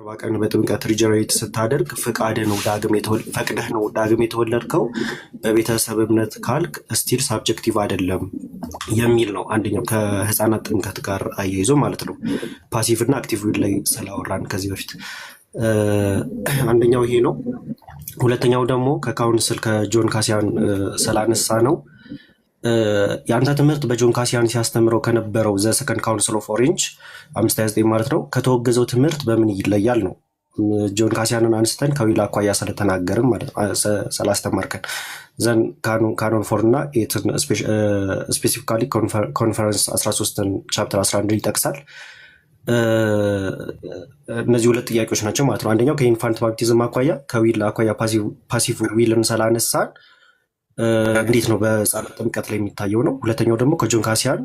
40 ቀን በጥምቀት ሪጀሬት ስታደርግ ፈቅደህ ነው ዳግም የተወለድከው በቤተሰብ እምነት ካልክ ስቲል ሳብጀክቲቭ አይደለም የሚል ነው። አንደኛው ከህፃናት ጥምቀት ጋር አያይዞ ማለት ነው። ፓሲቭ እና አክቲቭ ላይ ስላወራን ከዚህ በፊት አንደኛው ይሄ ነው። ሁለተኛው ደግሞ ከካውንስል ከጆን ካሲያን ስላነሳ ነው። የአንተ ትምህርት በጆን ካሲያን ሲያስተምረው ከነበረው ዘ ሰከንድ ካውንስል ኦፍ ኦሬንጅ 529 ማለት ነው ከተወገዘው ትምህርት በምን ይለያል ነው። ጆን ካሲያንን አንስተን ከዊል አኳያ ስለተናገርም ማለት ስላስተማርከን ዘን ካኖን ፎር እና ስፔሲፊካሊ ኮንፈረንስ 13 ቻፕተር 11 ይጠቅሳል። እነዚህ ሁለት ጥያቄዎች ናቸው ማለት ነው። አንደኛው ከኢንፋንት ባፕቲዝም አኳያ ከዊል አኳያ ፓሲቭ ዊልን ስላነሳን እንዴት ነው በህፃናት ጥምቀት ላይ የሚታየው ነው። ሁለተኛው ደግሞ ከጆን ካሲያን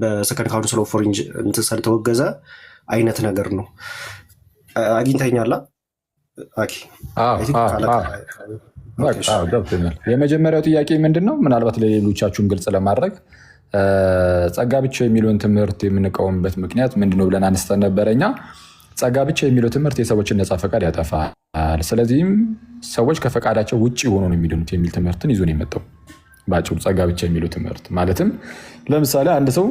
በሰከንድ ካውንስል ኦፍ ኦሬንጅ እንትን ስለተወገዘ አይነት ነገር ነው። አግኝተኛላ? ገብቶኛል። የመጀመሪያው ጥያቄ ምንድን ነው? ምናልባት ለሌሎቻችሁን ግልጽ ለማድረግ ጸጋ ብቻ የሚለውን ትምህርት የምንቃወምበት ምክንያት ምንድነው ብለን አንስተን ነበረ። እኛ ጸጋ ብቻ የሚለው ትምህርት የሰዎችን ነፃ ፈቃድ ያጠፋል፣ ስለዚህም ሰዎች ከፈቃዳቸው ውጭ ሆኖ ነው የሚድኑት የሚል ትምህርትን ይዞ ነው የመጣው። በአጭሩ ጸጋ ብቻ የሚለው ትምህርት ማለትም ለምሳሌ አንድ ሰው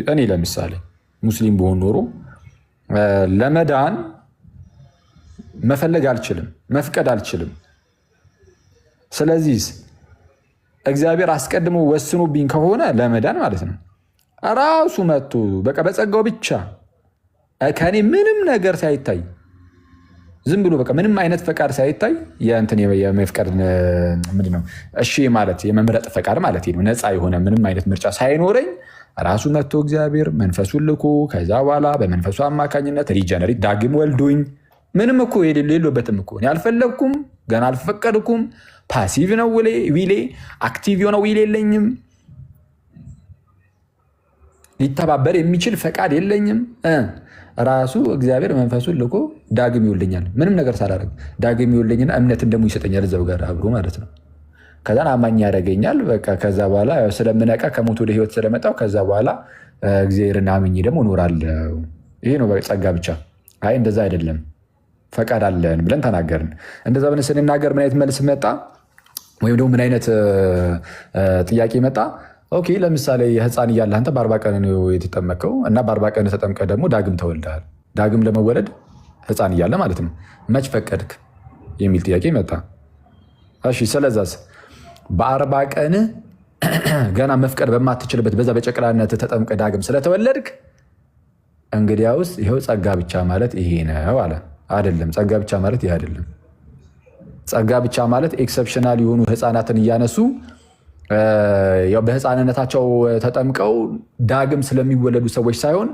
እኔ ለምሳሌ ሙስሊም በሆን ኖሮ ለመዳን መፈለግ አልችልም፣ መፍቀድ አልችልም። ስለዚህ እግዚአብሔር አስቀድሞ ወስኖብኝ ከሆነ ለመዳን ማለት ነው ራሱ መጥቶ በቃ በጸጋው ብቻ ከኔ ምንም ነገር ሳይታይ ዝም ብሎ በቃ ምንም አይነት ፈቃድ ሳይታይ የእንትን የመፍቀድ ምንድን ነው እሺ ማለት የመምረጥ ፈቃድ ማለት ነው። ነፃ የሆነ ምንም አይነት ምርጫ ሳይኖረኝ ራሱ መጥቶ እግዚአብሔር መንፈሱን ልኮ ከዛ በኋላ በመንፈሱ አማካኝነት ሪጀነሬት ዳግም ወልዶኝ ምንም እኮ የሌለበትም እኮ እኔ አልፈለግኩም፣ ገና አልፈቀድኩም። ፓሲቭ ነው ዊሌ፣ አክቲቭ የሆነ ዊል የለኝም። ሊተባበር የሚችል ፈቃድ የለኝም። ራሱ እግዚአብሔር መንፈሱን ልኮ ዳግም ይወልደኛል። ምንም ነገር ሳላደርግ ዳግም ይወልደኝና እምነትን ደግሞ ይሰጠኛል እዛው ጋር አብሮ ማለት ነው። ከዛን አማኝ ያደርገኛል። በቃ ከዛ በኋላ ስለምነቃ ከሞት ወደ ህይወት ስለመጣው ከዛ በኋላ እግዚአብሔርን አምኜ ደግሞ እኖራለሁ። ይሄ ነው ጸጋ ብቻ። አይ እንደዛ አይደለም ፈቃድ አለን ብለን ተናገርን። እንደዛ ብለን ስንናገር ምን አይነት መልስ መጣ? ወይም ደግሞ ምን አይነት ጥያቄ መጣ? ኦኬ ለምሳሌ ህፃን እያለህ አንተ በ40 ቀን ነው የተጠመቀው እና በ40 ቀን ተጠምቀ ደግሞ ዳግም ተወልደሃል። ዳግም ለመወለድ ህፃን እያለ ማለት ነው መች ፈቀድክ የሚል ጥያቄ መጣ። እሺ ስለዛስ በ40 ቀን ገና መፍቀድ በማትችልበት በዛ በጨቅላነት ተጠምቀ ዳግም ስለተወለድክ እንግዲያውስ ይኸው ጸጋ ብቻ ማለት ይሄ ነው አለ። አይደለም፣ ጸጋ ብቻ ማለት ይሄ አይደለም። ጸጋ ብቻ ማለት ኤክሰፕሽናል የሆኑ ህፃናትን እያነሱ በህፃንነታቸው ተጠምቀው ዳግም ስለሚወለዱ ሰዎች ሳይሆን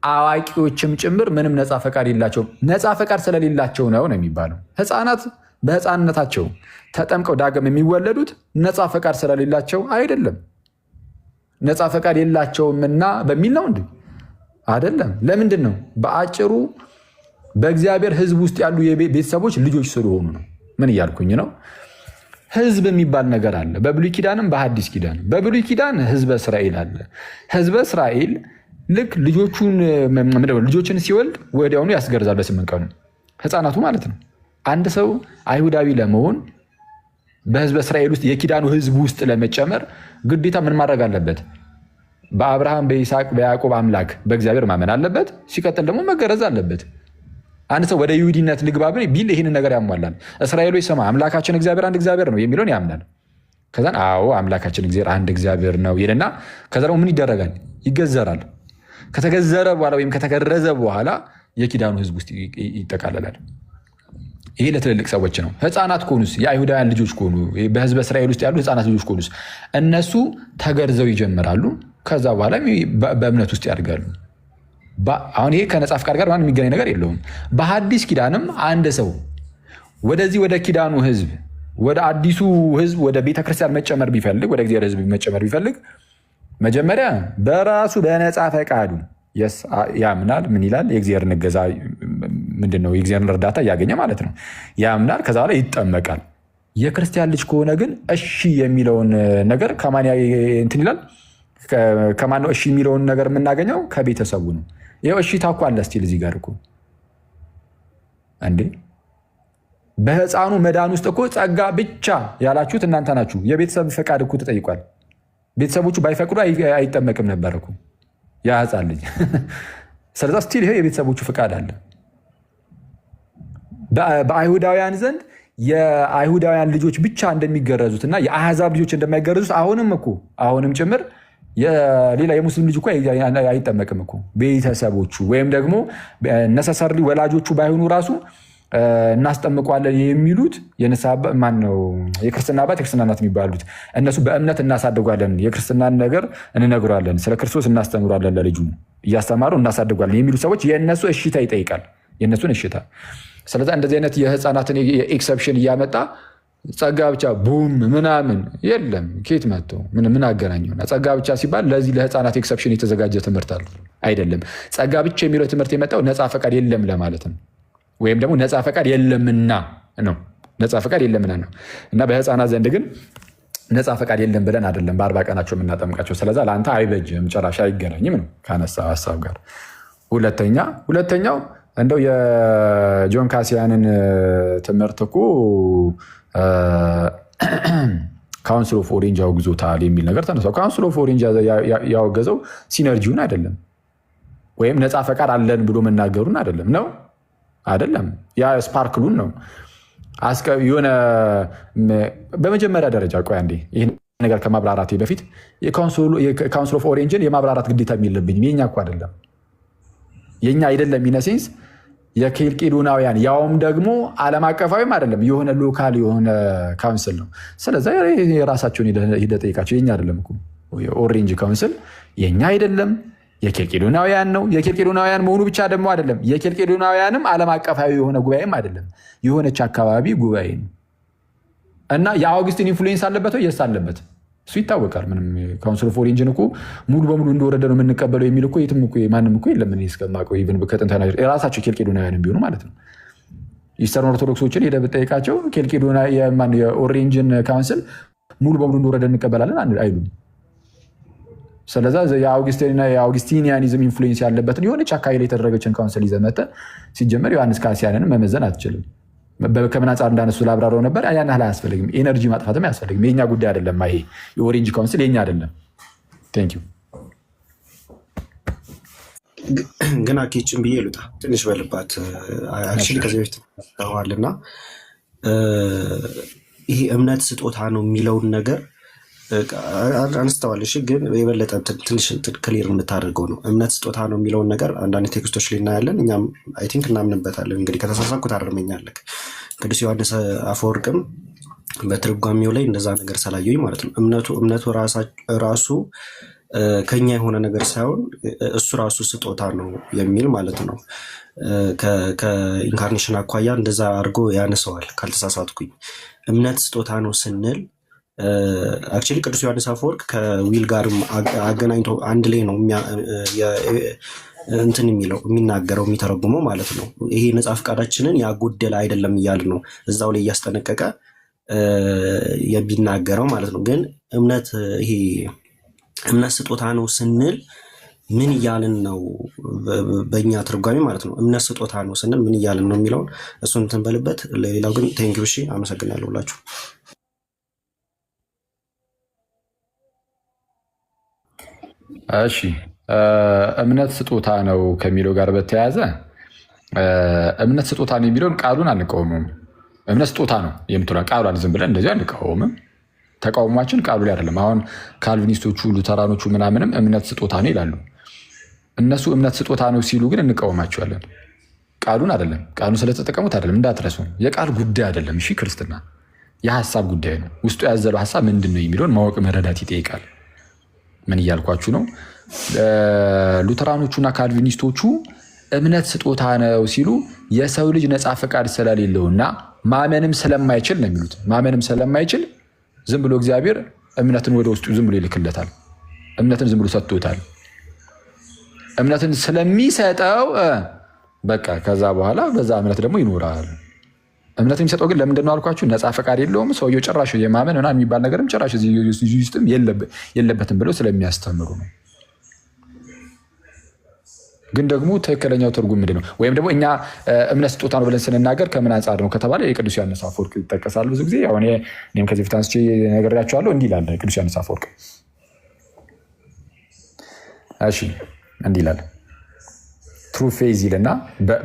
አዋቂዎችም ጭምር ምንም ነፃ ፈቃድ የላቸውም። ነፃ ፈቃድ ስለሌላቸው ነው የሚባለው። ህፃናት በህፃንነታቸው ተጠምቀው ዳግም የሚወለዱት ነፃ ፈቃድ ስለሌላቸው አይደለም። ነፃ ፈቃድ የላቸውምና በሚል ነው እንዴ? አይደለም። ለምንድን ነው? በአጭሩ በእግዚአብሔር ህዝብ ውስጥ ያሉ ቤተሰቦች ልጆች ስለሆኑ ነው። ምን እያልኩኝ ነው? ህዝብ የሚባል ነገር አለ በብሉይ ኪዳንም በሐዲስ ኪዳን። በብሉይ ኪዳን ህዝበ እስራኤል አለ። ህዝበ እስራኤል ልክ ልጆችን ሲወልድ ወዲያውኑ ያስገርዛል በ8 ቀኑ ህፃናቱ ማለት ነው። አንድ ሰው አይሁዳዊ ለመሆን በህዝበ እስራኤል ውስጥ የኪዳኑ ህዝብ ውስጥ ለመጨመር ግዴታ ምን ማድረግ አለበት? በአብርሃም በይስሐቅ በያዕቆብ አምላክ በእግዚአብሔር ማመን አለበት። ሲቀጥል ደግሞ መገረዝ አለበት። አንድ ሰው ወደ ይሁዲነት ልግባ ቢል ይህንን ነገር ያሟላል። እስራኤሎች ሰማ አምላካችን እግዚአብሔር አንድ እግዚአብሔር ነው የሚለውን ያምናል። ከዛን አዎ አምላካችን እግዚአብሔር አንድ እግዚአብሔር ነው ይልና ከዛ ደግሞ ምን ይደረጋል? ይገዘራል። ከተገዘረ በኋላ ወይም ከተገረዘ በኋላ የኪዳኑ ህዝብ ውስጥ ይጠቃለላል። ይሄ ለትልልቅ ሰዎች ነው። ህፃናት ከሆኑስ የአይሁዳውያን ልጆች ከሆኑ በህዝበ እስራኤል ውስጥ ያሉ ህፃናት ልጆች ከሆኑስ እነሱ ተገርዘው ይጀምራሉ። ከዛ በኋላ በእምነት ውስጥ ያድጋሉ። አሁን ይሄ ከነፃ ፈቃድ ጋር ማንም የሚገናኝ ነገር የለውም። በሐዲስ ኪዳንም አንድ ሰው ወደዚህ ወደ ኪዳኑ ህዝብ ወደ አዲሱ ህዝብ ወደ ቤተክርስቲያን መጨመር ቢፈልግ ወደ እግዚአብሔር ህዝብ መጨመር ቢፈልግ መጀመሪያ በራሱ በነፃ ፈቃዱ ያምናል። ምን ይላል? የእግዚአብሔርን እገዛ ምንድነው? የእግዚአብሔርን እርዳታ እያገኘ ማለት ነው ያምናል። ከዛ በኋላ ይጠመቃል። የክርስቲያን ልጅ ከሆነ ግን እሺ የሚለውን ነገር ከማን እንትን ይላል? ከማን ነው እሺ የሚለውን ነገር የምናገኘው? ከቤተሰቡ ነው። ይኸው እሺታ እኮ አለ ስቲል እዚህ ጋር እኮ እንዴ በህፃኑ መዳን ውስጥ እኮ ጸጋ ብቻ ያላችሁት እናንተ ናችሁ። የቤተሰብ ፈቃድ እኮ ተጠይቋል። ቤተሰቦቹ ባይፈቅዱ አይጠመቅም ነበር እኮ ያ ህፃን ልጅ። ስለዛ ስቲል ይሄ የቤተሰቦቹ ፈቃድ አለ። በአይሁዳውያን ዘንድ የአይሁዳውያን ልጆች ብቻ እንደሚገረዙት እና የአሕዛብ ልጆች እንደማይገረዙት አሁንም ጭምር ሌላ የሙስሊም ልጅ እኮ አይጠመቅም እኮ ቤተሰቦቹ ወይም ደግሞ ነሰሰርሊ ወላጆቹ ባይሆኑ ራሱ እናስጠምቋለን የሚሉት የክርስትና አባት የክርስትና እናት የሚባሉት እነሱ በእምነት እናሳድጓለን፣ የክርስትናን ነገር እንነግሯለን፣ ስለ ክርስቶስ እናስተምሯለን፣ ለልጁ እያስተማሩ እናሳድጓለን የሚሉ ሰዎች የእነሱ እሽታ ይጠይቃል፣ የእነሱን እሽታ። ስለዚ እንደዚህ አይነት የህፃናትን ኤክሰፕሽን እያመጣ ጸጋ ብቻ ቡም ምናምን የለም። ኬት መጥቶ ምን አገናኘውና? ጸጋ ብቻ ሲባል ለዚህ ለህፃናት ኤክሰፕሽን የተዘጋጀ ትምህርት አይደለም። ጸጋ ብቻ የሚለው ትምህርት የመጣው ነፃ ፈቃድ የለም ለማለት ነው። ወይም ደግሞ ነፃ ፈቃድ የለምና ነው። ነፃ ፈቃድ የለምና ነው እና በህፃናት ዘንድ ግን ነፃ ፈቃድ የለም ብለን አይደለም በ40 ቀናቸው የምናጠምቃቸው። ስለዛ ለአንተ አይበጅም፣ ጭራሽ አይገናኝም ነው ካነሳ ሀሳብ ጋር። ሁለተኛው እንደው የጆን ካሲያንን ትምህርት እኮ ካውንስል ኦፍ ኦሬንጅ ያውግዞታል የሚል ነገር ተነሳው። ካውንስል ኦፍ ኦሬንጅ ያወገዘው ሲነርጂውን አይደለም ወይም ነፃ ፈቃድ አለን ብሎ መናገሩን አይደለም ያ ስፓርክሉን ነው። የሆነ በመጀመሪያ ደረጃ ቆይ አንዴ ይህን ነገር ከማብራራቴ በፊት የካውንስል ኦፍ ኦሬንጅን የማብራራት ግዴታ የሚለብኝም የኛ እኮ አይደለም የኛ አይደለም ኢነሴንስ የኬልቄዶናውያን ያውም ደግሞ ዓለም አቀፋዊም አይደለም የሆነ ሎካል የሆነ ካውንስል ነው። ስለዚ የራሳቸውን ሂደህ ጠይቃቸው። የኛ አይደለም እኮ ኦሬንጅ ካውንስል የኛ አይደለም የኬልቄዶናውያን ነው። የኬልቄዶናውያን መሆኑ ብቻ ደግሞ አይደለም የኬልቄዶናውያንም ዓለም አቀፋዊ የሆነ ጉባኤም አይደለም የሆነች አካባቢ ጉባኤ ነው። እና የአውግስቲን ኢንፍሉዌንስ አለበት ወይ? የስ አለበት። እሱ ይታወቃል። ምንም ካውንስል ኦፍ ኦሬንጅን እኮ ሙሉ በሙሉ እንደወረደ ነው የምንቀበለው የሚል እኮ የትም እኮ ማንም እኮ የለም። እስከማውቀው ኢቭን ከጥንት የራሳቸው ኬልቄዶናውያን ቢሆኑ ማለት ነው። ኢስተርን ኦርቶዶክሶችን ሄደህ ብትጠይቃቸው የኦሬንጅን ካውንስል ሙሉ በሙሉ እንደወረደ እንቀበላለን አይሉም። ስለዛ የአውግስቲኒያኒዝም ኢንፍሉዌንስ ያለበትን የሆነች አካባቢ ላይ የተደረገችን ካውንስል ይዘህ መተህ ሲጀመር ዮሐንስ ካሲያንን መመዘን አትችልም። ከምን አንጻር እንዳነሱ ላብራራው ነበር። ያን ያህል አያስፈልግም። ኤነርጂ ማጥፋትም አያስፈልግም። የኛ ጉዳይ አይደለም። ይሄ የኦሬንጅ ካውንስል የኛ አይደለም። ቴንክ ዩ። ግን አኬችን ብዬ ልውጣ ትንሽ በልባት አክቹዋሊ ከዚህ በፊት ተዋልና ይሄ እምነት ስጦታ ነው የሚለውን ነገር አንስተዋል። ግን የበለጠ ትንሽ ክሊር የምታደርገው ነው። እምነት ስጦታ ነው የሚለውን ነገር አንዳንድ ቴክስቶች ላይ እናያለን። እኛም አይ ቲንክ እናምንበታለን። እንግዲህ ከተሳሳትኩ ታርመኛለህ። ቅዱስ ዮሐንስ አፈወርቅም በትርጓሜው ላይ እንደዛ ነገር ስላየሁኝ ማለት ነው እምነቱ ራሱ ከኛ የሆነ ነገር ሳይሆን እሱ ራሱ ስጦታ ነው የሚል ማለት ነው። ከኢንካርኔሽን አኳያ እንደዛ አድርጎ ያነሰዋል ካልተሳሳትኩኝ። እምነት ስጦታ ነው ስንል አክቹዋሊ ቅዱስ ዮሐንስ አፈወርቅ ከዊል ጋርም አገናኝቶ አንድ ላይ ነው እንትን የሚናገረው የሚተረጉመው ማለት ነው። ይሄ ነፃ ፈቃዳችንን ያጎደለ አይደለም እያል ነው እዛው ላይ እያስጠነቀቀ የሚናገረው ማለት ነው። ግን ይሄ እምነት ስጦታ ነው ስንል ምን እያልን ነው? በእኛ ትርጓሜ ማለት ነው። እምነት ስጦታ ነው ስንል ምን እያልን ነው የሚለውን እሱን እንትን በልበት። ለሌላው ግን ቴንኪው። እሺ፣ አመሰግናለሁ ሁላችሁ። እሺ እምነት ስጦታ ነው ከሚለው ጋር በተያያዘ እምነት ስጦታ ነው የሚለውን ቃሉን አንቃወምም። እምነት ስጦታ ነው የምትለው ቃሏን ዝም ብለን እንደዚህ አንቃወምም። ተቃውሟችን ቃሉ ላይ አይደለም። አሁን ካልቪኒስቶቹ ሉተራኖቹ ምናምንም እምነት ስጦታ ነው ይላሉ። እነሱ እምነት ስጦታ ነው ሲሉ ግን እንቃወማቸዋለን። ቃሉን አይደለም፣ ቃሉን ስለተጠቀሙት አይደለም። እንዳትረሱ፣ የቃል ጉዳይ አይደለም። እሺ ክርስትና የሀሳብ ጉዳይ ነው። ውስጡ ያዘለው ሀሳብ ምንድን ነው የሚለውን ማወቅ መረዳት ይጠይቃል። ምን እያልኳችሁ ነው? ሉተራኖቹና ካልቪኒስቶቹ እምነት ስጦታ ነው ሲሉ የሰው ልጅ ነፃ ፈቃድ ስለሌለውና ማመንም ስለማይችል ነው የሚሉት። ማመንም ስለማይችል ዝም ብሎ እግዚአብሔር እምነትን ወደ ውስጡ ዝም ብሎ ይልክለታል። እምነትን ዝም ብሎ ሰጥቶታል። እምነትን ስለሚሰጠው በቃ ከዛ በኋላ በዛ እምነት ደግሞ ይኖራል። እምነት የሚሰጠው ግን ለምንድን ነው አልኳችሁ? ነፃ ፈቃድ የለውም ሰውየው። ጭራሽ የማመን ምናምን የሚባል ነገርም ጭራሽ እዚህ ውስጥም የለበትም ብለው ስለሚያስተምሩ ነው። ግን ደግሞ ትክክለኛው ትርጉም ምንድን ነው? ወይም ደግሞ እኛ እምነት ስጦታ ነው ብለን ስንናገር ከምን አንጻር ነው ከተባለ የቅዱስ ዮሐንስ አፈወርቅ ይጠቀሳል ብዙ ጊዜ። እኔም ከዚህ ፊት አንስቼ ነግሬያቸዋለሁ። እንዲህ ይላል ቅዱስ ዮሐንስ አፈወርቅ። እሺ እንዲህ ይላል ትሩ ፌዝ ይልና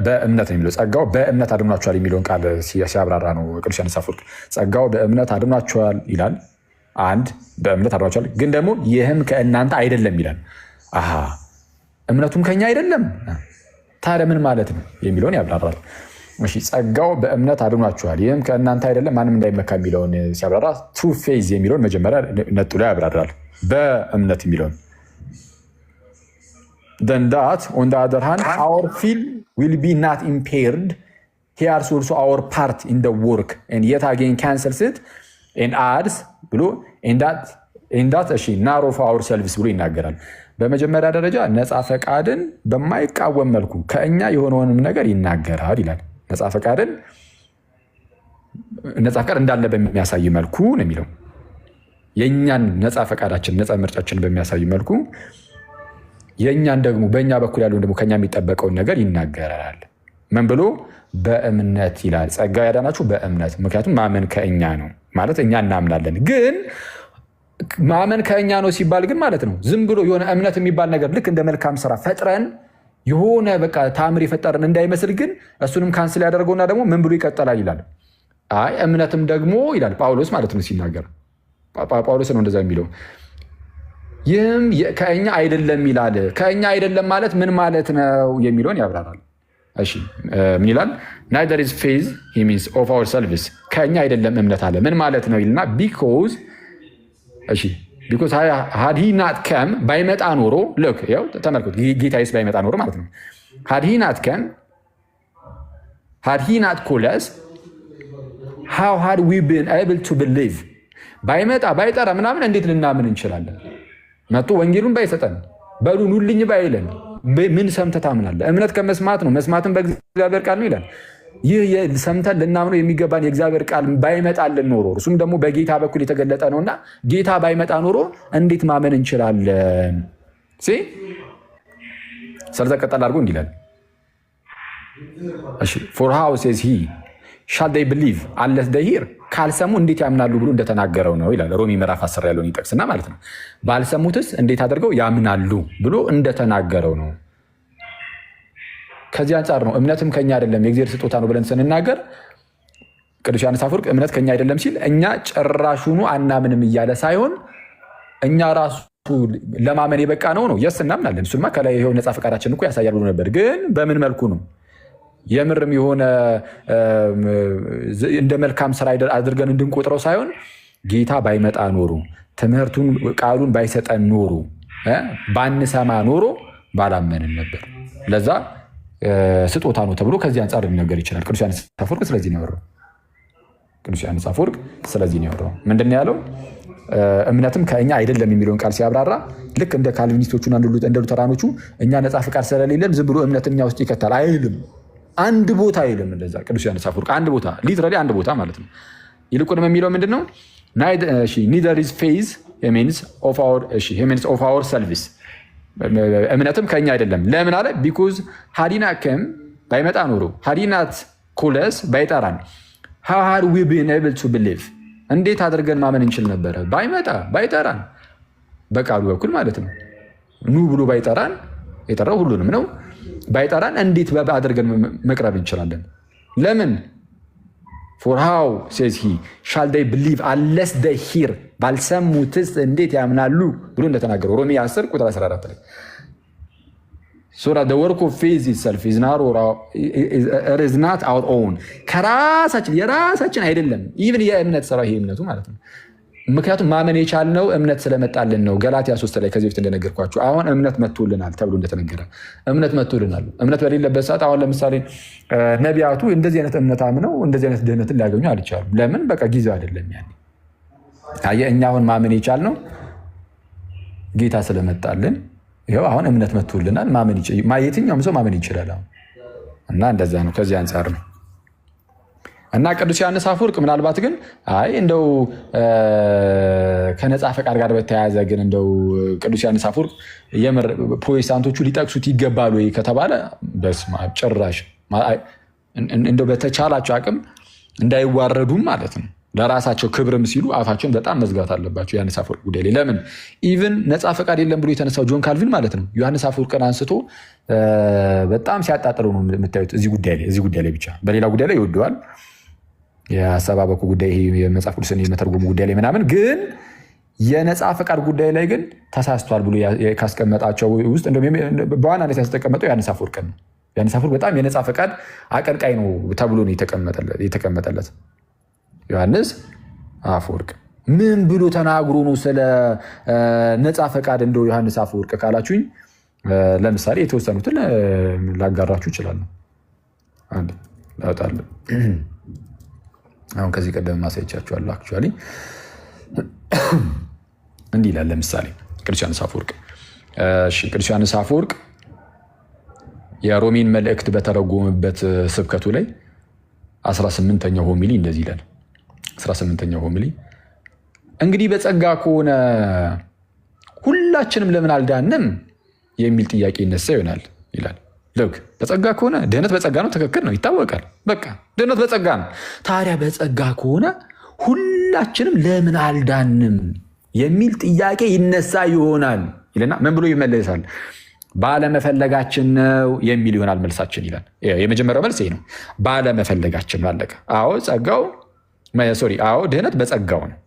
በእምነት ነው የሚለው። ጸጋው በእምነት አድኗቸዋል የሚለውን ቃል ሲያብራራ ነው ቅዱስ ዮሐንስ አፈወርቅ። ጸጋው በእምነት አድኗቸዋል ይላል። አንድ በእምነት አድኗቸዋል፣ ግን ደግሞ ይህም ከእናንተ አይደለም ይላል። አሃ እምነቱም ከኛ አይደለም፣ ታዲያ ምን ማለት ነው የሚለውን ያብራራል። እሺ ጸጋው በእምነት አድኗቸዋል፣ ይህም ከእናንተ አይደለም ማንም እንዳይመካ የሚለውን ሲያብራራ ትሩ ፌዝ የሚለውን መጀመሪያ ነጥሎ ያብራራል። በእምነት የሚለውን then that on the other hand our faith will be not impaired. Here's also our part in the work and yet again cancels it and adds ብሎ in that እሺ narrow for ourselves ብሎ ይናገራል። በመጀመሪያ ደረጃ ነፃ ፈቃድን በማይቃወም መልኩ ከእኛ የሆነውንም ነገር ይናገራል ይላል። ነፃ ፈቃድ እንዳለ በሚያሳይ መልኩ ነው የሚለው። የእኛን ነፃ ፈቃዳችን ነፃ ምርጫችን በሚያሳይ መልኩ የእኛን ደግሞ በእኛ በኩል ያለውን ደግሞ ከኛ የሚጠበቀውን ነገር ይናገራል። ምን ብሎ በእምነት ይላል። ጸጋ ያዳናችሁ በእምነት። ምክንያቱም ማመን ከእኛ ነው ማለት እኛ እናምናለን። ግን ማመን ከእኛ ነው ሲባል ግን ማለት ነው ዝም ብሎ የሆነ እምነት የሚባል ነገር ልክ እንደ መልካም ስራ ፈጥረን የሆነ በቃ ታምር የፈጠረን እንዳይመስል ግን እሱንም ካንስል ያደርገውና ደግሞ ምን ብሎ ይቀጥላል ይላል። አይ እምነትም ደግሞ ይላል ጳውሎስ ማለት ነው ሲናገር፣ ጳውሎስ ነው እንደዛ የሚለው። ይህም ከእኛ አይደለም ይላል። ከእኛ አይደለም ማለት ምን ማለት ነው የሚለውን ያብራራል። እሺ ምን ይላል? neither is faith he means of ourselves ከእኛ አይደለም እምነት አለ ምን ማለት ነው ይልና because had he not come ባይመጣ ኖሮ look ያው ተመልከቱ ጌታዬስ ባይመጣ ኖሮ ማለት ነው had he not come had he not called us how had we been able to believe ባይመጣ ባይጠራ ምናምን እንዴት ልናምን እንችላለን? መጥቶ ወንጌሉን ባይሰጠን በሉ ኑልኝ ባይለን ምን ሰምተህ ታምናለህ? እምነት ከመስማት ነው፣ መስማትን በእግዚአብሔር ቃል ነው ይላል። ይህ ሰምተን ልናምነው የሚገባን የእግዚአብሔር ቃል ባይመጣልን ኖሮ እርሱም ደግሞ በጌታ በኩል የተገለጠ ነውና ጌታ ባይመጣ ኖሮ እንዴት ማመን እንችላለን? ስለዛ ቀጠል አድርጎ እንዲህ ይላል። for how says he shall they believe unless they hear ካልሰሙ እንዴት ያምናሉ ብሎ እንደተናገረው ነው ይላል። ሮሚ ምዕራፍ 10 ያለውን ይጠቅስና ማለት ነው ባልሰሙትስ እንዴት አድርገው ያምናሉ ብሎ እንደተናገረው ነው። ከዚህ አንጻር ነው እምነትም ከኛ አይደለም የእግዚአብሔር ስጦታ ነው ብለን ስንናገር ቅዱስ ዮሐንስ አፈወርቅ እምነት ከኛ አይደለም ሲል እኛ ጭራሹኑ አናምንም እያለ ሳይሆን እኛ ራሱ ለማመን የበቃ ነው የስ እናምናለን። እሱማ ከላይ ይሄው ነፃ ፈቃዳችን እኮ ያሳያል ብሎ ነበር። ግን በምን መልኩ ነው? የምርም የሆነ እንደ መልካም ስራ አድርገን እንድንቆጥረው ሳይሆን ጌታ ባይመጣ ኖሮ ትምህርቱን ቃሉን ባይሰጠን ኖሮ ባንሰማ ኖሮ ባላመንን ነበር። ለዛ ስጦታ ነው ተብሎ ከዚህ አንጻር ሊነገር ይችላል። ቅዱስ ዮሐንስ አፈወርቅ ስለዚህ ነው ያወራው። ቅዱስ ዮሐንስ አፈወርቅ ስለዚህ ነው ያወራው። ምንድን ነው ያለው? እምነትም ከእኛ አይደለም የሚለውን ቃል ሲያብራራ ልክ እንደ ካልቪኒስቶቹና እንደ ሉተራኖቹ እኛ ነፃ ፈቃድ ስለሌለን ዝም ብሎ እምነትን እኛ ውስጥ ይከታል አይልም። አንድ ቦታ አይልም እንደዛ ቅዱስ ዮሐንስ አፈወርቅ አንድ ቦታ ሊትራሊ አንድ ቦታ ማለት ነው። ይልቁንም የሚለው ምንድነው? neither is faith he means of our selves እምነትም ከኛ አይደለም። ለምን አለ? because had he not come ባይመጣ ኖሮ had he not called us ባይጠራን how had we been able to believe እንዴት አድርገን ማመን እንችል ነበረ? ባይጠራን በቃሉ በኩል ማለት ነው። ኑ ብሎ ባይጠራን የጠራው ሁሉንም ነው። ባይጠራን እንዴት አድርገን መቅረብ እንችላለን? ለምን? for how says he shall they believe unless they hear ባልሰሙትስ እንዴት ያምናሉ ብሎ እንደተናገረው ሮሜ 10 ቁጥር 14 ላይ so that the work of faith itself is not our own የራሳችን አይደለም። ኢቭን የእምነት ስራ ይሄ እምነቱ ማለት ነው። ምክንያቱም ማመን የቻልነው እምነት ስለመጣልን ነው። ገላትያ 3 ላይ ከዚህ በፊት እንደነገርኳችሁ አሁን እምነት መጥቶልናል ተብሎ እንደተነገረ እምነት መጥቶልናል። እምነት በሌለበት ሰዓት አሁን ለምሳሌ ነቢያቱ እንደዚህ አይነት እምነት አምነው እንደዚህ አይነት ድህነትን ሊያገኙ አልቻሉም። ለምን? በቃ ጊዜው አይደለም ያኔ። እኛ አሁን ማመን የቻልነው ጌታ ስለመጣልን ይኸው አሁን እምነት መጥቶልናል። የትኛውም ሰው ማመን ይችላል አሁን እና እንደዛ ነው። ከዚህ አንጻር ነው እና ቅዱስ ዮሐንስ አፈወርቅ ምናልባት ግን አይ እንደው ከነፃ ፈቃድ ጋር በተያያዘ ግን እንደው ቅዱስ ዮሐንስ አፈወርቅ የምር ፕሮቴስታንቶቹ ሊጠቅሱት ይገባል ወይ ከተባለ በስመ አብ ጭራሽ እንደው በተቻላቸው አቅም እንዳይዋረዱም ማለት ነው ለራሳቸው ክብርም ሲሉ አፋቸውን በጣም መዝጋት አለባቸው። ዮሐንስ አፈወርቅ ጉዳይ ላይ ለምን ኢቭን ነፃ ፈቃድ የለም ብሎ የተነሳው ጆን ካልቪን ማለት ነው ዮሐንስ አፈወርቅን አንስቶ በጣም ሲያጣጥለው ነው የምታዩት። እዚህ ጉዳይ ላይ ብቻ በሌላ ጉዳይ ላይ ይወደዋል የአሰባበኩ ጉዳይ የመጽሐፍ ቅዱስን የመተርጎሙ ጉዳይ ላይ ምናምን፣ ግን የነፃ ፈቃድ ጉዳይ ላይ ግን ተሳስቷል ብሎ ካስቀመጣቸው ውስጥ በዋናነት ያስቀመጠው ዮሐንስ አፈወርቅን ነው። ዮሐንስ አፈወርቅ በጣም የነፃ ፈቃድ አቀንቃይ ነው ተብሎ ነው የተቀመጠለት። ዮሐንስ አፈወርቅ ምን ብሎ ተናግሮ ነው ስለ ነፃ ፈቃድ እንደው ዮሐንስ አፈወርቅ ካላችሁኝ ለምሳሌ የተወሰኑትን ላጋራችሁ እችላለሁ። አንድ ላውጣለሁ። አሁን ከዚህ ቀደም ማሳየቻችኋለሁ። አክቹዋሊ እንዲህ ይላል። ለምሳሌ ቅዱስ ዮሐንስ አፈወርቅ ቅዱስ ዮሐንስ አፈወርቅ የሮሜን መልእክት በተረጎመበት ስብከቱ ላይ 18ኛው ሆሚሊ እንደዚህ ይላል። 18ኛው ሆሚሊ እንግዲህ በጸጋ ከሆነ ሁላችንም ለምን አልዳንም የሚል ጥያቄ ይነሳ ይሆናል ይላል። ልክ በጸጋ ከሆነ ድህነት በጸጋ ነው፣ ትክክል ነው፣ ይታወቃል። በቃ ድህነት በጸጋ ነው። ታዲያ በጸጋ ከሆነ ሁላችንም ለምን አልዳንም የሚል ጥያቄ ይነሳ ይሆናል ይልና ምን ብሎ ይመለሳል? ባለመፈለጋችን ነው የሚል ይሆናል መልሳችን ይላል። የመጀመሪያው መልስ ይሄ ነው፣ ባለመፈለጋችን ነው። አለቀ። አዎ ድህነት በጸጋው ነው።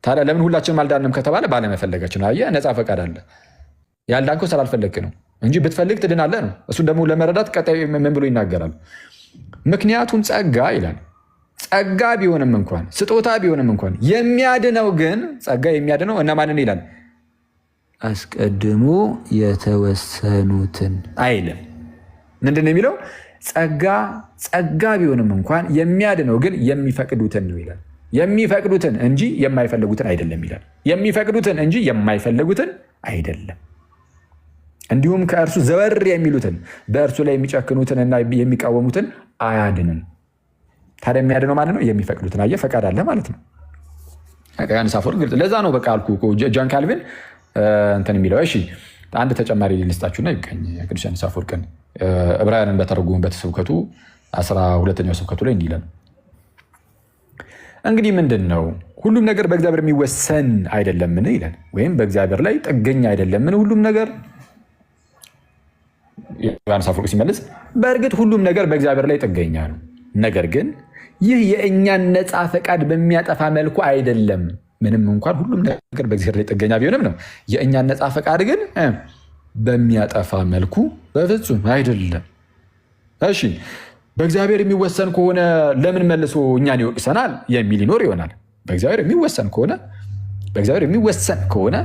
ታዲያ ለምን ሁላችንም አልዳንም ከተባለ ባለመፈለጋችን ነው። አየህ፣ ነፃ ፈቃድ አለ። ያልዳንከው ስላልፈለግክ ነው እንጂ ብትፈልግ ትድናለህ ነው። እሱን ደግሞ ለመረዳት ቀጣይ ምን ብሎ ይናገራል? ምክንያቱም ጸጋ ይላል፣ ጸጋ ቢሆንም እንኳን ስጦታ ቢሆንም እንኳን የሚያድነው ግን ጸጋ የሚያድነው እነማንን ይላል? አስቀድሞ የተወሰኑትን አይልም። ምንድን ነው የሚለው? ጸጋ ቢሆንም እንኳን የሚያድነው ግን የሚፈቅዱትን ነው ይላል። የሚፈቅዱትን እንጂ የማይፈልጉትን አይደለም ይላል። የሚፈቅዱትን እንጂ የማይፈልጉትን አይደለም። እንዲሁም ከእርሱ ዘወር የሚሉትን በእርሱ ላይ የሚጨክኑትን እና የሚቃወሙትን አያድንም። ታዲያ የሚያድነው ማለት ነው የሚፈቅዱትን። አየህ፣ ፈቃድ አለ ማለት ነው። ዮሐንስ አፈወርቅ ግልጽ። ለዛ ነው በቃ አልኩ ጆን ካልቪን እንትን የሚለው። እሺ አንድ ተጨማሪ ልስጣችሁና ይብቃኝ። ቅዱስ ዮሐንስ አፈወርቅን ዕብራውያንን በተረጎሙበት ስብከቱ 12ኛው ስብከቱ ላይ እንዲህ ይላል። እንግዲህ ምንድን ነው ሁሉም ነገር በእግዚአብሔር የሚወሰን አይደለምን ይላል። ወይም በእግዚአብሔር ላይ ጥገኛ አይደለምን ሁሉም ነገር? ዮሐንስ አፈወርቅ ሲመልስ በእርግጥ ሁሉም ነገር በእግዚአብሔር ላይ ጥገኛ ነው፣ ነገር ግን ይህ የእኛን ነፃ ፈቃድ በሚያጠፋ መልኩ አይደለም። ምንም እንኳን ሁሉም ነገር በእግዚአብሔር ላይ ጥገኛ ቢሆንም ነው፣ የእኛን ነፃ ፈቃድ ግን በሚያጠፋ መልኩ በፍጹም አይደለም። እሺ በእግዚአብሔር የሚወሰን ከሆነ ለምን መልሶ እኛን ይወቅሰናል የሚል ይኖር ይሆናል። በእግዚአብሔር የሚወሰን ከሆነ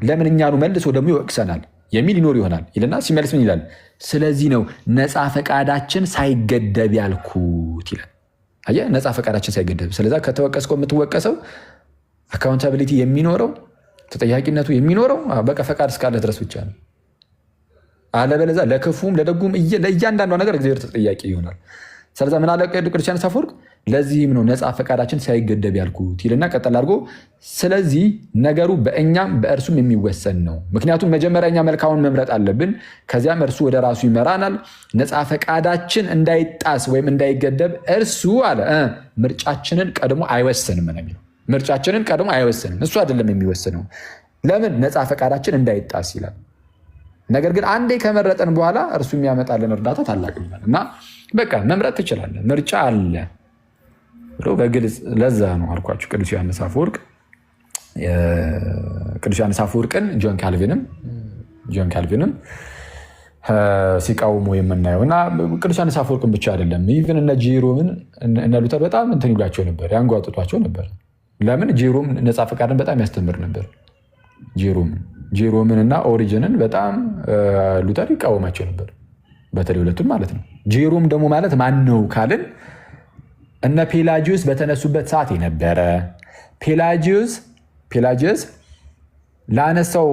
ለምን እኛኑ መልሶ ደግሞ ይወቅሰናል የሚል ይኖር ይሆናል ይልና ሲመልስ ምን ይላል? ስለዚህ ነው ነፃ ፈቃዳችን ሳይገደብ ያልኩት ይላል። አየህ፣ ነፃ ፈቃዳችን ሳይገደብ። ስለዛ ከተወቀስከው የምትወቀሰው አካውንታቢሊቲ የሚኖረው ተጠያቂነቱ የሚኖረው በቃ ፈቃድ እስካለ ድረስ ብቻ ነው። አለበለዚያ ለክፉም ለደጉም ለእያንዳንዷ ነገር እግዚአብሔር ተጠያቂ ይሆናል። ስለዛ ምን አለ ቅዱስ ዮሐንስ አፈወርቅ? ለዚህም ነው ነፃ ፈቃዳችን ሳይገደብ ያልኩት ይልና ቀጠል አድርጎ ስለዚህ ነገሩ በእኛም በእርሱም የሚወሰን ነው። ምክንያቱም መጀመሪያ እኛ መልካሙን መምረጥ አለብን፣ ከዚያም እርሱ ወደ ራሱ ይመራናል። ነፃ ፈቃዳችን እንዳይጣስ ወይም እንዳይገደብ እርሱ አለ ምርጫችንን ቀድሞ አይወስንም ነው የሚለው። ምርጫችንን ቀድሞ አይወስንም፣ እሱ አይደለም የሚወስነው። ለምን? ነፃ ፈቃዳችን እንዳይጣስ ይላል። ነገር ግን አንዴ ከመረጠን በኋላ እርሱ የሚያመጣልን እርዳታ ታላቅ ይላል እና በቃ መምረጥ ትችላለህ፣ ምርጫ አለ ብሎ በግልጽ። ለዛ ነው አልኳችሁ ቅዱስ ዮሐንስ አፈወርቅን ጆን ካልቪንም ሲቃውሙ የምናየው እና ቅዱስ ዮሐንስ አፈወርቅን ብቻ አይደለም፣ ኢቭን እነ ጄሮምን እነ ሉተር በጣም እንትን ይሏቸው ነበር፣ ያንጓጥጧቸው ነበር። ለምን? ጄሮም ነፃ ፈቃድን በጣም ያስተምር ነበር። ጄሮምን እና ኦሪጅንን በጣም ሉተር ይቃወማቸው ነበር፣ በተለይ ሁለቱን ማለት ነው። ጄሮም ደግሞ ማለት ማን ነው ካልን እነ ፔላጂዮስ በተነሱበት ሰዓት የነበረ ፔላጂዮስ ላነሳው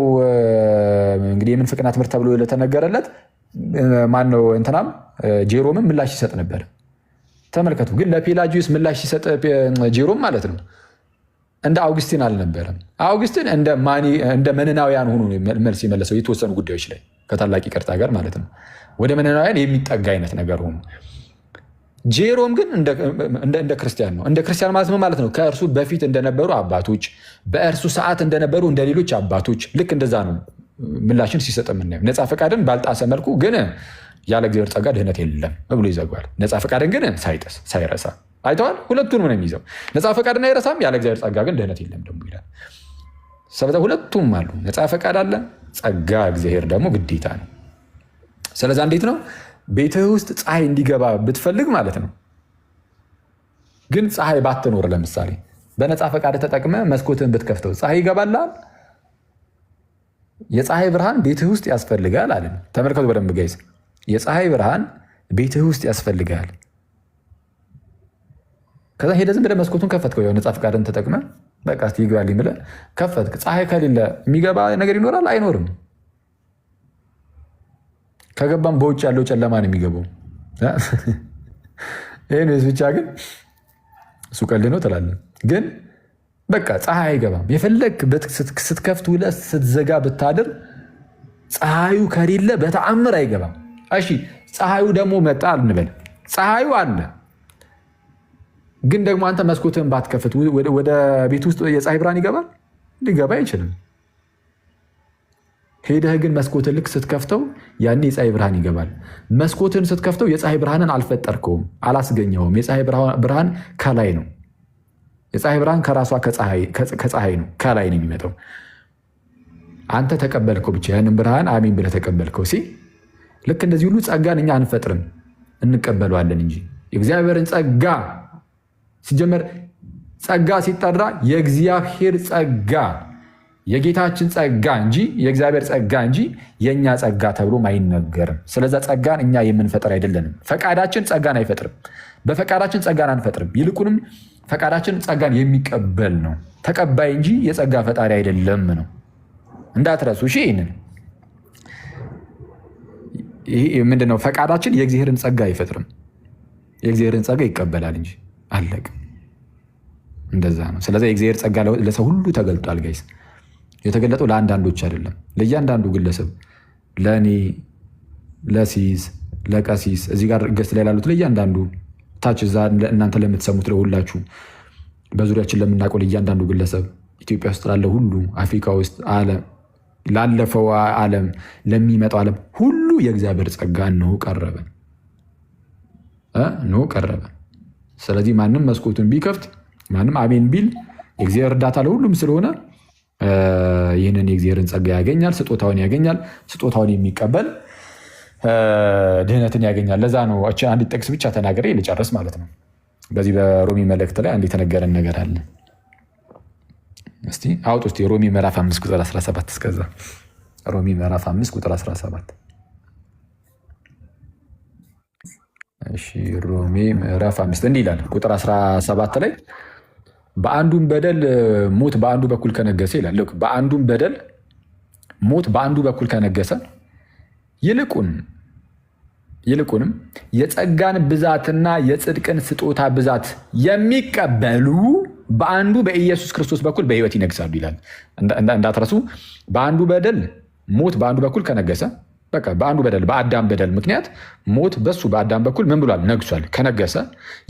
እንግዲህ የምንፍቅና ትምህርት ተብሎ ለተነገረለት ማነው እንትናም ጄሮምም ምላሽ ይሰጥ ነበር። ተመልከቱ። ግን ለፔላጂዮስ ምላሽ ሲሰጥ ጄሮም ማለት ነው እንደ አውግስቲን አልነበረም። አውግስቲን እንደ መነናውያን ሆኖ መልስ የመለሰው የተወሰኑ ጉዳዮች ላይ ከታላቅ ይቅርታ ጋር ማለት ነው ወደ መነናውያን የሚጠጋ አይነት ነገር ሆኖ፣ ጄሮም ግን እንደ ክርስቲያን ነው። እንደ ክርስቲያን ማለት ነው ማለት ነው ከእርሱ በፊት እንደነበሩ አባቶች፣ በእርሱ ሰዓት እንደነበሩ እንደ ሌሎች አባቶች፣ ልክ እንደዛ ነው ምላሽን ሲሰጥ የምናየው። ነፃ ፈቃድን ባልጣሰ መልኩ ግን ያለ እግዚአብሔር ጸጋ ድህነት የለም ብሎ ይዘጓል። ነፃ ፈቃድን ግን ሳይጥስ ሳይረሳ አይተዋል። ሁለቱንም ነው የሚይዘው። ነፃ ፈቃድን አይረሳም፣ ያለ እግዚአብሔር ጸጋ ግን ድህነት የለም ደግሞ ይላል። ስለዚህ ሁለቱም አሉ። ነፃ ፈቃድ አለ፣ ጸጋ እግዚአብሔር ደግሞ ግዴታ ነው። ስለዚህ እንዴት ነው ቤትህ ውስጥ ፀሐይ እንዲገባ ብትፈልግ ማለት ነው፣ ግን ፀሐይ ባትኖር ለምሳሌ በነፃ ፈቃድ ተጠቅመ መስኮትህን ብትከፍተው ፀሐይ ይገባላል? የፀሐይ ብርሃን ቤትህ ውስጥ ያስፈልጋል አለ። ተመልከቱ በደንብ ጋይስ፣ የፀሐይ ብርሃን ቤትህ ውስጥ ያስፈልጋል። ከዛ ሄደህ ዝም ብለህ መስኮቱን ከፈትከው፣ ያው ነፃ ፈቃድን ተጠቅመ በቃ እስኪ ይግባልኝ ብለህ ከፈትክ። ፀሐይ ከሌለ የሚገባ ነገር ይኖራል? አይኖርም። ከገባም በውጭ ያለው ጨለማ ነው የሚገባው። ይህን ብቻ ግን እሱ ቀልድ ነው ትላለህ፣ ግን በቃ ፀሐይ አይገባም። የፈለግ ስትከፍት ውለህ ስትዘጋ ብታድር ፀሐዩ ከሌለ በተአምር አይገባም። እሺ ፀሐዩ ደግሞ መጣ እንበል፣ ፀሐዩ አለ፣ ግን ደግሞ አንተ መስኮትህን ባትከፍት ወደ ቤት ውስጥ የፀሐይ ብርሃን ይገባል? ሊገባ አይችልም። ሄደህ ግን መስኮትን ልክ ስትከፍተው ያኔ የፀሐይ ብርሃን ይገባል። መስኮትን ስትከፍተው የፀሐይ ብርሃንን አልፈጠርከውም፣ አላስገኘውም። የፀሐይ ብርሃን ከላይ ነው። የፀሐይ ብርሃን ከራሷ ከፀሐይ ነው፣ ከላይ ነው የሚመጣው። አንተ ተቀበልከው ብቻ ያንን ብርሃን አሜን ብለህ ተቀበልከው። ልክ እንደዚህ ሁሉ ጸጋን እኛ አንፈጥርም፣ እንቀበለዋለን እንጂ የእግዚአብሔርን ጸጋ ሲጀመር ጸጋ ሲጠራ የእግዚአብሔር ጸጋ የጌታችን ጸጋ እንጂ የእግዚአብሔር ጸጋ እንጂ የእኛ ጸጋ ተብሎም አይነገርም። ስለዛ ጸጋን እኛ የምንፈጥር አይደለንም። ፈቃዳችን ጸጋን አይፈጥርም። በፈቃዳችን ጸጋን አንፈጥርም። ይልቁንም ፈቃዳችን ጸጋን የሚቀበል ነው። ተቀባይ እንጂ የጸጋ ፈጣሪ አይደለም ነው። እንዳትረሱ እሺ። ይህንን ምንድነው? ፈቃዳችን የእግዚአብሔርን ጸጋ አይፈጥርም፣ የእግዚአብሔርን ጸጋ ይቀበላል እንጂ አለቅ። እንደዛ ነው። ስለዚ የእግዚአብሔር ጸጋ ለሰው ሁሉ ተገልጧል ጋይስ። የተገለጠው ለአንዳንዶች አይደለም፣ ለእያንዳንዱ ግለሰብ፣ ለእኔ፣ ለሲስ፣ ለቀሲስ፣ እዚህ ጋር ገስት ላይ ላሉት ለእያንዳንዱ፣ ታች እዛ እናንተ ለምትሰሙት ለሁላችሁ፣ በዙሪያችን ለምናውቀው ለእያንዳንዱ ግለሰብ፣ ኢትዮጵያ ውስጥ ላለ ሁሉ፣ አፍሪካ ውስጥ፣ ዓለም ላለፈው ዓለም፣ ለሚመጣው ዓለም ሁሉ የእግዚአብሔር ጸጋ ነው ቀረበን ነው ቀረበን። ስለዚህ ማንም መስኮቱን ቢከፍት ማንም አሜን ቢል የእግዚአብሔር እርዳታ ለሁሉም ስለሆነ ይህንን የእግዚአብሔርን ጸጋ ያገኛል፣ ስጦታውን ያገኛል። ስጦታውን የሚቀበል ድህነትን ያገኛል። ለዛ ነው አንድ ጥቅስ ብቻ ተናገረ ልጨርስ ማለት ነው። በዚህ በሮሚ መልእክት ላይ አንድ የተነገረን ነገር አለ። እስቲ አውጡ እስቲ ሮሚ ምዕራፍ 5 ቁጥር 17 እስከዛ ሮሚ ምዕራፍ 5 ቁጥር 17። እሺ ሮሚ ምዕራፍ 5 እንዲህ ይላል ቁጥር 17 ላይ በአንዱም በደል ሞት በአንዱ በኩል ከነገሰ ይላል። በአንዱም በደል ሞት በአንዱ በኩል ከነገሰ ይልቁንም የጸጋን ብዛትና የጽድቅን ስጦታ ብዛት የሚቀበሉ በአንዱ በኢየሱስ ክርስቶስ በኩል በሕይወት ይነግሳሉ ይላል። እንዳትረሱ። በአንዱ በደል ሞት በአንዱ በኩል ከነገሰ፣ በቃ በአንዱ በደል በአዳም በደል ምክንያት ሞት በሱ በአዳም በኩል ምን ብሏል? ነግሷል። ከነገሰ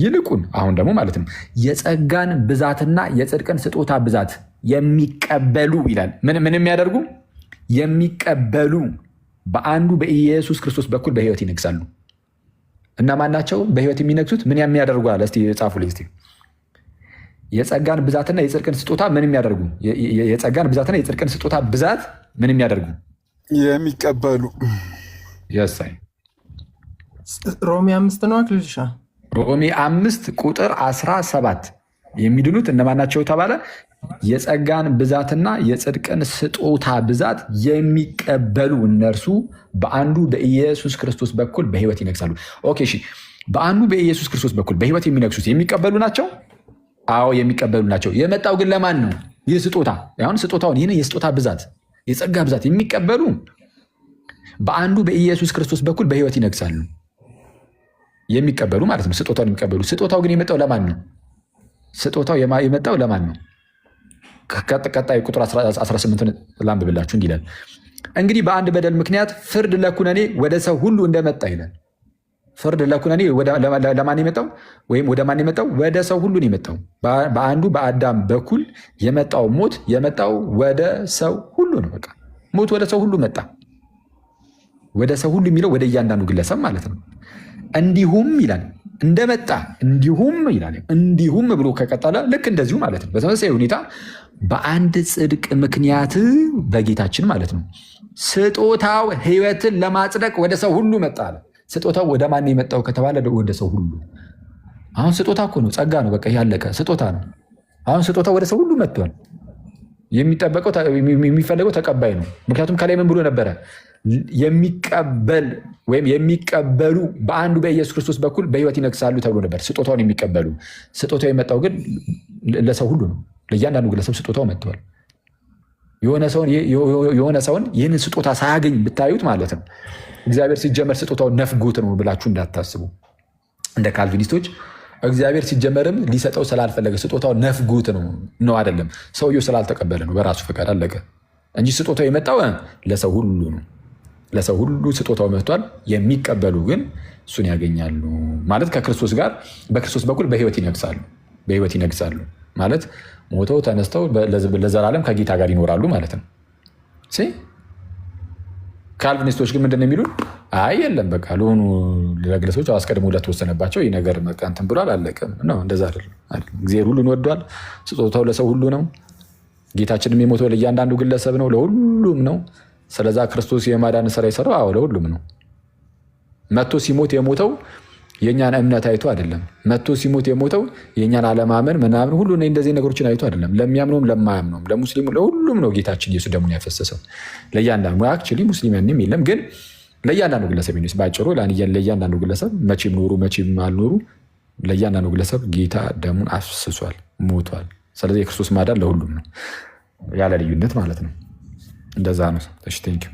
ይልቁን አሁን ደግሞ ማለት ነው የጸጋን ብዛትና የጽድቅን ስጦታ ብዛት የሚቀበሉ ይላል። ምን የሚያደርጉ? የሚቀበሉ በአንዱ በኢየሱስ ክርስቶስ በኩል በሕይወት ይነግሳሉ። እና ማናቸው በሕይወት የሚነግሱት? ምን የሚያደርጉ አለ? እስቲ ጻፉልኝ እስቲ። የጸጋን ብዛትና የጽድቅን ስጦታ ምን የሚያደርጉ? የጸጋን ብዛትና የጽድቅን ስጦታ ብዛት ምን የሚያደርጉ? የሚቀበሉ። የሳይ ሮሜ 5 ነው አክሊልሻ። ሮሜ 5 ቁጥር 17 የሚድኑት እነማናቸው ተባለ? የጸጋን ብዛትና የጽድቅን ስጦታ ብዛት የሚቀበሉ እነርሱ በአንዱ በኢየሱስ ክርስቶስ በኩል በሕይወት ይነግሳሉ። ኦኬ እሺ፣ በአንዱ በኢየሱስ ክርስቶስ በኩል በሕይወት የሚነግሱት የሚቀበሉ ናቸው። አዎ የሚቀበሉ ናቸው። የመጣው ግን ለማን ነው? ይህ ስጦታ አሁን ስጦታውን ይህን የስጦታ ብዛት የጸጋ ብዛት የሚቀበሉ በአንዱ በኢየሱስ ክርስቶስ በኩል በሕይወት ይነግሳሉ። የሚቀበሉ ማለት ነው። ስጦታውን የሚቀበሉ። ስጦታው ግን የመጣው ለማን ነው? ስጦታው የመጣው ለማን ነው? ቀጣይ ቁጥር 18 ላንብብላችሁ። እንዲህ ይላል፣ እንግዲህ በአንድ በደል ምክንያት ፍርድ ለኩነኔ ወደ ሰው ሁሉ እንደመጣ ይላል። ፍርድ ለኩነኔ ለማን የመጣው ወይም ወደ ማን የመጣው? ወደ ሰው ሁሉ ነው የመጣው። በአንዱ በአዳም በኩል የመጣው ሞት የመጣው ወደ ሰው ሁሉ ነው። በቃ ሞት ወደ ሰው ሁሉ መጣ። ወደ ሰው ሁሉ የሚለው ወደ እያንዳንዱ ግለሰብ ማለት ነው። እንዲሁም ይላል እንደመጣ እንዲሁም ይላል። እንዲሁም ብሎ ከቀጠለ ልክ እንደዚሁ ማለት ነው። በተመሳሳይ ሁኔታ በአንድ ጽድቅ ምክንያት በጌታችን ማለት ነው ስጦታው ሕይወትን ለማጽደቅ ወደ ሰው ሁሉ መጣ አለ። ስጦታው ወደ ማን የመጣው ከተባለ ወደ ሰው ሁሉ። አሁን ስጦታ እኮ ነው፣ ጸጋ ነው፣ በቃ ያለቀ ስጦታ ነው። አሁን ስጦታው ወደ ሰው ሁሉ መጥቷል። የሚፈለገው ተቀባይ ነው። ምክንያቱም ከላይ ምን ብሎ ነበረ? የሚቀበል ወይም የሚቀበሉ በአንዱ በኢየሱስ ክርስቶስ በኩል በሕይወት ይነግሳሉ ተብሎ ነበር። ስጦታውን የሚቀበሉ። ስጦታው የመጣው ግን ለሰው ሁሉ ነው። ለእያንዳንዱ ግለሰብ ስጦታው መጥቷል። የሆነ ሰውን ይህንን ስጦታ ሳያገኝ ብታዩት ማለት ነው እግዚአብሔር ሲጀመር ስጦታውን ነፍጎት ነው ብላችሁ እንዳታስቡ። እንደ ካልቪኒስቶች እግዚአብሔር ሲጀመርም ሊሰጠው ስላልፈለገ ስጦታው ነፍጎት ነው አይደለም፣ ሰውየው ስላልተቀበለ ነው በራሱ ፈቃድ አለቀ እንጂ ስጦታው የመጣው ለሰው ሁሉ ነው። ለሰው ሁሉ ስጦታው መጥቷል። የሚቀበሉ ግን እሱን ያገኛሉ ማለት ከክርስቶስ ጋር በክርስቶስ በኩል በሕይወት ይነግሳሉ ማለት ሞተው ተነስተው ለዘላለም ከጌታ ጋር ይኖራሉ ማለት ነው። ካልቪኒስቶች ግን ምንድን ነው የሚሉን? አይ የለም በቃ ለሆኑ ለግለሰቦች አስቀድሞ ለተወሰነባቸው ይህ ነገር እንትን ብሏል አለቀም ነው። እንደዛ አይደለም። እግዚአብሔር ሁሉን ወዷል። ስጦታው ለሰው ሁሉ ነው። ጌታችንም የሞተው ለእያንዳንዱ ግለሰብ ነው፣ ለሁሉም ነው። ስለዛ ክርስቶስ የማዳን ስራ የሰራው አዎ ለሁሉም ነው። መጥቶ ሲሞት የሞተው የእኛን እምነት አይቶ አይደለም። መጥቶ ሲሞት የሞተው የእኛን አለማመን ምናምን ሁሉ እንደዚህ ነገሮችን አይቶ አይደለም። ለሚያምነውም ለማያምነውም ለሙስሊሙ ለሁሉም ነው ጌታችን ኢየሱስ ደሙን ያፈሰሰው። ለእያንዳንዱ አክቹዋሊ ሙስሊም ያንም የለም ግን ለእያንዳንዱ ግለሰብ ነው። ባጭሩ ለእያንዳንዱ ግለሰብ መቼም ኖሩ መቼም አልኖሩ ለእያንዳንዱ ግለሰብ ጌታ ደሙን አፍስሷል፣ ሞቷል። ስለዚህ የክርስቶስ ማዳን ለሁሉም ነው ያለ ልዩነት ማለት ነው። እንደዛ ነው። እሺ ቴንኪው።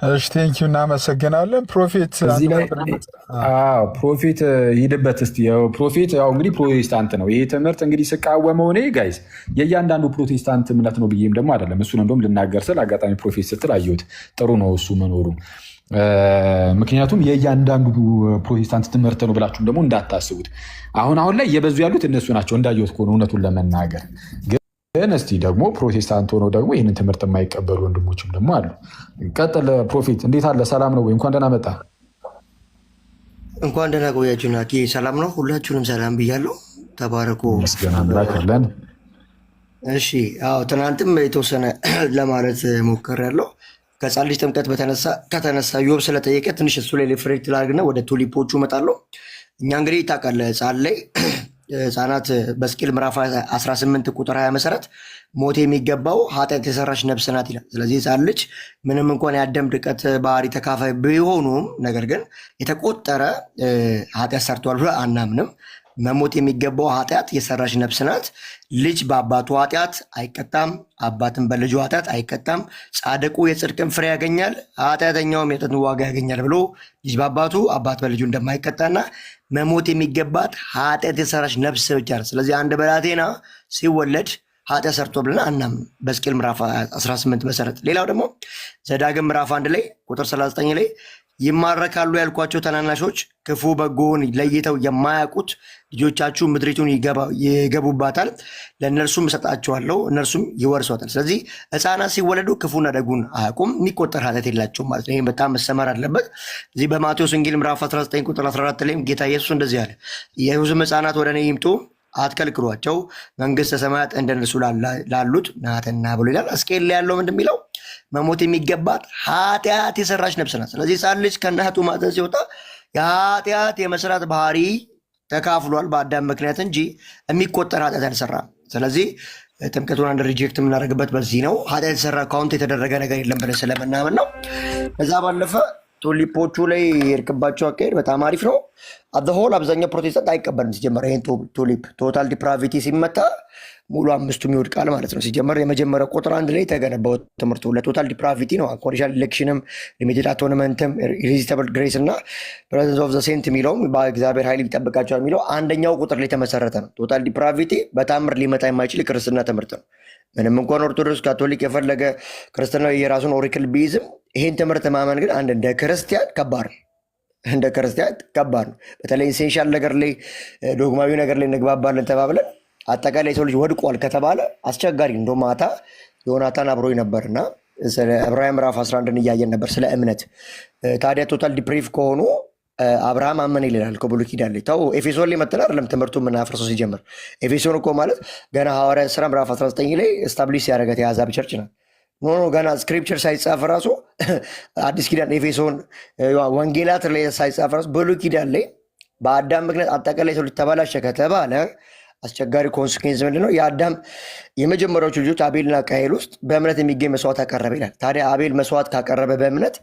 እሺ ቴንኪው፣ እናመሰግናለን። ፕሮፌት ፕሮፌት ሂድበት እስኪ። ፕሮፌት ያው እንግዲህ ፕሮቴስታንት ነው ይሄ ትምህርት እንግዲህ ስቃወመው እኔ ጋይስ የእያንዳንዱ ፕሮቴስታንት እምነት ነው ብዬም ደግሞ አይደለም። እሱን እንደውም ልናገር ስል አጋጣሚ ፕሮፌት ስትል አየሁት። ጥሩ ነው እሱ መኖሩ። ምክንያቱም የእያንዳንዱ ፕሮቴስታንት ትምህርት ነው ብላችሁም ደግሞ እንዳታስቡት። አሁን ላይ እየበዙ ያሉት እነሱ ናቸው እንዳየሁት ከሆነ እውነቱን ለመናገር ግን እስቲ ደግሞ ፕሮቴስታንት ሆነው ደግሞ ይህንን ትምህርት የማይቀበሉ ወንድሞችም ደግሞ አሉ። ቀጥል ፕሮፌት። እንዴት አለ? ሰላም ነው ወይ? እንኳን ደህና መጣ። እንኳን ደህና ቆያችሁ። ናኪ ሰላም ነው። ሁላችሁንም ሰላም ብያለሁ። ተባረኩ። መስገናለን። እሺ አዎ፣ ትናንትም የተወሰነ ለማለት ሞክሬያለሁ። ከሕፃን ልጅ ጥምቀት ከተነሳ ዮብ ስለጠየቀ ትንሽ እሱ ላይ ሪፍሬክት ላድርግና ወደ ቱሊፖቹ እመጣለሁ። እኛ እንግዲህ ታውቃለህ ሕፃን ላይ ህፃናት በሕዝቅኤል ምዕራፍ 18 ቁጥር 20 መሰረት ሞት የሚገባው ኃጢአት የሰራች ነፍስ ናት ይላል። ስለዚህ ህፃን ልጅ ምንም እንኳን የአዳም ድቀት ባህሪ ተካፋይ ቢሆኑም ነገር ግን የተቆጠረ ኃጢአት ሰርተዋል ብሎ አናምንም። መሞት የሚገባው ኃጢአት የሰራች ነፍስ ናት። ልጅ በአባቱ ኃጢአት አይቀጣም፣ አባትን በልጁ ኃጢአት አይቀጣም። ጻድቁ የጽድቅን ፍሬ ያገኛል፣ ኃጢአተኛውም የጥፋትን ዋጋ ያገኛል ብሎ ልጅ በአባቱ አባት በልጁ እንደማይቀጣና መሞት የሚገባት ኃጢአት የሰራች ነፍስ ብቻ ነው። ስለዚህ አንድ ብላቴና ሲወለድ ኃጢአት ሰርቶ ብለን አናምንም በሕዝቅኤል ምዕራፍ 18 መሰረት። ሌላው ደግሞ ዘዳግም ምዕራፍ 1 ላይ ቁጥር 39 ላይ ይማረካሉ ያልኳቸው ታናናሾች ክፉ በጎውን ለይተው የማያውቁት ልጆቻችሁ ምድሪቱን ይገቡባታል፣ ለእነርሱም እሰጣቸዋለሁ፣ እነርሱም ይወርሷታል። ስለዚህ ሕፃናት ሲወለዱ ክፉና ደጉን አያውቁም፣ የሚቆጠር ኃጢአት የላቸውም ማለት ነው። ይህም በጣም መሰመር አለበት። እዚህ በማቴዎስ ወንጌል ምዕራፍ 19 ቁጥር 14 ላይም ጌታ ኢየሱስ እንደዚህ አለ፣ የኢየሱስም ሕፃናት ወደ እኔ ይምጡ አትከልክሏቸው፣ መንግሥተ ሰማያት እንደነርሱ ላሉት ናትና ብሎ ይላል። ሕዝቅኤል ላይ ያለው ምንድን የሚለው መሞት የሚገባት ኃጢአት የሰራች ነፍስ ናት። ስለዚህ ሕፃን ልጅ ከእናቱ ማህፀን ሲወጣ የኃጢአት የመስራት ባህሪ ተካፍሏል በአዳም ምክንያት እንጂ የሚቆጠር ኃጢአት አልሰራም። ስለዚህ ጥምቀቱን አንድ ሪጀክት የምናደርግበት በዚህ ነው። ኃጢአት የተሰራ ካውንት የተደረገ ነገር የለም ብለን ስለምናምን ነው። ከዛ ባለፈ ቱሊፖቹ ላይ የሄድክባቸው አካሄድ በጣም አሪፍ ነው። አዘሆል አብዛኛው ፕሮቴስታንት አይቀበልም። ሲጀመር ይህን ቱሊፕ ቶታል ዲፕራቪቲ ሲመታ ሙሉ አምስቱም ይወድቃል ማለት ነው። ሲጀመር የመጀመሪያው ቁጥር 1 ላይ የተገነባው ትምህርቱ ለቶታል ዲፕራቪቲ ነው። አንኮንዲሽናል ኢሌክሽንም ሊሚትድ አቶንመንትም ኢሪዚስተብል ግሬስ እና ፕሬዘንስ ኦፍ ዘ ሴንት የሚለውም በእግዚአብሔር ኃይል ይጠብቃቸዋል የሚለው አንደኛው ቁጥር ላይ የተመሰረተ ነው። ቶታል ዲፕራቪቲ በታምር ሊመጣ የማይችል ክርስትና ትምህርት ነው። ምንም እንኳን ኦርቶዶክስ ካቶሊክ የፈለገ ክርስትና የራሱን ኦሪክል ቢይዝም ይህን ትምህርት ማመን ግን አንድ እንደ ክርስቲያን ከባድ ነው። እንደ ክርስቲያን ከባድ ነው። በተለይ ኢሴንሻል ነገር ላይ ዶግማዊ ነገር ላይ እንግባባለን ተባብለን አጠቃላይ የሰው ልጅ ወድቋል ከተባለ አስቸጋሪ። እንደ ማታ ዮናታን አብሮኝ ነበርና ስለ ዕብራውያን ምዕራፍ 11 እያየን ነበር ስለ እምነት። ታዲያ ቶታል ዲፕሪቭ ከሆኑ አብርሃም አመነ ይላል ከብሉይ ኪዳን ላይ። ተው ኤፌሶን ላይ መጥተን አይደለም ትምህርቱ የምናፈርሰው ሲጀምር። ኤፌሶን እኮ ማለት ገና ሐዋርያት ሥራ ምዕራፍ 19 ላይ ስታብሊሽ ያደረገት የአሕዛብ ቸርች ናት። ኖ ገና ስክሪፕቸር ሳይጻፍ ራሱ አዲስ ኪዳን ኤፌሶን ወንጌላት ላይ ሳይጻፍ ራሱ ብሉይ ኪዳን ላይ በአዳም ምክንያት አጠቃላይ ሰው ልጅ ተበላሸ ከተባለ አስቸጋሪ ኮንስኩዌንስ ምንድነው? የአዳም የመጀመሪያዎቹ ልጆች አቤልና ቃየል ውስጥ በእምነት የሚገኝ መስዋዕት አቀረበ ይላል። ታዲያ አቤል መስዋዕት ካቀረበ በእምነት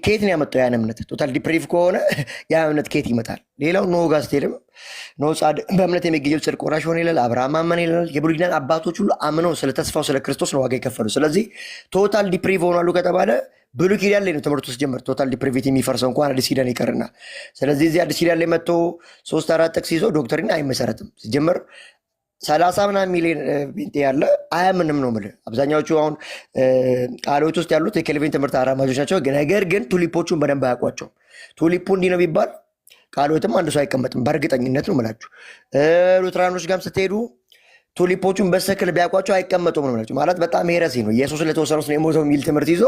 ከየት ነው ያመጣው? ያን እምነት ቶታል ዲፕሪቭ ከሆነ ያ እምነት ከየት ይመጣል? ሌላው ኖህ ጋር ስትሄድም ኖህ ጻድቅ በእምነት የሚገኘው ጽድቅ ወራሽ ሆነ ይላል። አብርሃም አመነ ይላል። የብሉይ ኪዳን አባቶች ሁሉ አምነው ስለ ተስፋው ስለ ክርስቶስ ነው ዋጋ የከፈሉ። ስለዚህ ቶታል ዲፕሪቭ ሆናሉ ከተባለ ብሉይ ኪዳን ላይ ነው ትምህርቱ ሲጀምር ቶታል ዲፕሪቪቲ የሚፈርሰው እንኳን አዲስ ኪዳን ይቀርና። ስለዚህ እዚህ አዲስ ኪዳን ላይ መጥቶ 3-4 ጥቅስ ይዞ ዶክትሪን አይመሰረትም። ሲጀምር 30 ምናምን ሚሊዮን ጴንጤ ያለ አያምንም ነው የምልህ። አብዛኛዎቹ አሁን ቃሎት ውስጥ ያሉት የኬልቪን ትምህርት አራማጆች ናቸው። ነገር ግን ቱሊፖቹን በደንብ አያውቋቸውም። ቱሊፑ እንዲህ ነው ቢባል ቃሎትም አንድ ሰው አይቀመጥም። በእርግጠኝነት ነው የምላችሁ። ሉትራኖች ጋርም ስትሄዱ ቱሊፖቹን በሰክል ቢያውቋቸው አይቀመጡም ነው የምላችሁ። ማለት በጣም ሄረሲ ነው። ኢየሱስ ለተወሰኑት ነው የሞተው የሚል ትምህርት ይዞ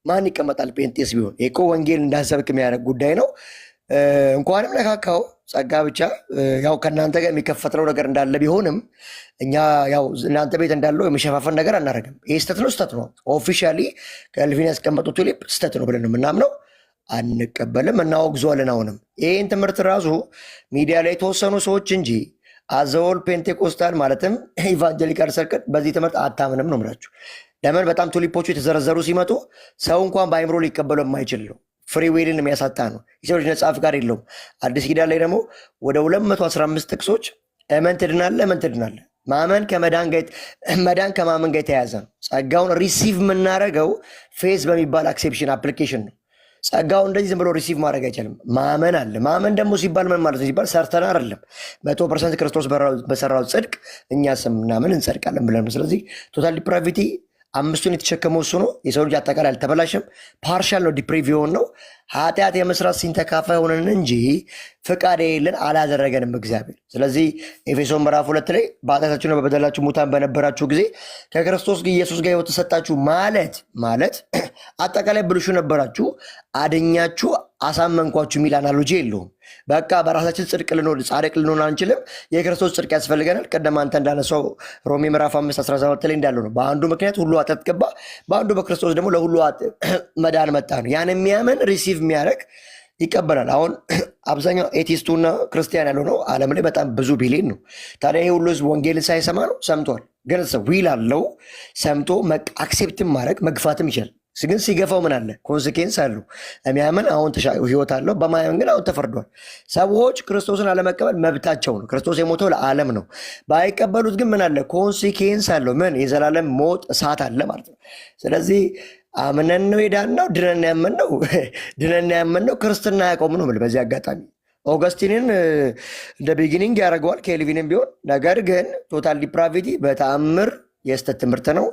ማን ይቀመጣል? ጴንጤስ ቢሆን እኮ ወንጌል እንዳሰብክ የሚያደርግ ጉዳይ ነው። እንኳንም ነካካው ጸጋ ብቻ ያው ከእናንተ ጋር የሚከፈትለው ነገር እንዳለ ቢሆንም እኛ ያው እናንተ ቤት እንዳለው የሚሸፋፈን ነገር አናደርግም። ይህ ስተት ነው፣ ስተት ነው። ኦፊሻሊ ከልቪን ያስቀመጡት ቱሊፕ ስተት ነው ብለን የምናምነው አንቀበልም፣ እናወግዟለን። አሁንም ይህን ትምህርት ራሱ ሚዲያ ላይ የተወሰኑ ሰዎች እንጂ አዘወል ፔንቴኮስታል ማለትም ኢቫንጀሊካል ሰርክል በዚህ ትምህርት አታምንም ነው የምላችሁ። ለምን? በጣም ቱሊፖቹ የተዘረዘሩ ሲመጡ ሰው እንኳን በአይምሮ ሊቀበለው የማይችል ነው። ፍሪ ዊልን የሚያሳጣ ነው። የሰው ልጅ ነጻ ፍቃድ የለውም። አዲስ ኪዳን ላይ ደግሞ ወደ 215 ጥቅሶች እመን ትድናለህ፣ እመን ትድናለህ። ማመን መዳን ከማመን ጋር የተያያዘ ነው። ጸጋውን ሪሲቭ የምናደርገው ፌዝ በሚባል አክሴፕሽን አፕሊኬሽን ነው። ጸጋውን እንደዚህ ዝም ብሎ ሪሲቭ ማድረግ አይቻልም። ማመን አለ። ማመን ደግሞ ሲባል ምን ማለት ነው ሲባል ሰርተን አይደለም። 100% ክርስቶስ በሰራው ጽድቅ እኛ ስምናምን እንጸድቃለን ብለን ነው። ስለዚህ ቶታል ዲፕራቪቲ አምስቱን የተሸከመው እሱ ነው። የሰው ልጅ አጠቃላይ አልተበላሸም። ፓርሻል ነው ዲፕሪቭ የሆን ነው። ኃጢአት የመስራት ሲንተካፋይ ሆነን እንጂ ፍቃድ የለን አላደረገንም እግዚአብሔር። ስለዚህ ኤፌሶን ምዕራፍ 2 ላይ በኃጢአታችሁና በበደላችሁ ሙታን በነበራችሁ ጊዜ ከክርስቶስ ኢየሱስ ጋር ሕይወት ተሰጣችሁ ማለት አጠቃላይ ብልሹ ነበራችሁ፣ አድኛችሁ አሳመንኳችሁ የሚል አናሎጂ የለውም። በቃ በራሳችን ጻድቅ ልንሆን አንችልም። የክርስቶስ ጽድቅ ያስፈልገናል። ቀደም አንተ እንዳነሳው ሮሜ ምዕራፍ 5:17 ላይ እንዳለው ነው። በአንዱ ምክንያት ሁሉ ኃጢአት ገባ፣ በአንዱ በክርስቶስ ደግሞ ለሁሉ መዳን መጣ ነው። ያን የሚያምን ሪሲቭ የሚያደርግ ይቀበላል። አሁን አብዛኛው ኤቲስቱና ክርስቲያን ያለው ነው ዓለም ላይ በጣም ብዙ ቢሊዮን ነው። ታዲያ ይህ ሁሉ ህዝብ ወንጌልን ሳይሰማ ነው ሰምቷል። ግን ዊል አለው ሰምቶ አክሴፕትን ማድረግ መግፋትም ይችላል። ግን ሲገፋው ምን አለ? ኮንሲኬንስ አለው። የሚያምን አሁን ህይወት አለው፣ በማያምን ግን አሁን ተፈርዷል። ሰዎች ክርስቶስን አለመቀበል መብታቸው ነው። ክርስቶስ የሞተው ለዓለም ነው። ባይቀበሉት ግን ምን አለ? ኮንሲኬንስ አለው። ምን? የዘላለም ሞት እሳት አለ ማለት ነው። ስለዚህ አምነን ነው ሄዳነው ድነን ያመንነው ክርስትና ያቆም ነው። በዚህ አጋጣሚ ኦገስቲንን እንደ ቢጊኒንግ ያደርገዋል፣ ኬልቪንም ቢሆን። ነገር ግን ቶታል ዲፕራቪቲ በተአምር የስተት ትምህርት ነው።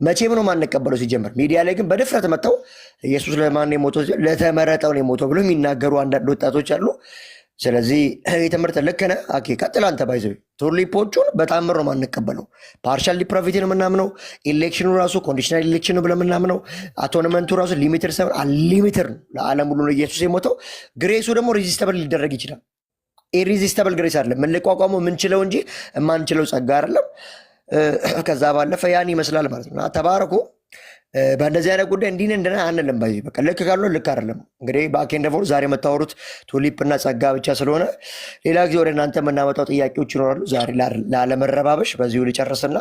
መቼም ነው ማንቀበለው ሲጀመር። ሚዲያ ላይ ግን በድፍረት መጥተው ኢየሱስ ለማን የሞተው ለተመረጠው ነው የሞተው ብሎ የሚናገሩ አንዳንድ ወጣቶች አሉ። ስለዚህ ይህ ትምህርት ልክ ነህ። ቀጥል አንተ። ባይዘ ቱሊፖቹን በታምር ነው ማንቀበለው። ፓርሻል ዲፕራቪቲ ነው የምናምነው። ኢሌክሽኑ ራሱ ኮንዲሽናል ኢሌክሽን ነው ብለን የምናምነው። አቶንመንቱ ራሱ ሊሚትድ ሳይሆን አንሊሚትድ ነው። ለዓለም ሁሉ ነው ኢየሱስ የሞተው። ግሬሱ ደግሞ ሬዚስተብል ሊደረግ ይችላል። ኢሬዚስተብል ግሬስ አይደለም የምንቋቋመው የምንችለው እንጂ የማንችለው ጸጋ አይደለም። ከዛ ባለፈ ያን ይመስላል ማለት ነው። ተባረኩ። በእንደዚህ አይነት ጉዳይ እንዲህ እንደና አንልም። ባይ በቃ ልክ ካልሆነ ልክ አይደለም። እንግዲህ በአኬንደፎር ዛሬ የምታወሩት ቱሊፕ እና ጸጋ ብቻ ስለሆነ ሌላ ጊዜ ወደ እናንተ የምናመጣው ጥያቄዎች ይኖራሉ። ዛሬ ላለመረባበሽ በዚሁ ልጨርስና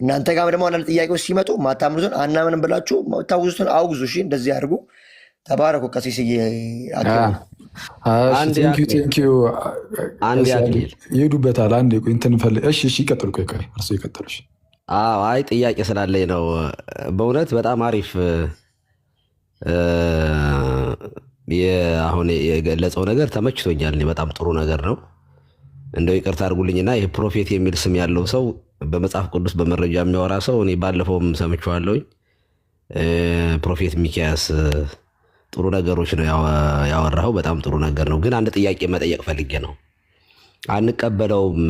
እናንተ ጋር ደግሞ አንዳንድ ጥያቄዎች ሲመጡ ማታምኑትን አናምንም ብላችሁ ታውዙትን አውግዙ። እሺ እንደዚህ አድርጉ። ተባረኩ ቀሲስዬ። አንድ ያክል ይሄዱበታል። አንድ እንትን ፈልግ። እሺ ይቀጥሉ። ቆይ እርሱ ይቀጥሉ። አይ ጥያቄ ስላለኝ ነው። በእውነት በጣም አሪፍ አሁን የገለጸው ነገር ተመችቶኛል። በጣም ጥሩ ነገር ነው። እንደው ይቅርታ አድርጉልኝና ይህ ፕሮፌት የሚል ስም ያለው ሰው በመጽሐፍ ቅዱስ በመረጃ የሚያወራ ሰው እኔ ባለፈውም ሰምቼዋለሁኝ። ፕሮፌት ሚኪያስ ጥሩ ነገሮች ነው ያወራው። በጣም ጥሩ ነገር ነው። ግን አንድ ጥያቄ መጠየቅ ፈልጌ ነው። አንቀበለውም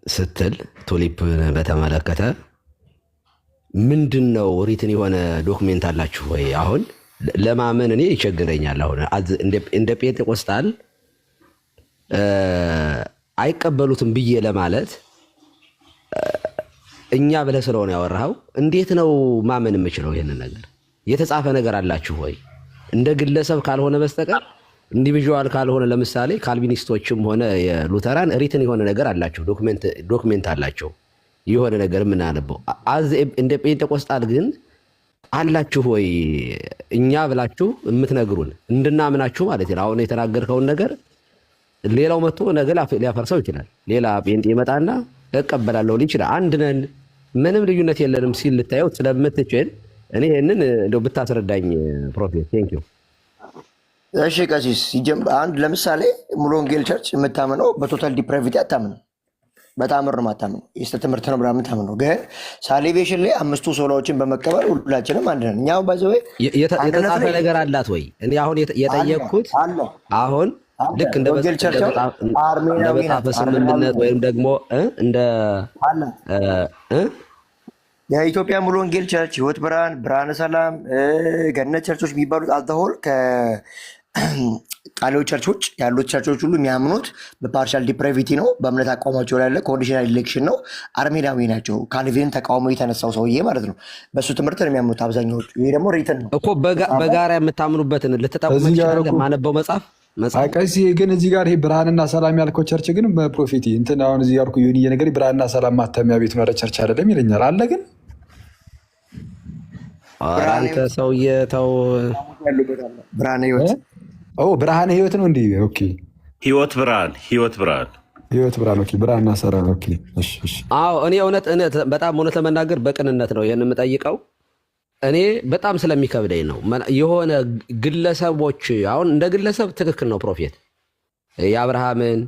ስትል ቱሊፕ በተመለከተ ምንድን ነው ሪትን የሆነ ዶክሜንት አላችሁ ወይ? አሁን ለማመን እኔ ይቸግረኛል። አሁን እንደ ጴንጤቆስጣል አይቀበሉትም ብዬ ለማለት እኛ ብለህ ስለሆነ ያወራኸው እንዴት ነው ማመን የምችለው? ይሄንን ነገር የተጻፈ ነገር አላችሁ ወይ? እንደ ግለሰብ ካልሆነ በስተቀር ኢንዲቪዥዋል ካልሆነ ለምሳሌ ካልቪኒስቶችም ሆነ የሉተራን ሪትን የሆነ ነገር አላቸው፣ ዶክሜንት አላቸው የሆነ ነገር የምናነበው። እንደ ጴንጤቆስጣል ግን አላችሁ ወይ? እኛ ብላችሁ የምትነግሩን እንድናምናችሁ ማለት ነው። አሁን የተናገርከውን ነገር ሌላው መጥቶ ነገ ሊያፈርሰው ይችላል። ሌላ ጴንጤ ይመጣና እቀበላለሁ ሊል ይችላል። አንድ ነን ምንም ልዩነት የለንም ሲል ልታየው ስለምትችል እኔ ይህንን እንደው ብታስረዳኝ ፕሮፌት። ቴንክ ዩ። እሺ ቀሲስ፣ አንድ ለምሳሌ ሙሉ ወንጌል ቸርች የምታምነው በቶታል ዲፕራቪቲ አታምነው፣ በታምር ነው የማታምነው፣ የስህተት ትምህርት ነው ብላ የምታምነው። ግን ሳሊቬሽን ላይ 5ቱ ሶላዎችን በመቀበል ሁላችንም አንድ ነን። እኛው ባይዘው የተጻፈ ነገር አላት ወይ? እኔ አሁን የጠየቅኩት አሁን ልክ እንደ መጽሐፈ ስምምነት ወይም ደግሞ እንደ የኢትዮጵያ ሙሉ ወንጌል ቸርች፣ ህይወት ብርሃን፣ ብርሃነ ሰላም፣ ገነት ቸርቾች የሚባሉት አልተሆል ከቃሌው ቸርቾች ያሉት ቸርቾች ሁሉ የሚያምኑት በፓርሻል ዲፕራቪቲ ነው። በእምነት አቋማቸው ላይ ያለ ኮንዲሽናል ኢሌክሽን ነው። አርሜናዊ ናቸው። ካልቪንን ተቃውሞ የተነሳው ሰውዬ ማለት ነው። በሱ ትምህርት ነው የሚያምኑት አብዛኛዎቹ። ይሄ ደግሞ ሪትን ነው እኮ በጋራ የምታምኑበትን ልትጠቁም ትችላለህ። ማነበው መጽሐፍ ቀሲ ግን እዚህ ጋር ይሄ ብርሃንና ሰላም ያልከው ቸርች ግን በፕሮፌቲ እንትን አሁን እዚህ ያልኩ ይሁን ነገር ብርሃንና ሰላም ማተሚያ ቤት ነው ቸርች አይደለም ይለኛል አለ። ግን አንተ ሰውዬ ተው። ብርሃነ ህይወት ብርሃነ ህይወት ነው እንዴ? ኦኬ ህይወት ብርሃን ኦኬ። ብርሃንና ሰላም ኦኬ። እሺ። አዎ እኔ በጣም እውነት ለመናገር በቅንነት ነው ይሄን የምጠይቀው። እኔ በጣም ስለሚከብደኝ ነው። የሆነ ግለሰቦች አሁን እንደ ግለሰብ ትክክል ነው ፕሮፌት፣ የአብርሃምን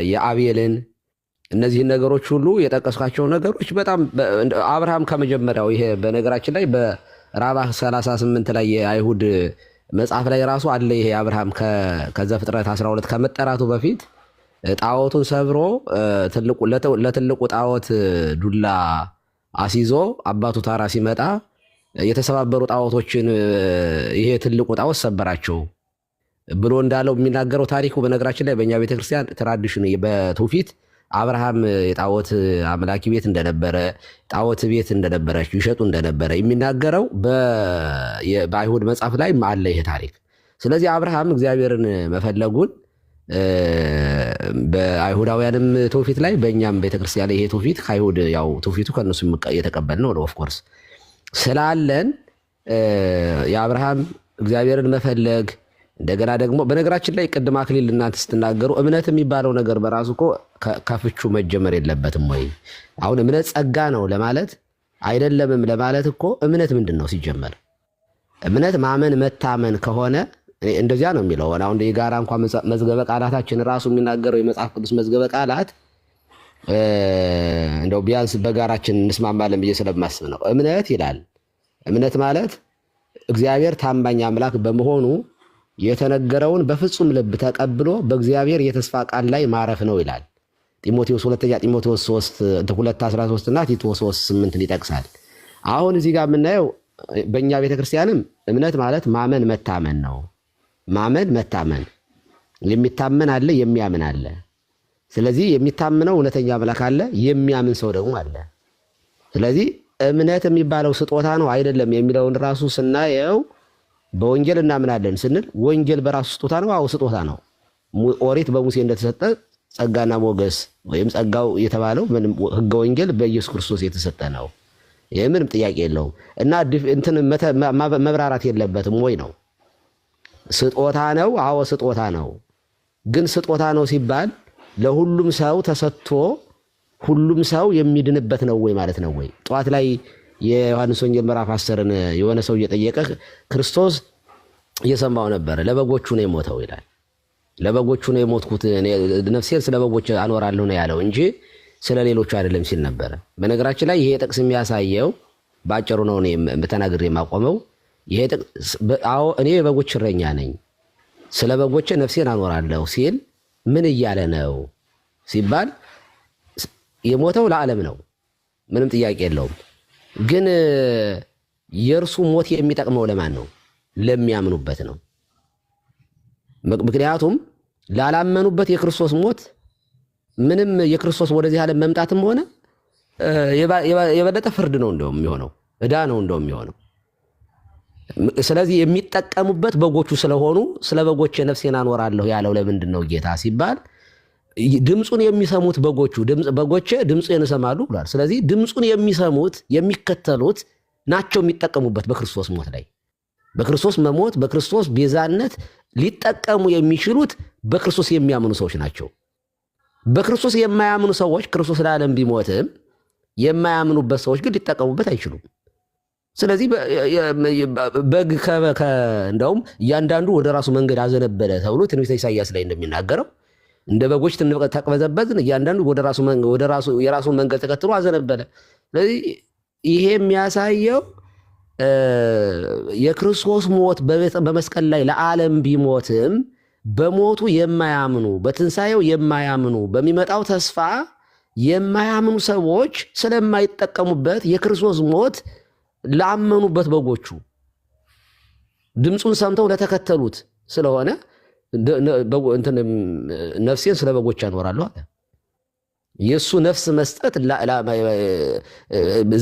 የአቤልን እነዚህን ነገሮች ሁሉ የጠቀስኳቸው ነገሮች በጣም አብርሃም ከመጀመሪያው ይሄ በነገራችን ላይ በራባህ 38 ላይ የአይሁድ መጽሐፍ ላይ ራሱ አለ። ይሄ አብርሃም ከዘፍጥረት 12 ከመጠራቱ በፊት ጣዖቱን ሰብሮ ለትልቁ ጣዖት ዱላ አሲዞ አባቱ ታራ ሲመጣ የተሰባበሩ ጣዖቶችን ይሄ ትልቁ ጣዖት ሰበራቸው ብሎ እንዳለው የሚናገረው ታሪኩ በነገራችን ላይ በእኛ ቤተክርስቲያን ትራዲሽን በትውፊት አብርሃም የጣዖት አምላኪ ቤት እንደነበረ ጣዖት ቤት እንደነበረች ይሸጡ እንደነበረ የሚናገረው በአይሁድ መጽሐፍ ላይ አለ ይሄ ታሪክ። ስለዚህ አብርሃም እግዚአብሔርን መፈለጉን በአይሁዳውያንም ትውፊት ላይ በእኛም ቤተክርስቲያን ላይ ይሄ ትውፊት ከአይሁድ ያው ትውፊቱ ከእነሱ የተቀበልነው ነው ኦፍኮርስ ስላለን የአብርሃም እግዚአብሔርን መፈለግ እንደገና ደግሞ በነገራችን ላይ ቅድም አክሊል እናንተ ስትናገሩ እምነት የሚባለው ነገር በራሱ እኮ ከፍቹ መጀመር የለበትም ወይ? አሁን እምነት ጸጋ ነው ለማለት አይደለምም ለማለት እኮ እምነት ምንድን ነው ሲጀመር? እምነት ማመን መታመን ከሆነ እንደዚያ ነው የሚለው። አሁን የጋራ እንኳን መዝገበ ቃላታችን ራሱ የሚናገረው የመጽሐፍ ቅዱስ መዝገበ ቃላት እንደው ቢያንስ በጋራችን እንስማማለን ብዬ ስለማስብ ነው። እምነት ይላል። እምነት ማለት እግዚአብሔር ታማኝ አምላክ በመሆኑ የተነገረውን በፍጹም ልብ ተቀብሎ በእግዚአብሔር የተስፋ ቃል ላይ ማረፍ ነው ይላል። ሁለተኛ ጢሞቴዎስ 2:13 እና ቲቶ 3:8 ይጠቅሳል። አሁን እዚህ ጋር የምናየው በእኛ ቤተክርስቲያንም እምነት ማለት ማመን መታመን ነው። ማመን መታመን፣ የሚታመን አለ፣ የሚያምን አለ። ስለዚህ የሚታምነው እውነተኛ አምላክ አለ፣ የሚያምን ሰው ደግሞ አለ። ስለዚህ እምነት የሚባለው ስጦታ ነው አይደለም የሚለውን ራሱ ስናየው በወንጌል እናምናለን ስንል ወንጌል በራሱ ስጦታ ነው። አዎ ስጦታ ነው። ኦሪት በሙሴ እንደተሰጠ ጸጋና ሞገስ ወይም ጸጋው የተባለው ሕገ ወንጌል በኢየሱስ ክርስቶስ የተሰጠ ነው። ይህ ምንም ጥያቄ የለውም። እና እንትን መብራራት የለበትም ወይ ነው። ስጦታ ነው። አዎ ስጦታ ነው። ግን ስጦታ ነው ሲባል ለሁሉም ሰው ተሰጥቶ ሁሉም ሰው የሚድንበት ነው ወይ ማለት ነው ወይ? ጠዋት ላይ የዮሐንስ ወንጌል ምዕራፍ 10ን የሆነ ሰው እየጠየቀ ክርስቶስ እየሰማው ነበር። ለበጎቹ ነው የሞተው ይላል። ለበጎቹ ነው የሞትኩት፣ ነፍሴን ስለ በጎች አኖራለሁ ነው ያለው እንጂ ስለ ሌሎቹ አይደለም ሲል ነበረ። በነገራችን ላይ ይሄ ጥቅስ የሚያሳየው ባጭሩ ነው እኔ ተናግሬ የማቆመው። ይሄ ጥቅስ አዎ እኔ የበጎች እረኛ ነኝ፣ ስለ በጎቼ ነፍሴን አኖራለሁ ሲል ምን እያለ ነው ሲባል የሞተው ለዓለም ነው፣ ምንም ጥያቄ የለውም። ግን የእርሱ ሞት የሚጠቅመው ለማን ነው? ለሚያምኑበት ነው። ምክንያቱም ላላመኑበት የክርስቶስ ሞት ምንም የክርስቶስ ወደዚህ ዓለም መምጣትም ሆነ የበለጠ ፍርድ ነው እንደውም የሚሆነው፣ ዕዳ ነው እንደውም የሚሆነው። ስለዚህ የሚጠቀሙበት በጎቹ ስለሆኑ ስለ በጎቼ ነፍሴን አኖራለሁ ያለው ለምንድን ነው ጌታ ሲባል ድምፁን የሚሰሙት በጎቼ ድምፁን ይሰማሉ ብሏል። ስለዚህ ድምፁን የሚሰሙት የሚከተሉት ናቸው የሚጠቀሙበት በክርስቶስ ሞት ላይ። በክርስቶስ መሞት በክርስቶስ ቤዛነት ሊጠቀሙ የሚችሉት በክርስቶስ የሚያምኑ ሰዎች ናቸው። በክርስቶስ የማያምኑ ሰዎች ክርስቶስ ለዓለም ቢሞትም የማያምኑበት ሰዎች ግን ሊጠቀሙበት አይችሉም። ስለዚህ በግ እንደውም እያንዳንዱ ወደ ራሱ መንገድ አዘነበለ ተብሎ ትንቢተ ኢሳይያስ ላይ እንደሚናገረው እንደ በጎች ተቅበዘበዝን፣ እያንዳንዱ የራሱን መንገድ ተከትሎ አዘነበለ። ስለዚህ ይሄ የሚያሳየው የክርስቶስ ሞት በመስቀል ላይ ለዓለም ቢሞትም በሞቱ የማያምኑ በትንሣኤው የማያምኑ በሚመጣው ተስፋ የማያምኑ ሰዎች ስለማይጠቀሙበት የክርስቶስ ሞት ላመኑበት በጎቹ ድምፁን ሰምተው ለተከተሉት ስለሆነ ነፍሴን ስለ በጎች አኖራለሁ አለ። የእሱ ነፍስ መስጠት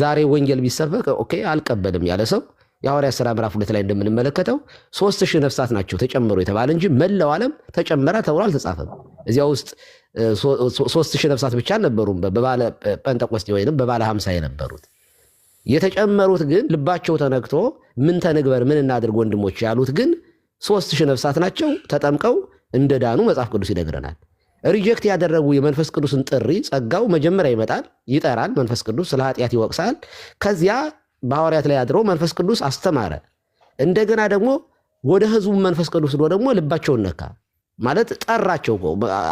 ዛሬ ወንጌል ቢሰበክ ኦኬ አልቀበልም ያለ ሰው የሐዋርያት ሥራ ምዕራፍ 2 ላይ እንደምንመለከተው 3000 ነፍሳት ናቸው ተጨመሩ የተባለ እንጂ መላው ዓለም ተጨመረ ተብሎ አልተጻፈም። እዚያ ውስጥ 3000 ነፍሳት ብቻ አልነበሩም በባለ ጴንጠቆስጤ ወይንም በባለ 50 የነበሩት። የተጨመሩት ግን ልባቸው ተነክቶ ምን ተንግበር ምን እናድርግ ወንድሞች ያሉት ግን 3000 ነፍሳት ናቸው። ተጠምቀው እንደዳኑ መጽሐፍ ቅዱስ ይነግረናል። ሪጀክት ያደረጉ የመንፈስ ቅዱስን ጥሪ ጸጋው መጀመሪያ ይመጣል፣ ይጠራል። መንፈስ ቅዱስ ስለ ኃጢአት ይወቅሳል። ከዚያ በሐዋርያት ላይ አድሮ መንፈስ ቅዱስ አስተማረ። እንደገና ደግሞ ወደ ህዝቡ መንፈስ ቅዱስ ደግሞ ልባቸውን ነካ ማለት ጠራቸው።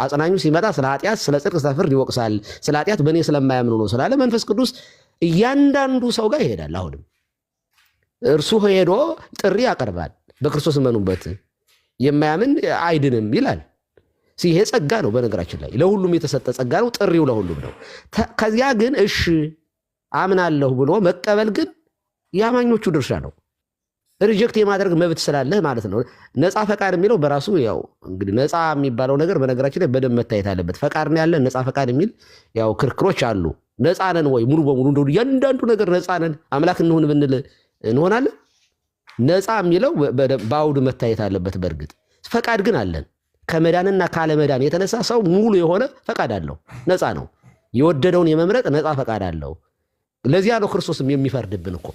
አጽናኙ ሲመጣ ስለ ኃጢአት ስለ ጽድቅ ስለ ፍርድ ይወቅሳል። ስለ ኃጢአት በእኔ ስለማያምኑ ነው ስላለ መንፈስ ቅዱስ እያንዳንዱ ሰው ጋር ይሄዳል። አሁንም እርሱ ሄዶ ጥሪ ያቀርባል። በክርስቶስ እመኑበት የማያምን አይድንም ይላል። ይሄ ጸጋ ነው። በነገራችን ላይ ለሁሉም የተሰጠ ጸጋ ነው። ጥሪው ለሁሉም ነው። ከዚያ ግን እሺ አምናለሁ ብሎ መቀበል ግን የአማኞቹ ድርሻ ነው። ሪጀክት የማድረግ መብት ስላለህ ማለት ነው። ነፃ ፈቃድ የሚለው በራሱ ያው እንግዲህ ነፃ የሚባለው ነገር በነገራችን ላይ በደንብ መታየት አለበት። ፈቃድ ነው ያለን፣ ነፃ ፈቃድ የሚል ያው ክርክሮች አሉ። ነፃ ነን ወይ ሙሉ በሙሉ እንደው እያንዳንዱ ነገር ነፃ ነን አምላክ እንሁን ብንል እንሆናለን? ነፃ የሚለው በአውድ መታየት አለበት። በእርግጥ ፈቃድ ግን አለን። ከመዳንና ካለመዳን የተነሳ ሰው ሙሉ የሆነ ፈቃድ አለው። ነፃ ነው። የወደደውን የመምረጥ ነፃ ፈቃድ አለው። ለዚያ ነው ክርስቶስም የሚፈርድብን እኮ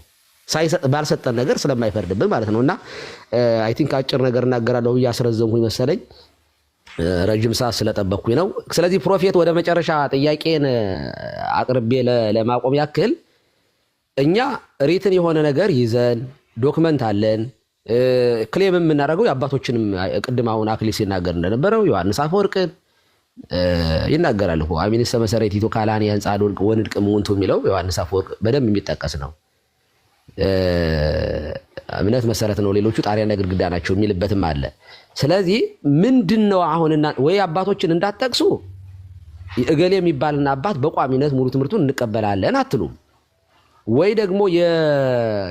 ባልሰጠን ነገር ስለማይፈርድብን ማለት ነው። እና አይ ቲንክ አጭር ነገር እናገራለሁ እያስረዘምኩኝ መሰለኝ፣ ረጅም ሰዓት ስለጠበቅኩኝ ነው። ስለዚህ ፕሮፌት ወደ መጨረሻ ጥያቄን አቅርቤ ለማቆም ያክል እኛ ሪትን የሆነ ነገር ይዘን ዶክመንት አለን ክሌም የምናደርገው የአባቶችንም ቅድም አሁን አክሊል ሲናገር እንደነበረው ዮሐንስ አፈወርቅን ይናገራል እኮ አሚንስተ መሰረቲቱ ካላኒ ህንፃ ወንድቅ ምውንቱ የሚለው ዮሐንስ አፈወርቅ በደንብ የሚጠቀስ ነው። እምነት መሰረት ነው፣ ሌሎቹ ጣሪያና ግድግዳ ናቸው የሚልበትም አለ። ስለዚህ ምንድነው አሁንና ወይ አባቶችን እንዳትጠቅሱ እገሌ የሚባልና አባት በቋሚነት ሙሉ ትምህርቱን እንቀበላለን አትሉም፣ ወይ ደግሞ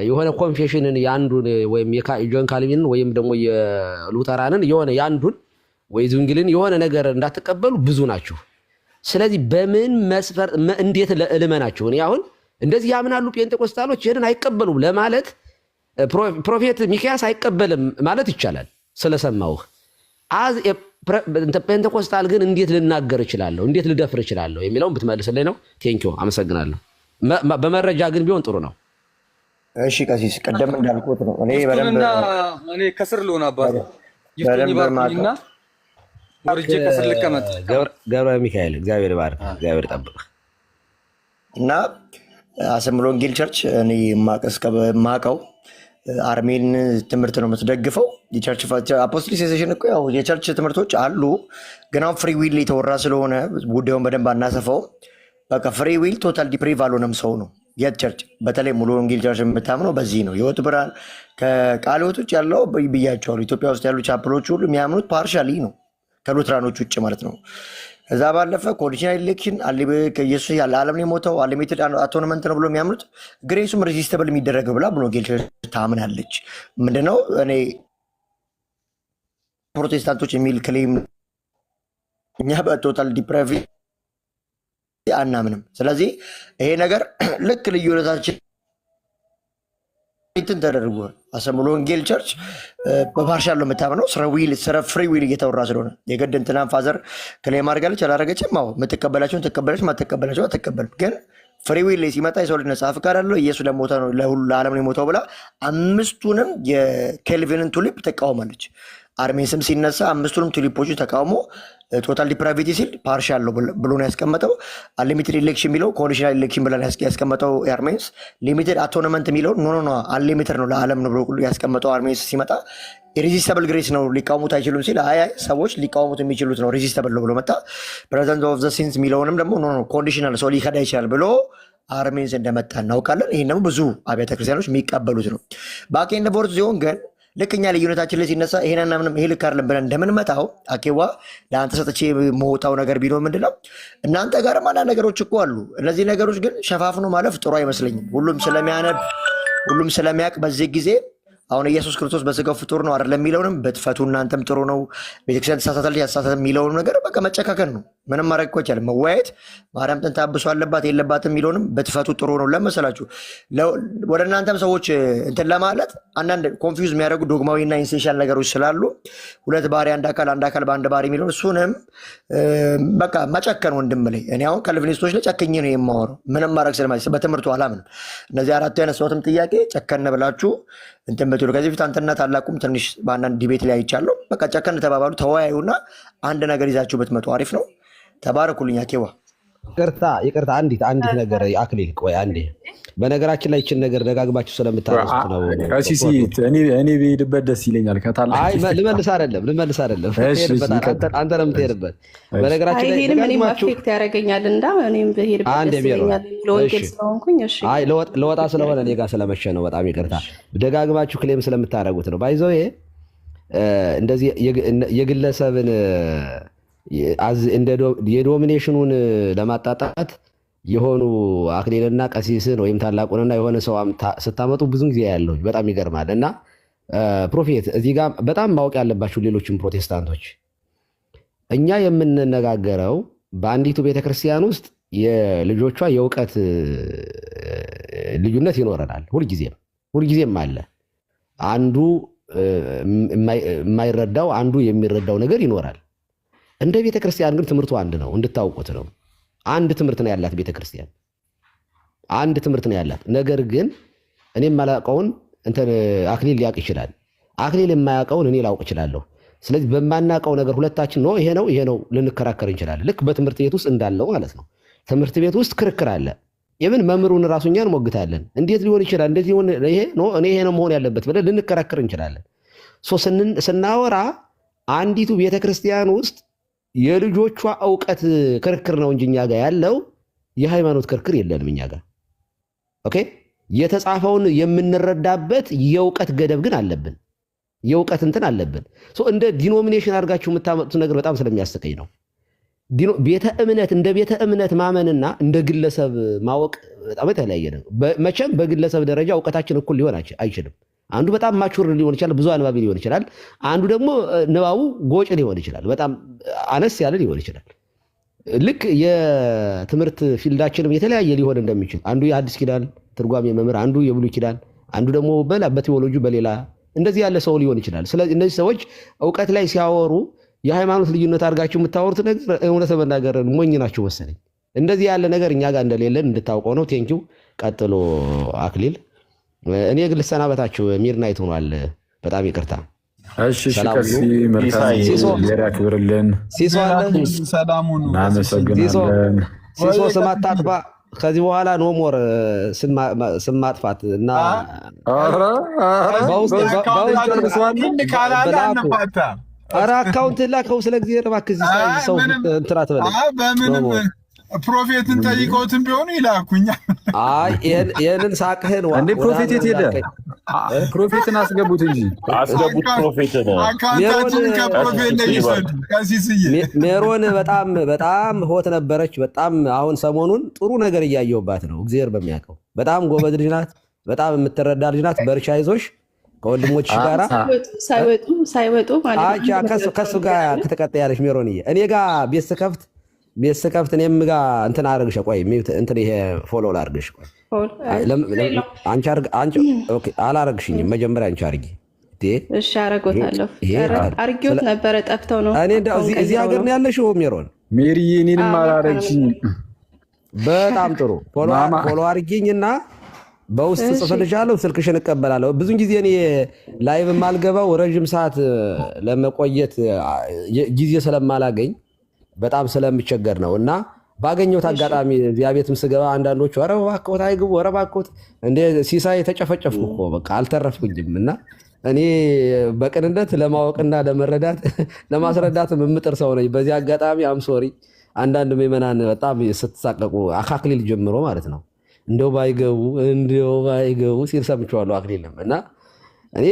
የሆነ ኮንፌሽንን ያንዱን ወይም የጆን ካልቪንን ወይም ደግሞ የሉተራንን የሆነ ያንዱን ወይ ዝንግልን የሆነ ነገር እንዳትቀበሉ ብዙ ናችሁ። ስለዚህ በምን መስፈር እንዴት ለእልመናችሁ እኔ አሁን እንደዚህ ያምናሉ ጴንጤቆስታሎች ይሄንን አይቀበሉም ለማለት ፕሮፌት ሚክያስ አይቀበልም ማለት ይቻላል ስለሰማሁህ። ጴንጤቆስታል ግን እንዴት ልናገር እችላለሁ እንዴት ልደፍር እችላለሁ የሚለውን ብትመልስልኝ ነው። ቴንኪው አመሰግናለሁ። በመረጃ ግን ቢሆን ጥሩ ነው። እሺ ቀሲስ ቅድም እንዳልኩት ነው። እኔ ይፍቱንና እኔ ከስር ልሆን አባቴ ይፍቱን ይባርኩኝና ወርጄ ከስር ልቀመጥ። ገብረ ሚካኤል እግዚአብሔር ባርክ፣ እግዚአብሔር ጠብቅ እና አሰምሮ ወንጌል ቸርች እኔ ማቀው አርሜን ትምህርት ነው የምትደግፈው። የቸርች አፖስቶሊክ ሴሴሽን እኮ ያው የቸርች ትምህርቶች አሉ፣ ግን አሁን ፍሪ ዊል የተወራ ስለሆነ ጉዳዩን በደንብ አናሰፋው። በቃ ፍሪ ዊል ቶታል ዲፕሪቭ አልሆነም ሰው ነው የት ቸርች በተለይ ሙሉ ወንጌል ቸርች የምታምነው በዚህ ነው። ህይወት ብርሃን ከቃለ ሕይወት ውጭ ያለው ብያቸዋለሁ። ኢትዮጵያ ውስጥ ያሉ ቻፕሎች ሁሉ የሚያምኑት ፓርሻሊ ነው ከሉትራኖች ውጭ ማለት ነው። ከዛ ባለፈ ኮንዲሽናል ኤሌክሽን ኢየሱስ ያለ ዓለም ነው የሞተው አንሊሚትድ አቶንመንት ነው ብሎ የሚያምኑት ግሬሱም ሬዚስተብል የሚደረግ ብላ ብሎ ወንጌል ቸርች ታምናለች። ምንድነው እኔ ፕሮቴስታንቶች የሚል ክሌም እኛ በቶታል ዲፕራይቭ አናምንም። ስለዚህ ይሄ ነገር ልክ ልዩነታችን እንትን ተደርጎ አሰምሮ ወንጌል ቸርች በፓርሻል ነው የምታምነው። ስለ ፍሪ ዊል እየተወራ ስለሆነ የግድ እንትናን ፋዘር ክሌም አድርጋለች አላረገችም። አዎ የምትቀበላቸውን ትቀበላለች፣ ማትቀበላቸው አትቀበልም። ግን ፍሪ ዊል ላይ ሲመጣ የሰው ልጅ ነጻ ፍቃድ አለው። ኢየሱስ ለሞተ ነው ለዓለም ነው የሞተው ብላ አምስቱንም የኬልቪንን ቱሊፕ ተቃውማለች። አርሜንስም ሲነሳ አምስቱንም ቱሊፖችን ተቃውሞ ቶታል ዲፕራቪቲ ሲል ፓርሻል ነው ብሎ ነው ያስቀመጠው። አንሊሚትድ ኢሌክሽን የሚለው ኮንዲሽናል ኢሌክሽን ብላ ያስቀመጠው አርሜንስ። ሊሚትድ አቶንመንት የሚለው ኖ አንሊሚትድ ነው ለዓለም ነው ብሎ ያስቀመጠው አርሜንስ ሲመጣ ኢሬዚስተብል ግሬስ ነው ሊቃወሙት አይችሉም ሲል አይ ሰዎች ሊቃወሙት የሚችሉት ነው ሬዚስተብል ነው ብሎ መጣ። ፕሬዘንት ኦፍ ዘ ሲንስ የሚለውንም ደግሞ ኖ ኮንዲሽናል ሰው ሊከዳ ይችላል ብሎ አርሜንስ እንደመጣ እናውቃለን። ይህን ደግሞ ብዙ አብያተ ክርስቲያኖች የሚቀበሉት ነው። ባኬንድ ፎርት ሲሆን ግን ልክ እኛ ልዩነታችን ላይ ሲነሳ ይሄንና ምንም ይሄ ልክ አይደለም ብለን እንደምንመጣው አኬዋ ለአንተ ሰጥቼ መውጣው ነገር ቢኖር ምንድነው እናንተ ጋርም አንዳንድ ነገሮች እኮ አሉ። እነዚህ ነገሮች ግን ሸፋፍኖ ማለፍ ጥሩ አይመስለኝም። ሁሉም ስለሚያነብ ሁሉም ስለሚያውቅ በዚህ ጊዜ አሁን ኢየሱስ ክርስቶስ በስጋው ፍጡር ነው አይደለም የሚለውንም በትፈቱ እናንተም ጥሩ ነው። ቤተክርስቲያን ተሳሳታለች ያሳሳተ የሚለውን ነገር በቃ መጨካከል ነው። ምንም ማድረግ እኮ አይቻልም። መወያየት ማርያም ጥንት አብሶ አለባት የለባትም የሚለውንም በትፈቱ ጥሩ ነው። ለመሰላችሁ ወደ እናንተም ሰዎች እንትን ለማለት አንዳንድ ኮንፊውዝ የሚያደርጉ ዶግማዊና ኢንሴንሻል ነገሮች ስላሉ ሁለት ባህሪ አንድ አካል በአንድ ባህሪ የሚለውን እሱንም በቃ መጨከን ወንድም ላይ እኔ አሁን ከልቪኒስቶች ላይ ጨክኜ ነው የማወራው። ምንም ማድረግ ስለማይችል በትምህርቱ አላምንም። እነዚህ አራቱ ያነሳሁትም ጥያቄ ጨከን ብላችሁ እንትን በትሉ ከዚህ በፊት አንተና ታላቁም ትንሽ በአንዳንድ ዲቤት ላይ አይቻለሁ። በቃ ጨከን ተባባሉ፣ ተወያዩና አንድ ነገር ይዛችሁ ብትመጡ አሪፍ ነው። ተባረኩልኝ። አኬዋ ይቅርታ፣ አንዲት ነገር አክሊል፣ ቆይ አንዴ። በነገራችን ላይ ይችን ነገር ደጋግባችሁ ስለምታነሱት ነው። ቀሲስ እኔ ብሄድበት ደስ ይለኛል። ልመልስ አይደለም አንተ ነው የምትሄድበት። በነገራችን ላይ እኔም አፌክት ያደርገኛል እና እኔም ብሄድበት ደስ ይለኛል ለወንጌል ስለሆንኩኝ። ለወጣ ስለሆነ እኔ ጋር ስለመሸ ነው። በጣም ይቅርታ። ደጋግባችሁ ክሌም ስለምታደርጉት ነው። ባይዘው እንደዚህ የግለሰብን የዶሚኔሽኑን ለማጣጣት የሆኑ አክሊልና ቀሲስን ወይም ታላቁንና የሆነ ሰው ስታመጡ ብዙ ጊዜ ያለው በጣም ይገርማል። እና ፕሮፌት እዚህ ጋር በጣም ማወቅ ያለባችሁ ሌሎችም ፕሮቴስታንቶች፣ እኛ የምንነጋገረው በአንዲቱ ቤተክርስቲያን ውስጥ የልጆቿ የእውቀት ልዩነት ይኖረናል። ሁልጊዜም አለ። አንዱ የማይረዳው አንዱ የሚረዳው ነገር ይኖራል። እንደ ቤተክርስቲያን ግን ትምህርቱ አንድ ነው፣ እንድታውቁት ነው። አንድ ትምህርት ነው ያላት ቤተክርስቲያን፣ አንድ ትምህርት ነው ያላት። ነገር ግን እኔ የማላውቀውን እንትን አክሊል ሊያውቅ ይችላል፣ አክሊል የማያውቀውን እኔ ላውቅ እችላለሁ። ስለዚህ በማናውቀው ነገር ሁለታችን ነው ይሄ ነው ልንከራከር እንችላለን። ልክ በትምህርት ቤት ውስጥ እንዳለው ማለት ነው። ትምህርት ቤት ውስጥ ክርክር አለ። የምን መምህሩን ራሱ እኛ እንሞግታለን። እንዴት ሊሆን ይችላል? እንዴት ሊሆን ይሄ ነው መሆን ያለበት ብለን ልንከራከር እንችላለን። ስናወራ አንዲቱ ቤተክርስቲያን ውስጥ የልጆቿ እውቀት ክርክር ነው እንጂ እኛ ጋር ያለው የሃይማኖት ክርክር የለንም እኛ ጋር። ኦኬ፣ የተጻፈውን የምንረዳበት የእውቀት ገደብ ግን አለብን፣ የእውቀት እንትን አለብን። እንደ ዲኖሚኔሽን አድርጋችሁ የምታመጡት ነገር በጣም ስለሚያስቀኝ ነው። እንደ ቤተ እምነት ማመንና እንደ ግለሰብ ማወቅ በጣም የተለያየ ነው። መቼም በግለሰብ ደረጃ እውቀታችን እኩል ሊሆን አይችልም። አንዱ በጣም ማቹር ሊሆን ይችላል፣ ብዙ አንባቢ ሊሆን ይችላል። አንዱ ደግሞ ንባቡ ጎጭ ሊሆን ይችላል፣ በጣም አነስ ያለ ሊሆን ይችላል። ልክ የትምህርት ፊልዳችንም የተለያየ ሊሆን እንደሚችል አንዱ የአዲስ ኪዳን ትርጓሜ መምህር፣ አንዱ የብሉይ ኪዳን፣ አንዱ ደግሞ በቴዎሎጂ በሌላ እንደዚህ ያለ ሰው ሊሆን ይችላል። ስለዚህ እነዚህ ሰዎች እውቀት ላይ ሲያወሩ የሃይማኖት ልዩነት አድርጋችሁ የምታወሩት ነገር እውነት መናገር ሞኝ ናቸው መሰለኝ። እንደዚህ ያለ ነገር እኛ ጋር እንደሌለን እንድታውቀው ነው። ቴንኪው። ቀጥሎ አክሊል። እኔ ግን ልሰናበታችሁ፣ ሚድናይት ሆኗል። በጣም ይቅርታ። እሺ ቀሲ ያክብርልን። ሲሶ አለ ሰላሙን እናመሰግናለን። ሲሶ ስም አታጥፋ። ከዚህ በኋላ ኖ ሞር ስም ማጥፋት እና ኧረ አካውንት ላከው። ስለ ጊዜ እባክህ ሰው እንትን አትበል። ፕሮፌትን ጠይቀውትን ቢሆኑ ይላኩኛ። ይህንን ሳቅህን እንዴ ፕሮፌት የት ሄደ? ፕሮፌትን አስገቡት እንጂ አስገቡት። ፕሮፌትን አካውንታችንን ከፕሮፌት ላይ ይሰዱ። ቀሲስዬ ሜሮን በጣም ሆት ነበረች። በጣም አሁን ሰሞኑን ጥሩ ነገር እያየሁባት ነው። እግዚአብሔር በሚያውቀው በጣም ጎበዝ ልጅ ናት። በጣም የምትረዳ ልጅ ናት። በርቻ ይዞሽ ከወንድሞች ጋራ ሳይወጡ ማለት ከሱ ጋር ከተቀጠያለሽ ሜሮንዬ እኔ ጋር ቤት ስከፍት እኔም ጋር እንትን አደረግሽ። ቆይ እንትን ይሄ ፎሎ ላድርግሽ። አንቺ አላረግሽኝም። መጀመሪያ አንቺ አድርጊ። እሺ አረጎታለሁ። አርጊዎት ነበረ ጠፍተው ነው። እኔ እዚህ ሀገር ነው ያለሽው ሜሮን? ሜሪዬ እኔንም አላረግሽኝ። በጣም ጥሩ ፎሎ አድርጊኝና በውስጥ ጽፍልሻለሁ። ስልክሽን እቀበላለሁ። ብዙን ጊዜ እኔ ላይቭ የማልገባው ረዥም ሰዓት ለመቆየት ጊዜ ስለማላገኝ በጣም ስለሚቸገር ነው። እና ባገኘሁት አጋጣሚ እዚያ ቤትም ስገባ አንዳንዶቹ ኧረ እባክዎት አይግቡ፣ ኧረ እባክዎት እንደ ሲሳይ ተጨፈጨፍኩ እኮ በቃ አልተረፍኩኝም። እና እኔ በቅንነት ለማወቅና ለመረዳት ለማስረዳት የምጥር ሰው ነኝ። በዚህ አጋጣሚ አምሶሪ አንዳንድ ምዕመናን በጣም ስትሳቀቁ አካክሊል ጀምሮ ማለት ነው እንደው ባይገቡ ሲል ሰምቼዋለሁ። አክሊልም እና እኔ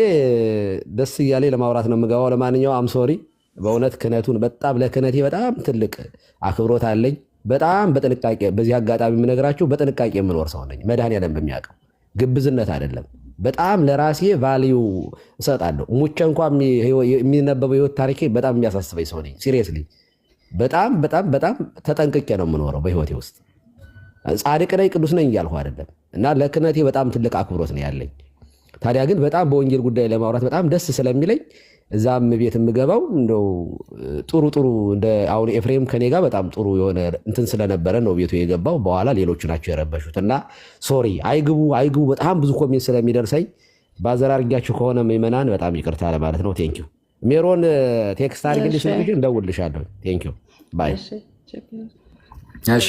ደስ እያሌ ለማውራት ነው የምገባው። ለማንኛውም አምሶሪ በእውነት ክህነቱን በጣም ለክህነቴ በጣም ትልቅ አክብሮት አለኝ። በጣም በጥንቃቄ በዚህ አጋጣሚ የምነግራችሁ በጥንቃቄ የምኖር ሰው ነኝ። መድኃኒዓለም በሚያውቀው ግብዝነት አይደለም። በጣም ለራሴ ቫልዩ እሰጣለሁ። ሙቼ እንኳን የሚነበበው ህይወት ታሪኬ በጣም የሚያሳስበኝ ሰው ነኝ። ሲሪየስሊ በጣም ተጠንቅቄ ነው የምኖረው በህይወቴ ውስጥ። ጻድቅ ነኝ ቅዱስ ነኝ እያልኩ አይደለም። እና ለክህነቴ በጣም ትልቅ አክብሮት ነው ያለኝ። ታዲያ ግን በጣም በወንጌል ጉዳይ ለማውራት በጣም ደስ ስለሚለኝ እዛም ቤት የምገባው እንደው ጥሩ እንደ አሁን ኤፍሬም ከኔ ጋር በጣም ጥሩ የሆነ እንትን ስለነበረ ነው ቤቱ የገባው። በኋላ ሌሎቹ ናቸው የረበሹት። እና ሶሪ አይግቡ በጣም ብዙ ኮሜንት ስለሚደርሰኝ ባዘራርጊያችሁ ከሆነ ምዕመናን በጣም ይቅርታ ለማለት ነው። ቴንኪው ሜሮን ቴክስት አድርግልኝ ስልክሽን እንደውልሻለሁ። ቴንኪው ባይ። እሺ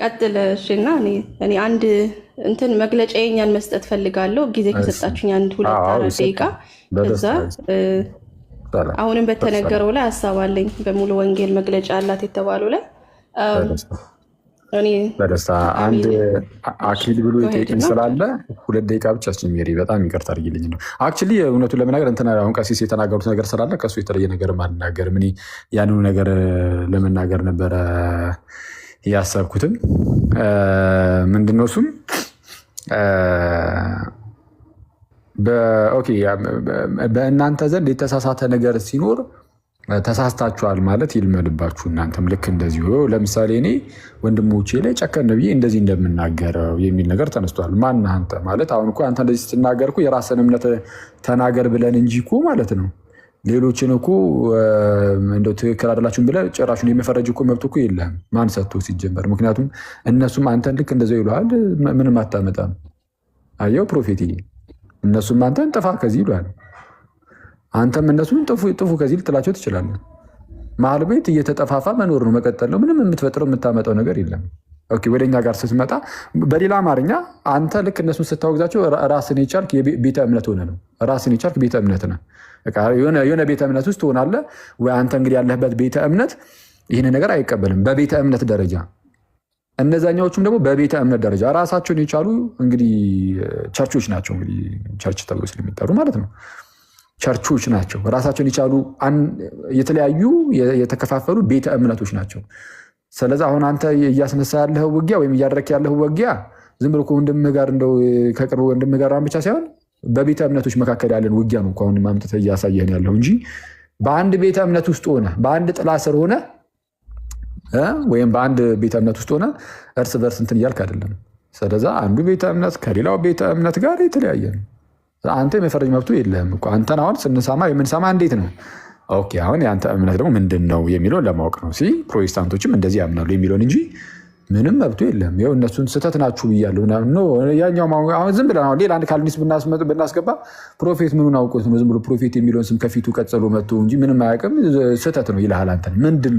ቀጥል። እሺና እኔ አንድ እንትን መግለጫ የኛን መስጠት ፈልጋለሁ ጊዜ ከሰጣችሁኝ 1-2 ደቂቃ። ከዛ አሁንም በተነገረው ላይ ሀሳብ አለኝ። በሙሉ ወንጌል መግለጫ አላት የተባለው ላይ በደስታ አንድ አክሊል ብሎ የጠየቀኝ ስላለ 2 ደቂቃ ብቻ ሜሪ በጣም ይቅርታ አድርጊልኝ ነው። አክቹዋሊ እውነቱን ለመናገር እንትን አሁን ቀሲስ የተናገሩት ነገር ስላለ ከሱ የተለየ ነገር አልናገርም። እኔ ያንኑ ነገር ለመናገር ነበረ ያሰብኩትም። ምንድነው እሱም በእናንተ ዘንድ የተሳሳተ ነገር ሲኖር ተሳስታችኋል ማለት ይልመድባችሁ። እናንተም ልክ እንደዚሁ ለምሳሌ እኔ ወንድሞቼ ላይ ጨከን ብዬ እንደዚህ እንደምናገረው የሚል ነገር ተነስቷል። ማን አንተ ማለት አሁን እኮ አንተ እንደዚህ ስትናገር እኮ የራስን እምነት ተናገር ብለን እንጂ እኮ ማለት ነው ሌሎችን እኮ እንደው ትክክል አይደላችሁም ብለህ ጭራሹን የመፈረጅ እኮ መብት እኮ የለህም። ማን ሰጥቶ ሲጀመር? ምክንያቱም እነሱም አንተን ልክ እንደዚያው ይሉሃል። ምንም አታመጣም። አየው ፕሮፌት፣ እነሱም አንተን ጥፋ ከዚህ ይሉሃል። አንተም እነሱን ጥፉ ከዚህ ልትላቸው ትችላለህ። መሀል ቤት እየተጠፋፋ መኖር ነው፣ መቀጠል ነው። ምንም የምትፈጥረው የምታመጣው ነገር የለም። ኦኬ ወደኛ ጋር ስትመጣ በሌላ አማርኛ አንተ ልክ እነሱን ስታወግዛቸው ራስን የቻልክ ቤተ እምነት ሆነ ነው። ራስን የቻልክ ቤተ እምነት ነህ። የሆነ ቤተ እምነት ውስጥ ትሆናለህ ወይ አንተ እንግዲህ ያለህበት ቤተ እምነት ይህን ነገር አይቀበልም። በቤተ እምነት ደረጃ እነዛኛዎቹም ደግሞ በቤተ እምነት ደረጃ ራሳቸውን የቻሉ እንግዲህ ቸርቾች ናቸው። እንግዲህ ቸርች ተብሎ ስለሚጠሩ ማለት ነው ቸርቾች ናቸው። ራሳቸውን የቻሉ የተለያዩ የተከፋፈሉ ቤተ እምነቶች ናቸው። ስለዚህ አሁን አንተ እያስነሳ ያለህ ውጊያ ወይም እያደረክ ያለህ ውጊያ ዝም ብሎ ወንድምህ ጋር እንደው ከቅርብ ወንድምህ ጋር ብቻ ሳይሆን በቤተ እምነቶች መካከል ያለን ውጊያ ነው አሁን ማምጥተህ እያሳየህን ያለው እንጂ በአንድ ቤተ እምነት ውስጥ ሆነ በአንድ ጥላ ስር ሆነ ወይም በአንድ ቤተ እምነት ውስጥ ሆነ እርስ በርስ እንትን እያልክ አይደለም። ስለዚህ አንዱ ቤተ እምነት ከሌላው ቤተ እምነት ጋር የተለያየ ነው። አንተ የመፈረጅ መብቱ የለህም እኮ። አንተን አሁን ስንሰማ የምንሰማ እንዴት ነው? ኦኬ አሁን የአንተ እምነት ደግሞ ምንድን ነው የሚለውን ለማወቅ ነው። ፕሮቴስታንቶችም እንደዚህ ያምናሉ የሚለውን እንጂ ምንም መብቱ የለም። ይኸው እነሱን ስህተት ናችሁ ብያለሁ ምናምን ነው። ያኛው አሁን ዝም ብለን ሌላ አንድ ካልቪኒስት ብናስገባ ፕሮፌት ምኑን አውቆት ነው? ዝም ብሎ ፕሮፌት የሚለውን ስም ከፊቱ ቀጽሎ መጥቶ እንጂ ምንም አያውቅም። ስህተት ነው ይልሃል። አንተን ምንድን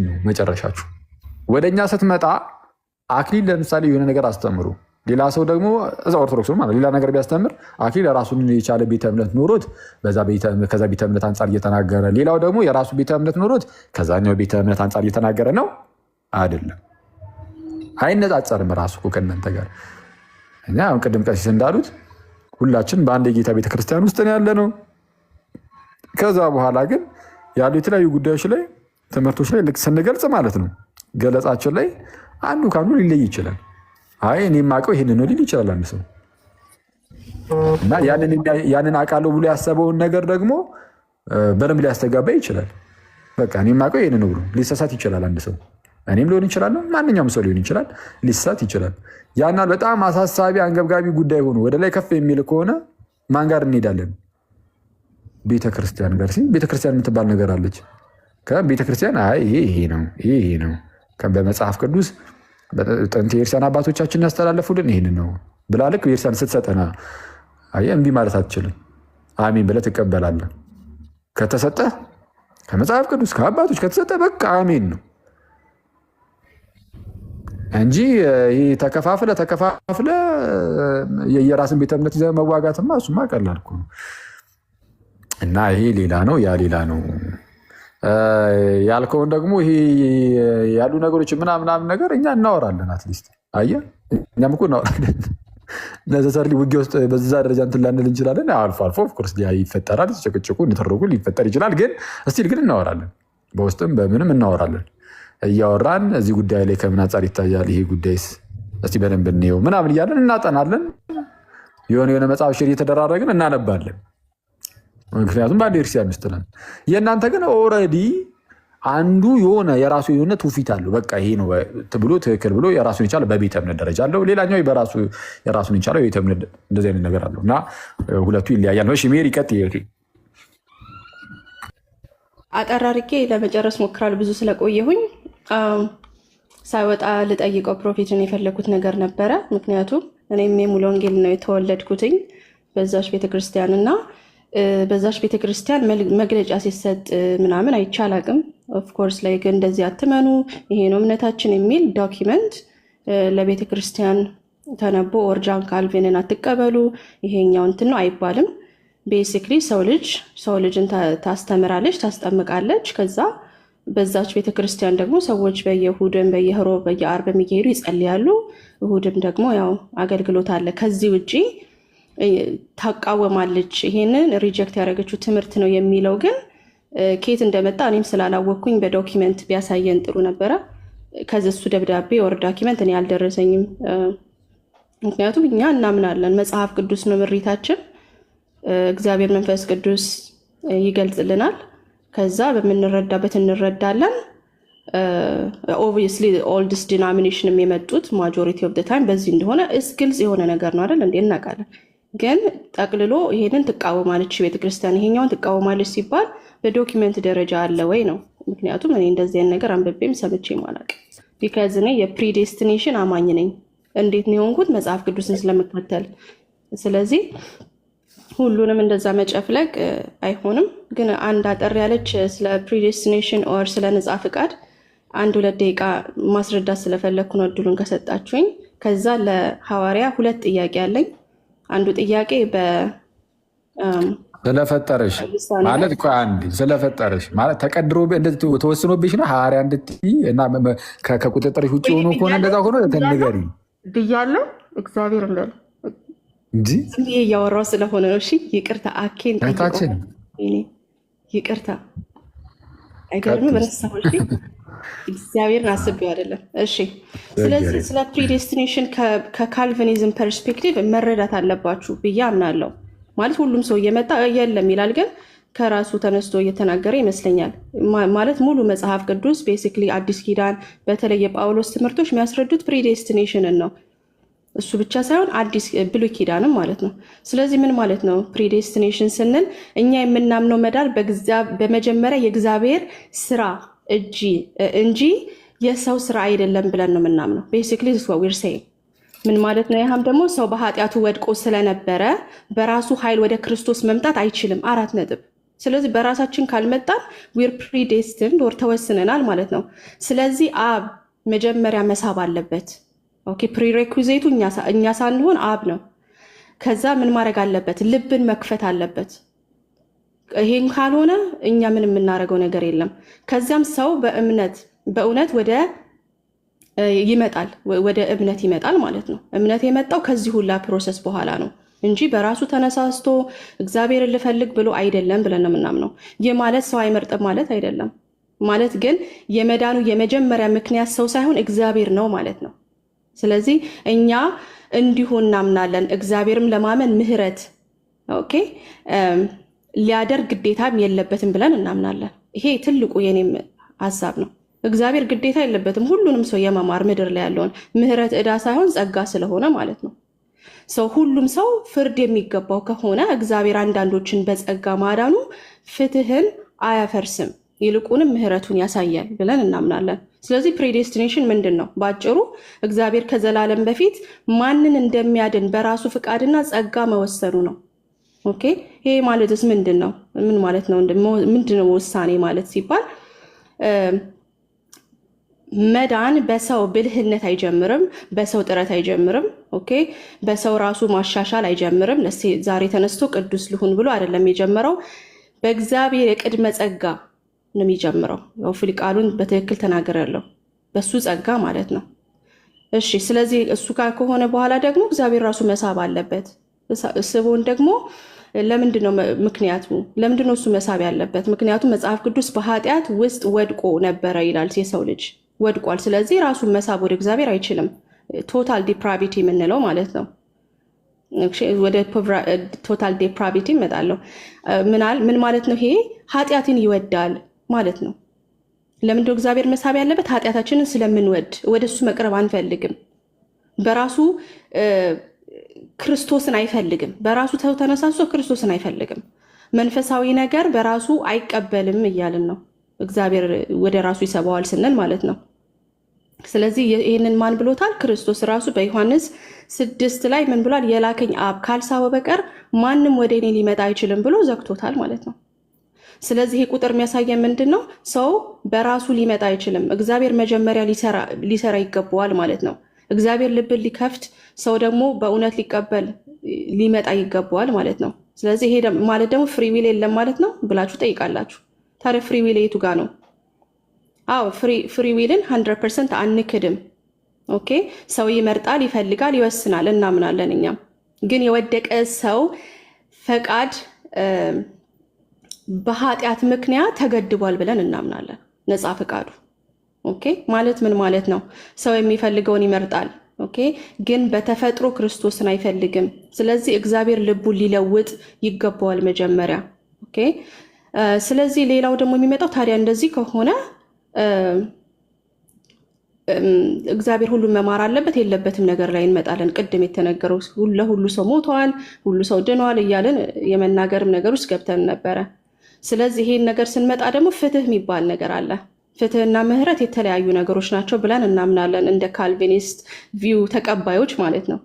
ነው መጨረሻችሁ? ወደ እኛ ስትመጣ አክሊል ለምሳሌ የሆነ ነገር አስተምሩ፣ ሌላ ሰው ደግሞ እዛ ኦርቶዶክስ ማለት ሌላ ነገር ቢያስተምር አክሊል ራሱን የቻለ ቤተ እምነት ኖሮት ከዛ ቤተ እምነት አንጻር እየተናገረ፣ ሌላው ደግሞ የራሱ ቤተ እምነት ኖሮት ከዛኛው ቤተ እምነት አንጻር እየተናገረ ነው አይደለም። አይነጻጸርም ራሱ ከእናንተ ጋር። እኛ አሁን ቅድም ቀሲስ እንዳሉት ሁላችን በአንድ የጌታ ቤተክርስቲያን ውስጥ ነው ያለ ነው። ከዛ በኋላ ግን ያሉ የተለያዩ ጉዳዮች ላይ ትምህርቶች ላይ ልክ ስንገልጽ ማለት ነው ገለጻችን ላይ አንዱ ከአንዱ ሊለይ ይችላል። አይ እኔ የማውቀው ይሄንን ነው ሊል ይችላል አንድ ሰው እና ያንን አውቃለሁ ብሎ ያሰበውን ነገር ደግሞ በደንብ ሊያስተጋባ ይችላል። በቃ እኔ የማውቀው ይሄንን ነው ብሎ ሊሳሳት ይችላል አንድ ሰው። እኔም ሊሆን ይችላል፣ ማንኛውም ሰው ሊሆን ይችላል፣ ሊሳሳት ይችላል። ያናል በጣም አሳሳቢ አንገብጋቢ ጉዳይ ሆኖ ወደ ላይ ከፍ የሚል ከሆነ ማን ጋር እንሄዳለን? ቤተክርስቲያን ጋር። ቤተክርስቲያን የምትባል ነገር አለች። ከቤተክርስቲያን ይሄ ነው በመጽሐፍ ቅዱስ ጥንት የኤርሲያን አባቶቻችን ያስተላለፉልን ይህን ነው ብላ ልክ የኤርሲያን ስትሰጠና እምቢ ማለት አትችልም። አሜን ብለህ ትቀበላለህ። ከተሰጠ ከመጽሐፍ ቅዱስ ከአባቶች ከተሰጠ በቃ አሜን ነው እንጂ ተከፋፍለ የየራስን ቤተ እምነት ይዘህ መዋጋትማ እሱማ ቀላል እኮ ነው። እና ይሄ ሌላ ነው፣ ያ ሌላ ነው ያልከውን ደግሞ ይሄ ያሉ ነገሮች ምናምን ነገር እኛ እናወራለን። አትሊስት አየህ እኛም እኮ እናወራለን። ነዘሰርሊ ውጊያ ውስጥ በዛ ደረጃ እንትን ላንል እንችላለን። አልፎ ኦፍኮርስ ይፈጠራል፣ ጭቅጭቁ ንትርጉ ሊፈጠር ይችላል። ግን እስቲል ግን እናወራለን፣ በውስጥም በምንም እናወራለን። እያወራን እዚህ ጉዳይ ላይ ከምን አንጻር ይታያል ይሄ ጉዳይስ እስቲ በደንብ እንየው ምናምን እያለን እናጠናለን። የሆነ መጽሐፍ ሽር እየተደራረግን እናነባለን። ምክንያቱም በአንድ ክርስቲያን ውስጥ ነን። የእናንተ ግን ኦልሬዲ አንዱ የሆነ የራሱ የሆነ ትውፊት አለው። በቃ ይሄ ነው ብሎ ትክክል ብሎ የራሱን የቻለ በቤተ እምነት ደረጃ አለው። ሌላኛው የራሱን የቻለ የቤተ እምነት እንደዚህ አይነት ነገር አለው እና ሁለቱ ይለያያል ነው። ሜሪ ቀጥይ። አጠር አድርጌ ለመጨረስ ሞክራል ብዙ ስለቆየሁኝ። ሳይወጣ ልጠይቀው ፕሮፌትን የፈለኩት ነገር ነበረ። ምክንያቱም እኔም የሙሉ ወንጌል ነው የተወለድኩትኝ በዛች ቤተክርስቲያን እና በዛች ቤተክርስቲያን መግለጫ ሲሰጥ ምናምን አይቻል አቅም ኦፍኮርስ ላይ ግን እንደዚህ አትመኑ ይሄ ነው እምነታችን የሚል ዶኪመንት ለቤተክርስቲያን ተነቦ ኦርጃን ካልቪንን አትቀበሉ ይሄኛው እንትን ነው አይባልም። ቤሲክሊ ሰው ልጅን ታስተምራለች፣ ታስጠምቃለች። ከዛ በዛች ቤተክርስቲያን ደግሞ ሰዎች በየእሁድም በየሮብ በየአርብም እየሄዱ ይጸልያሉ። እሁድም ደግሞ ያው አገልግሎት አለ። ከዚህ ውጪ ታቃወማለች። ይሄንን ሪጀክት ያደረገችው ትምህርት ነው የሚለው ግን ኬት እንደመጣ እኔም ስላላወቅኩኝ በዶኪመንት ቢያሳየን ጥሩ ነበረ። ከዚሱ ደብዳቤ ወር ዶኪመንት እኔ አልደረሰኝም። ምክንያቱም እኛ እናምናለን መጽሐፍ ቅዱስ ነው ምሪታችን፣ እግዚአብሔር መንፈስ ቅዱስ ይገልጽልናል። ከዛ በምንረዳበት እንረዳለን። ኦብቪየስሊ ኦልድስት ዲኖሚኔሽንም የመጡት ማጆሪቲ ኦፍ ዘ ታይም በዚህ እንደሆነ ግልጽ የሆነ ነገር ነው አይደል እንዴ? እናውቃለን። ግን ጠቅልሎ ይሄንን ትቃወማለች ቤተክርስቲያን ይሄኛውን ትቃወማለች ሲባል በዶኪመንት ደረጃ አለ ወይ ነው። ምክንያቱም እኔ እንደዚህ አይነት ነገር አንብቤም ሰምቼም አላውቅም። ቢካዝ እኔ የፕሪዴስቲኔሽን አማኝ ነኝ። እንዴት ነው የሆንኩት? መጽሐፍ ቅዱስን ስለምከተል። ስለዚህ ሁሉንም እንደዛ መጨፍለቅ አይሆንም። ግን አንድ አጠር ያለች ስለ ፕሪዴስቲኔሽን ኦር ስለ ነጻ ፍቃድ 1-2 ደቂቃ ማስረዳት ስለፈለግኩ ነው እድሉን ከሰጣችሁኝ። ከዛ ለሐዋርያ 2 ጥያቄ አለኝ። አንዱ ጥያቄ ስለፈጠረሽ ማለት ስለፈጠረሽ ማለት ተቀድሮ ተወስኖብሽ ነው ሐዋርያ እንድትይ እና ከቁጥጥርሽ ውጭ ሆኖ ከሆነ እንደዛ ሆኖ ተነገሪ ብያለሁ። እግዚአብሔር እንደለ እንጂ ይሄ እያወራሁ ስለሆነ ነው። እሺ ይቅርታ። አኬን ታችን ይቅርታ። አይገርምም? በረሳሁ። እሺ እግዚአብሔርን አስቤው አይደለም። እሺ ስለዚህ ስለ ፕሪዴስቲኔሽን ከካልቪኒዝም ፐርስፔክቲቭ መረዳት አለባችሁ ብዬ አምናለሁ። ማለት ሁሉም ሰው እየመጣ የለም ይላል፣ ግን ከራሱ ተነስቶ እየተናገረ ይመስለኛል። ማለት ሙሉ መጽሐፍ ቅዱስ ቤሲክሊ አዲስ ኪዳን በተለይ የጳውሎስ ትምህርቶች የሚያስረዱት ፕሪዴስቲኔሽንን ነው። እሱ ብቻ ሳይሆን አዲስ ብሉይ ኪዳንም ማለት ነው። ስለዚህ ምን ማለት ነው ፕሪዴስቲኔሽን ስንል? እኛ የምናምነው መዳን በመጀመሪያ የእግዚአብሔር ስራ እንጂ የሰው ስራ አይደለም ብለን ነው የምናምነው። ቤሲክሊ ዊር ሴይ ምን ማለት ነው? ያህም ደግሞ ሰው በኃጢአቱ ወድቆ ስለነበረ በራሱ ኃይል ወደ ክርስቶስ መምጣት አይችልም። 4 ነጥብ። ስለዚህ በራሳችን ካልመጣን ዊር ፕሪዴስቲንድ ወር ተወስነናል ማለት ነው። ስለዚህ አብ መጀመሪያ መሳብ አለበት። ኦኬ ፕሪሬኩዚቱ እኛ ሳንሆን አብ ነው። ከዛ ምን ማድረግ አለበት? ልብን መክፈት አለበት። ይሄን ካልሆነ እኛ ምን የምናደርገው ነገር የለም። ከዚያም ሰው በእውነት ወደ እምነት ይመጣል ማለት ነው። እምነት የመጣው ከዚህ ሁላ ፕሮሰስ በኋላ ነው እንጂ በራሱ ተነሳስቶ እግዚአብሔርን ልፈልግ ብሎ አይደለም ብለን ነው የምናምነው። ይህ ማለት ሰው አይመርጥም ማለት አይደለም። ማለት ግን የመዳኑ የመጀመሪያ ምክንያት ሰው ሳይሆን እግዚአብሔር ነው ማለት ነው። ስለዚህ እኛ እንዲሁ እናምናለን። እግዚአብሔርም ለማመን ምህረት ኦኬ ሊያደርግ ግዴታም የለበትም ብለን እናምናለን። ይሄ ትልቁ የኔም ሀሳብ ነው። እግዚአብሔር ግዴታ የለበትም ሁሉንም ሰው የመማር ምድር ላይ ያለውን ምህረት ዕዳ ሳይሆን ጸጋ ስለሆነ ማለት ነው። ሰው ሁሉም ሰው ፍርድ የሚገባው ከሆነ እግዚአብሔር አንዳንዶችን በጸጋ ማዳኑ ፍትህን አያፈርስም፣ ይልቁንም ምህረቱን ያሳያል ብለን እናምናለን። ስለዚህ ፕሬዴስቲኔሽን ምንድን ነው? በአጭሩ እግዚአብሔር ከዘላለም በፊት ማንን እንደሚያድን በራሱ ፍቃድና ጸጋ መወሰኑ ነው። ኦኬ ይሄ ማለትስ ምንድን ነው? ምን ማለት ነው? ምንድን ነው ውሳኔ ማለት ሲባል መዳን በሰው ብልህነት አይጀምርም፣ በሰው ጥረት አይጀምርም። ኦኬ በሰው ራሱ ማሻሻል አይጀምርም። ዛሬ ተነስቶ ቅዱስ ልሁን ብሎ አይደለም የጀመረው፣ በእግዚአብሔር የቅድመ ጸጋ ነው የሚጀምረው። ቃሉን በትክክል ተናግሬያለሁ። በሱ ጸጋ ማለት ነው። እሺ ስለዚህ እሱ ጋር ከሆነ በኋላ ደግሞ እግዚአብሔር ራሱ መሳብ አለበት። ስቦን ደግሞ ለምንድነው ምክንያቱ? ለምንድነው እሱ መሳብ ያለበት? ምክንያቱም መጽሐፍ ቅዱስ በኃጢአት ውስጥ ወድቆ ነበረ ይላል። የሰው ልጅ ወድቋል። ስለዚህ ራሱን መሳብ ወደ እግዚአብሔር አይችልም። ቶታል ዲፕራቪቲ የምንለው ማለት ነው። ወደ ቶታል ዲፕራቪቲ እመጣለሁ። ምን ማለት ነው? ይሄ ኃጢአትን ይወዳል ማለት ነው። ለምንድነው እግዚአብሔር መሳብ ያለበት? ኃጢአታችንን ስለምንወድ ወደ እሱ መቅረብ አንፈልግም። በራሱ ክርስቶስን አይፈልግም። በራሱ ተነሳስቶ ክርስቶስን አይፈልግም። መንፈሳዊ ነገር በራሱ አይቀበልም እያልን ነው። እግዚአብሔር ወደ ራሱ ይሰበዋል ስንል ማለት ነው። ስለዚህ ይህንን ማን ብሎታል? ክርስቶስ ራሱ በዮሐንስ 6 ላይ ምን ብሏል? የላከኝ አብ ካልሳበ በቀር ማንም ወደ እኔ ሊመጣ አይችልም ብሎ ዘግቶታል ማለት ነው። ስለዚህ ይህ ቁጥር የሚያሳየን ምንድን ነው? ሰው በራሱ ሊመጣ አይችልም። እግዚአብሔር መጀመሪያ ሊሰራ ይገባዋል ማለት ነው። እግዚአብሔር ልብን ሊከፍት፣ ሰው ደግሞ በእውነት ሊቀበል ሊመጣ ይገባዋል ማለት ነው። ስለዚህ ይሄ ማለት ደግሞ ፍሪ ዊል የለም ማለት ነው ብላችሁ ጠይቃላችሁ። ታዲያ ፍሪ ዊል የቱ ጋር ነው? አዎ ፍሪ ዊልን 100% አንክድም። ኦኬ ሰው ይመርጣል፣ ይፈልጋል፣ ይወስናል፣ እናምናለን። እኛም ግን የወደቀ ሰው ፈቃድ በኃጢአት ምክንያት ተገድቧል ብለን እናምናለን። ነፃ ፈቃዱ ኦኬ ማለት ምን ማለት ነው? ሰው የሚፈልገውን ይመርጣል። ኦኬ ግን በተፈጥሮ ክርስቶስን አይፈልግም። ስለዚህ እግዚአብሔር ልቡን ሊለውጥ ይገባዋል መጀመሪያ። ኦኬ ስለዚህ ሌላው ደግሞ የሚመጣው ታዲያ እንደዚህ ከሆነ እግዚአብሔር ሁሉን መማር አለበት የለበትም ነገር ላይ እንመጣለን። ቅድም የተነገረው ለሁሉ ሰው ሞተዋል፣ ሁሉ ሰው ድነዋል እያለን የመናገርም ነገር ውስጥ ገብተን ነበረ። ስለዚህ ይሄን ነገር ስንመጣ ደግሞ ፍትህ የሚባል ነገር አለ። ፍትህና ምህረት የተለያዩ ነገሮች ናቸው ብለን እናምናለን። እንደ ካልቪኒስት ቪው ተቀባዮች ማለት ነው።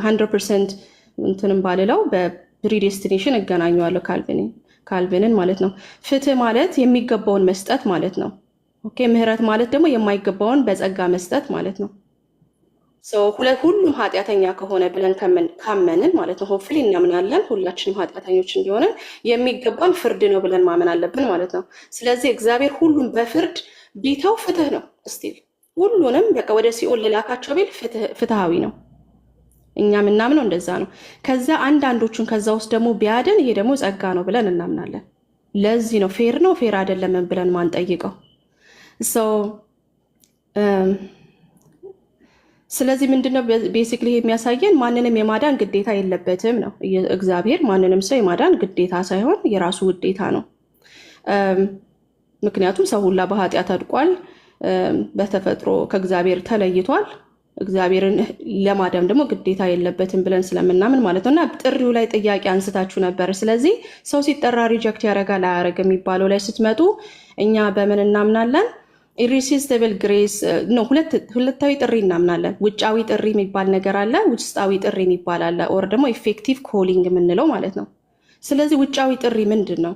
100% እንትንም ባልለው በፕሪዴስቲኔሽን እገናኘዋለሁ ካልቪንን ማለት ነው። ፍትህ ማለት የሚገባውን መስጠት ማለት ነው። ኦኬ ምህረት ማለት ደግሞ የማይገባውን በጸጋ መስጠት ማለት ነው። ሁሉም ኃጢአተኛ ከሆነ ብለን ካመንን ማለት ነው ሆፕፉሊ እናምናለን ሁላችንም ኃጢአተኞች እንዲሆንን የሚገባን ፍርድ ነው ብለን ማመን አለብን ማለት ነው። ስለዚህ እግዚአብሔር ሁሉም በፍርድ ቢተው ፍትህ ነው። እስቲል ሁሉንም በቃ ወደ ሲኦል ልላካቸው ቢል ፍትሃዊ ነው። እኛ ምናምነው እንደዛ ነው። ከዛ አንዳንዶቹን ከዛ ውስጥ ደግሞ ቢያድን ይሄ ደግሞ ጸጋ ነው ብለን እናምናለን። ለዚህ ነው ፌር ነው ፌር አይደለም ብለን ማንጠይቀው። ስለዚህ ምንድነው ቤሲክሊ የሚያሳየን ማንንም የማዳን ግዴታ የለበትም ነው። እግዚአብሔር ማንንም ሰው የማዳን ግዴታ ሳይሆን የራሱ ውዴታ ነው። ምክንያቱም ሰው ሁላ በኃጢአት አድቋል፣ በተፈጥሮ ከእግዚአብሔር ተለይቷል። እግዚአብሔርን ለማዳን ደግሞ ግዴታ የለበትም ብለን ስለምናምን ማለት ነው። እና ጥሪው ላይ ጥያቄ አንስታችሁ ነበር። ስለዚህ ሰው ሲጠራ ሪጀክት ያደርጋል አያደርግ የሚባለው ላይ ስትመጡ እኛ በምን እናምናለን? ኢሪሲስቲብል ግሬስ ነው። ሁለታዊ ጥሪ እናምናለን። ውጫዊ ጥሪ የሚባል ነገር አለ፣ ውስጣዊ ጥሪ የሚባል አለ። ኦር ደግሞ ኢፌክቲቭ ኮሊንግ የምንለው ማለት ነው። ስለዚህ ውጫዊ ጥሪ ምንድን ነው?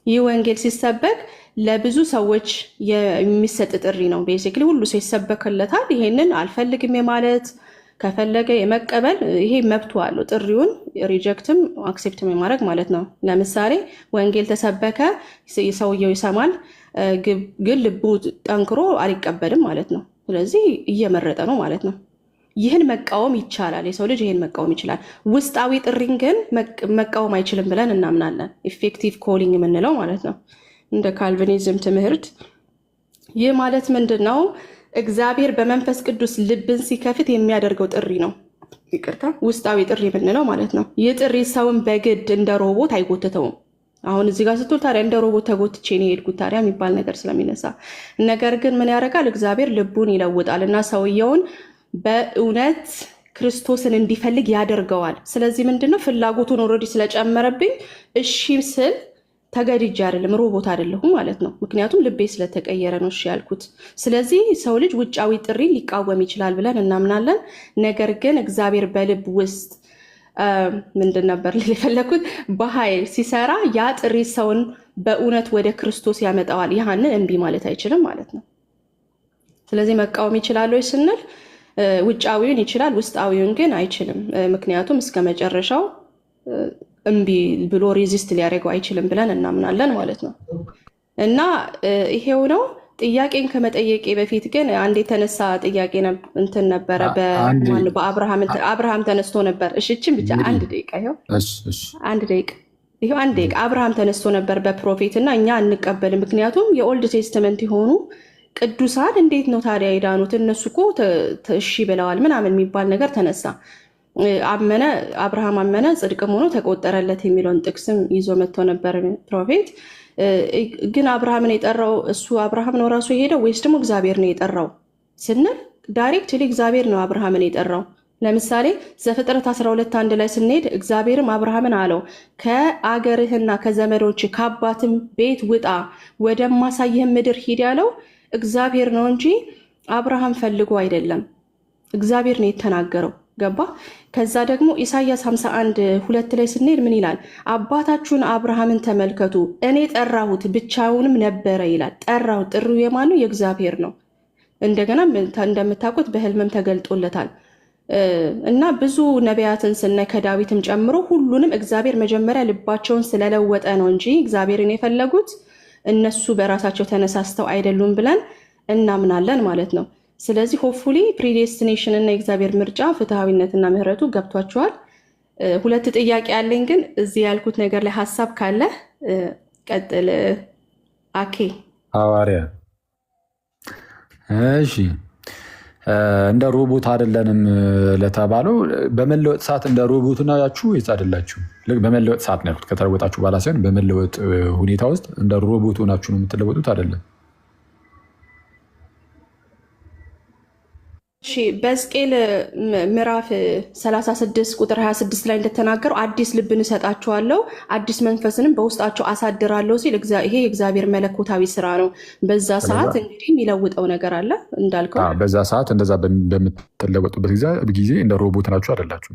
ይህ ወንጌል ሲሰበክ ለብዙ ሰዎች የሚሰጥ ጥሪ ነው። ቤሲክሊ ሁሉ ሰው ይሰበክለታል። ይሄንን አልፈልግም የማለት ከፈለገ የመቀበል ይሄ መብቱ አለው። ጥሪውን ሪጀክትም አክሴፕትም የማድረግ ማለት ነው። ለምሳሌ ወንጌል ተሰበከ፣ ሰውየው ይሰማል፣ ግን ልቡ ጠንክሮ አልቀበልም ማለት ነው። ስለዚህ እየመረጠ ነው ማለት ነው። ይህን መቃወም ይቻላል። የሰው ልጅ ይህን መቃወም ይችላል። ውስጣዊ ጥሪን ግን መቃወም አይችልም ብለን እናምናለን። ኢፌክቲቭ ኮሊንግ የምንለው ማለት ነው፣ እንደ ካልቪኒዝም ትምህርት። ይህ ማለት ምንድን ነው? እግዚአብሔር በመንፈስ ቅዱስ ልብን ሲከፍት የሚያደርገው ጥሪ ነው። ይቅርታ፣ ውስጣዊ ጥሪ የምንለው ማለት ነው። ይህ ጥሪ ሰውን በግድ እንደ ሮቦት አይጎትተውም። አሁን እዚህ ጋር ስትል ታዲያ እንደ ሮቦት ተጎትቼ ነው የሄድኩት ታዲያ የሚባል ነገር ስለሚነሳ፣ ነገር ግን ምን ያደርጋል? እግዚአብሔር ልቡን ይለውጣል እና ሰውየውን በእውነት ክርስቶስን እንዲፈልግ ያደርገዋል። ስለዚህ ምንድነው ፍላጎቱን ኦልሬዲ ስለጨመረብኝ እሺ ስል ተገድጄ አይደለም፣ ሮቦት አይደለሁም ማለት ነው። ምክንያቱም ልቤ ስለተቀየረ ነው እሺ ያልኩት። ስለዚህ ሰው ልጅ ውጫዊ ጥሪ ሊቃወም ይችላል ብለን እናምናለን። ነገር ግን እግዚአብሔር በልብ ውስጥ ምንድን ነበር የፈለኩት በኃይል ሲሰራ ያ ጥሪ ሰውን በእውነት ወደ ክርስቶስ ያመጣዋል። ያህንን እምቢ ማለት አይችልም ማለት ነው። ስለዚህ መቃወም ይችላል ወይ ስንል ውጫዊውን ይችላል፣ ውስጣዊውን ግን አይችልም። ምክንያቱም እስከ መጨረሻው እምቢ ብሎ ሬዚስት ሊያደርገው አይችልም ብለን እናምናለን ማለት ነው። እና ይሄው ነው። ጥያቄን ከመጠየቄ በፊት ግን አንድ የተነሳ ጥያቄ እንትን ነበረ በአብርሃም ተነስቶ ነበር። እሽችን ብቻ አንድ ደቂቃ አንድ ደቂቃ አብርሃም ተነስቶ ነበር በፕሮፌት እና እኛ አንቀበልም። ምክንያቱም የኦልድ ቴስትመንት የሆኑ ቅዱሳን እንዴት ነው ታዲያ የዳኑት? እነሱ እኮ እሺ ብለዋል ምናምን የሚባል ነገር ተነሳ። አመነ፣ አብርሃም አመነ ጽድቅም ሆኖ ተቆጠረለት የሚለውን ጥቅስም ይዞ መጥቶ ነበር ፕሮፌት። ግን አብርሃምን የጠራው እሱ አብርሃም ነው ራሱ የሄደው ወይስ ደግሞ እግዚአብሔር ነው የጠራው ስንል ዳይሬክትሊ እግዚአብሔር ነው አብርሃምን የጠራው። ለምሳሌ ዘፍጥረት 12:1 ላይ ስንሄድ እግዚአብሔርም አብርሃምን አለው ከአገርህና ከዘመዶች ከአባትም ቤት ውጣ ወደማሳይህም ምድር ሂድ ያለው እግዚአብሔር ነው እንጂ አብርሃም ፈልጎ አይደለም። እግዚአብሔር ነው የተናገረው። ገባ? ከዛ ደግሞ ኢሳያስ 51:2 ላይ ስንሄድ ምን ይላል? አባታችሁን አብርሃምን ተመልከቱ እኔ ጠራሁት ብቻውንም ነበረ ይላል። ጠራሁት፣ ጥሪው የማን ነው? የእግዚአብሔር ነው። እንደገና እንደምታውቁት በህልምም ተገልጦለታል። እና ብዙ ነቢያትን ስናይ ከዳዊትም ጨምሮ ሁሉንም እግዚአብሔር መጀመሪያ ልባቸውን ስለለወጠ ነው እንጂ እግዚአብሔርን የፈለጉት እነሱ በራሳቸው ተነሳስተው አይደሉም ብለን እናምናለን ማለት ነው። ስለዚህ ሆፕፉሊ ፕሪዴስቲኔሽን እና የእግዚአብሔር ምርጫ ፍትሐዊነትና ምህረቱ ገብቷቸዋል። ሁለት ጥያቄ ያለኝ ግን እዚህ ያልኩት ነገር ላይ ሀሳብ ካለ ቀጥል። አኬ ሐዋርያ እሺ፣ እንደ ሮቦት አይደለንም ለተባለው በመለወጥ ሰዓት እንደ ሮቦት ናችሁ ወይስ አይደላችሁ? በመለወጥ ሰዓት ነው ያልኩት፣ ከተለወጣችሁ በኋላ ሳይሆን በመለወጥ ሁኔታ ውስጥ እንደ ሮቦት ናችሁ ነው የምትለወጡት አይደለም? በሕዝቅኤል ምዕራፍ 36 ቁጥር 26 ላይ እንደተናገረው አዲስ ልብን እሰጣቸዋለሁ አዲስ መንፈስንም በውስጣቸው አሳድራለሁ ሲል ይሄ የእግዚአብሔር መለኮታዊ ስራ ነው። በዛ ሰዓት እንግዲህ የሚለውጠው ነገር አለ እንዳልከው። በዛ ሰዓት እንደዛ በምትለወጡበት ጊዜ እንደ ሮቦት ናችሁ አይደላችሁ?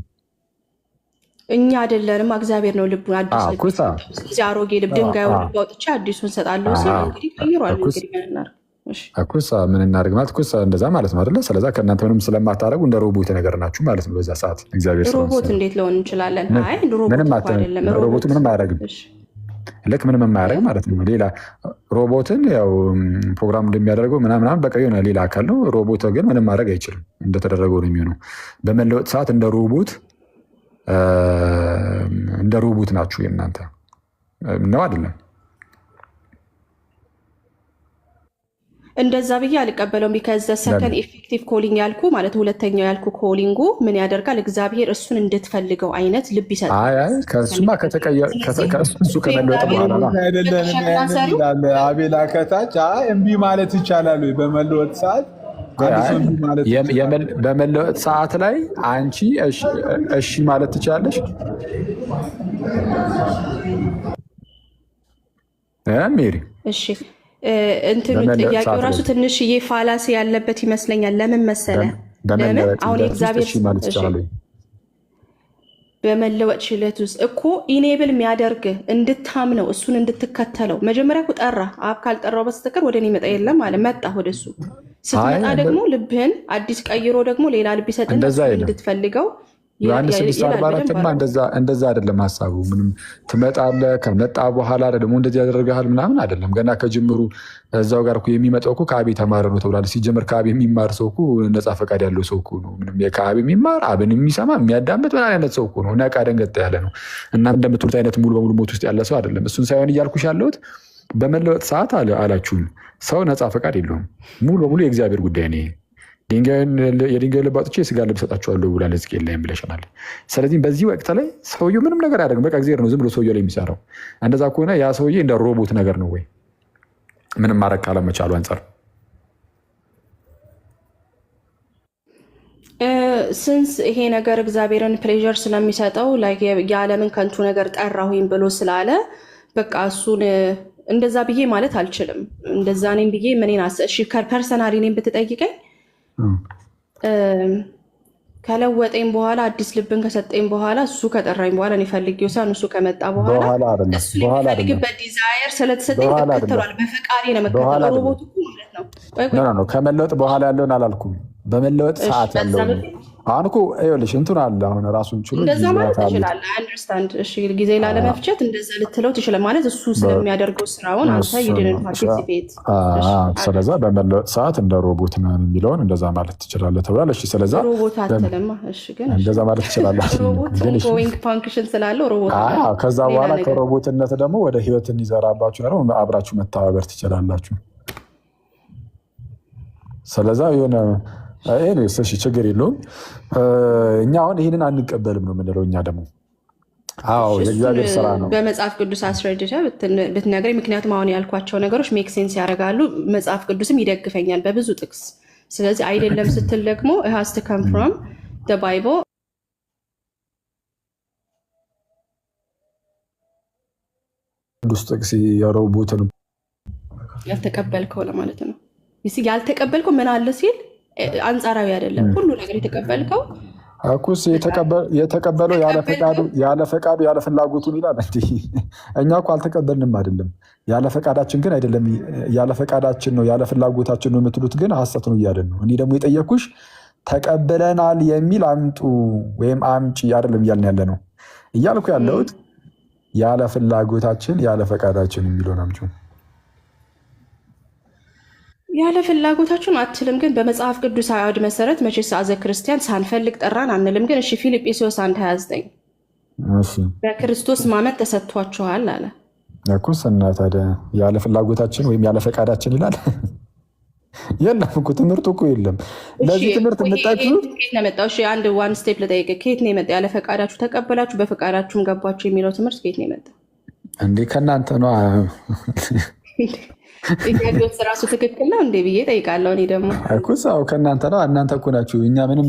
እኛ አይደለንም፣ እግዚአብሔር ነው ልቡን አዲስ ልብ። አሮጌ ልብ ድንጋዩን ልብ አውጥቼ አዲሱን እሰጣለሁ ሲል እንግዲህ ቀይሯል። እንግዲህ እኩሳ ምን እናደርግ ማለት እኩሳ እንደዛ ማለት ነው አይደለ? ስለዛ ከእናንተ ምንም ስለማታደርጉ እንደ ሮቦት ነገር ናችሁ ማለት ነው። በዛ ሰዓት እግዚአብሔር ሮቦት እንዴት ሊሆን እንችላለን? አይ ሮቦቱ ምንም አያደርግም። ልክ ምንም የማያደርግ ማለት ነው። ሌላ ሮቦትን ያው ፕሮግራም እንደሚያደርገው ምናምን በቃ የሆነ ሌላ አካል ነው። ሮቦት ግን ምንም ማድረግ አይችልም። እንደተደረገው ነው የሚሆነው። በመለወጥ ሰዓት እንደ ሮቦት ናችሁ የእናንተ ነው አይደለም? እንደዛ ብዬ አልቀበለውም። ቢካዝ ሰከንድ ኤፌክቲቭ ኮሊንግ ያልኩ ማለት ሁለተኛው ያልኩ ኮሊንጉ ምን ያደርጋል? እግዚአብሔር እሱን እንድትፈልገው አይነት ልብ ይሰጣል። ከእሱማ እሱ ከመለወጥ በኋላ አቤላ ከታች እምቢ ማለት ይቻላል ወይ? በመለወጥ ሰዓት በመለወጥ ሰዓት ላይ አንቺ እሺ ማለት ትችላለሽ ሜሪ? እሺ እንትኑ ጥያቄው ራሱ ትንሽዬ ፋላሲ ያለበት ይመስለኛል። ለምን መሰለ? ለምን አሁን የእግዚአብሔር በመለወጥ ችለት ውስጥ እኮ ኢኔብል የሚያደርግ እንድታምነው እሱን እንድትከተለው መጀመሪያ እኮ ጠራ። አብ ካልጠራው በስተቀር ወደ እኔ መጣ የለም አለ። መጣ ወደ እሱ ስትመጣ ደግሞ ልብህን አዲስ ቀይሮ ደግሞ ሌላ ልብ ይሰጥና እንድትፈልገው ዮሐንስ 6:44ማ እንደዛ አይደለም ሀሳቡ። ምንም ትመጣለህ ከመጣ በኋላ ደግሞ እንደዚህ ያደርግሃል ምናምን አይደለም። ገና ከጅምሩ እዛው ጋር እኮ የሚመጣው እኮ ከአብ የተማረ ነው ተብሏል። ሲጀምር ከአብ የሚማር ሰው እኮ ነፃ ፈቃድ ያለው ሰው እኮ ነው። ምንም ከአብ የሚማር አብን የሚሰማ የሚያዳምጥ ምን አይነት ሰው እኮ ነው። ነቃ ደንገጥ ያለ ነው። እና እንደምትሉት አይነት ሙሉ በሙሉ ሞት ውስጥ ያለ ሰው አይደለም። እሱን ሳይሆን እያልኩሽ ያለሁት በመለወጥ ሰዓት አላችሁም ሰው ነፃ ፈቃድ የለውም። ሙሉ በሙሉ የእግዚአብሔር ጉዳይ ነው። የድንጋይ ልብ አውጥቼ የስጋ ልብ ሰጣችኋለሁ ብሏል ሕዝቅኤል ላይም ብለሽናል። ስለዚህ በዚህ ወቅት ላይ ሰውየው ምንም ነገር አያደርግም። በቃ እግዚአብሔር ነው ዝም ብሎ ሰውየው ላይ የሚሰራው። እንደዛ ከሆነ ያ ሰውዬ እንደ ሮቦት ነገር ነው ወይ ምንም ማድረግ ካለመቻሉ አንጻር ስንስ ይሄ ነገር እግዚአብሔርን ፕሌዥር ስለሚሰጠው የዓለምን ከንቱ ነገር ጠራሁኝ ብሎ ስላለ በቃ እሱን እንደዛ ብዬ ማለት አልችልም። እንደዛ እኔም ብዬ ምኔን ፐርሰናሊ እኔም ብትጠይቀኝ ከለወጠኝ በኋላ አዲስ ልብን ከሰጠኝ በኋላ እሱ ከጠራኝ በኋላ እኔ ፈልጌው ሳይሆን እሱ ከመጣ በኋላ እሱ የሚፈልግበት ዲዛየር ስለተሰጠኝ እከተሏል። በፈቃዴ ነው የምከተለው። ሮቦት እኮ ማለት ነው። ከመለወጥ በኋላ ያለውን አላልኩም። በመለወጥ ሰዓት ያለው አሁን እኮ ይኸውልሽ እንትን አለ። አሁን ራሱን ችሎ እንደዛ ማለት ትችላለህ። አንደርስታንድ እሺ፣ ጊዜ ላለመፍጨት እንደዛ ልትለው ትችላለህ። ማለት እሱ ስለሚያደርገው ስራውን አንተ ይድንን ፓርቲሲፔት። ስለዛ በመለወጥ ሰዓት እንደ ሮቦት ነው የሚለውን እንደዛ ማለት ትችላለህ ተብሏል። እሺ፣ ስለዛ ሮቦት አትልማ። እሺ፣ ግን እንደዛ ማለት ትችላለህ። ሮቦት ኦንጎይንግ ፋንክሽን ስላለው ሮቦት። ከዛ በኋላ ከሮቦትነት ደግሞ ወደ ህይወትን ይዘራባችሁ ነው አብራችሁ መተባበር ትችላላችሁ። ስለዛ የሆነ እሺ ችግር የለውም። እኛ አሁን ይህንን አንቀበልም ነው የምንለው። እኛ ደግሞ የእግዚአብሔር ስራ ነው። በመጽሐፍ ቅዱስ አስረድተህ ብትነግረኝ፣ ምክንያቱም አሁን ያልኳቸው ነገሮች ሜክ ሴንስ ያደርጋሉ። መጽሐፍ ቅዱስም ይደግፈኛል በብዙ ጥቅስ። ስለዚህ አይደለም ስትል ደግሞ has to come from the Bible። ቅዱስ ጥቅስ የሮቦትን ያልተቀበልከው ለማለት ነው። ያልተቀበልከው ምን አለ ሲል አንጻራዊ አይደለም። ሁሉ ነገር የተቀበልከው እኩስ የተቀበለው ያለ ፈቃዱ ያለ ፍላጎቱን ይላል። እኛ እኮ አልተቀበልንም አይደለም። ያለ ፈቃዳችን ግን አይደለም። ያለ ፈቃዳችን ነው ያለ ፍላጎታችን ነው የምትሉት ግን ሐሰት ነው እያለን ነው። እኔ ደግሞ የጠየኩሽ ተቀብለናል የሚል አምጡ ወይም አምጪ አይደለም እያልን ያለ ነው። እያልኩ ያለሁት ያለ ፍላጎታችን ያለ ፈቃዳችን የሚለውን አምጪ። ያለ ፍላጎታችን አትልም። ግን በመጽሐፍ ቅዱስ አዋድ መሰረት መቼስ አዘ ክርስቲያን ሳንፈልግ ጠራን አንልም። ግን እሺ ፊልጵስዩስ 1:29 በክርስቶስ ማመን ተሰጥቷችኋል አለ እኮ። እና ታዲያ ያለ ፍላጎታችን ወይም ያለ ፈቃዳችን ይላል? የለም እኮ ትምህርቱ እኮ የለም። ለዚህ ትምህርት የምታችሁት ከየት ነው የመጣው? እሺ አንድ ዋን ስቴፕ ልጠይቅ። ከየት ነው የመጣው? ያለ ፈቃዳችሁ ተቀበላችሁ በፈቃዳችሁም ገባችሁ የሚለው ትምህርት ከየት ነው የመጣው? እንዴ ከእናንተ ነው። ጥያቄዎች ራሱ ትክክል ነው እንዴ ብዬ ጠይቃለሁ። እኔ ደግሞ እኮ ከእናንተ ነው። እናንተ እኮ ናችሁ። እኛ ምንም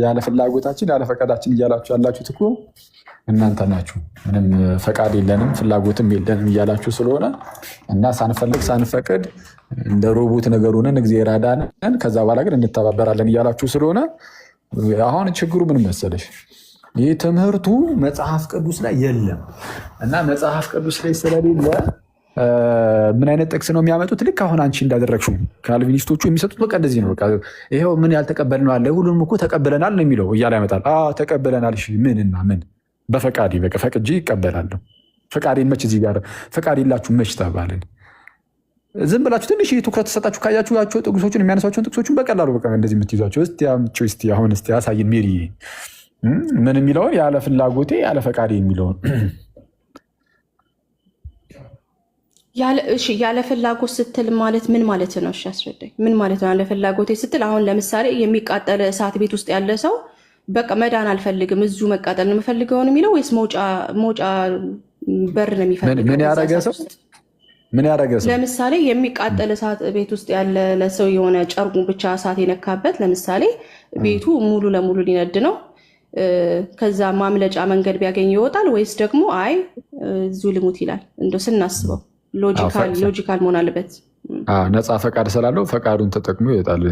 ያለ ፍላጎታችን ያለ ፈቃዳችን እያላችሁ ያላችሁት እኮ እናንተ ናችሁ። ምንም ፈቃድ የለንም ፍላጎትም የለንም እያላችሁ ስለሆነ እና ሳንፈልግ ሳንፈቅድ እንደ ሮቦት ነገሩንን እግዚአብሔር አዳነን ከዛ በኋላ ግን እንተባበራለን እያላችሁ ስለሆነ አሁን ችግሩ ምን መሰለሽ? ይህ ትምህርቱ መጽሐፍ ቅዱስ ላይ የለም እና መጽሐፍ ቅዱስ ላይ ስለሌለ ምን አይነት ጥቅስ ነው የሚያመጡት? ልክ አሁን አንቺ እንዳደረግሽው ካልቪኒስቶቹ የሚሰጡት በቃ እንደዚህ ነው። ይኸው ምን ያልተቀበልነው አለ፣ ሁሉንም እኮ ተቀብለናል ነው የሚለው እያለ ያመጣል። ተቀብለናል። እሺ ምንና ምን? በፈቃዴ በቃ ፈቅጄ ይቀበላለሁ። ፈቃዴን መች እዚህ ጋር ፈቃድ የላችሁ መች ተባልን? ዝም ብላችሁ ትንሽ ትኩረት ተሰጣችሁ ካያችሁ ጥቅሶችን የሚያነሷቸውን ጥቅሶችን በቀላሉ በቃ እንደዚህ የምትይዟቸው እስቲ አሁን እስቲ ያሳይን ሜሪ ምን የሚለውን ያለ ፍላጎቴ ያለ ፈቃዴ የሚለውን ያለ ፍላጎት ስትል ማለት ምን ማለት ነው? እሺ አስረዳኝ። ምን ማለት ነው ያለ ፍላጎቴ ስትል? አሁን ለምሳሌ የሚቃጠል እሳት ቤት ውስጥ ያለ ሰው በቃ መዳን አልፈልግም እዚሁ መቃጠል ነው የምፈልገው ነው የሚለው ወይስ መውጫ በር ነው የሚፈልገው? ምን ያደረገ ሰው ለምሳሌ የሚቃጠል እሳት ቤት ውስጥ ያለ ለሰው የሆነ ጨርቁ ብቻ እሳት የነካበት ለምሳሌ ቤቱ ሙሉ ለሙሉ ሊነድ ነው። ከዛ ማምለጫ መንገድ ቢያገኝ ይወጣል ወይስ ደግሞ አይ እዚሁ ልሙት ይላል? እንደው ስናስበው ሎጂካል መሆን አለበት። ነፃ ፈቃድ ስላለው ፈቃዱን ተጠቅሞ ይወጣል።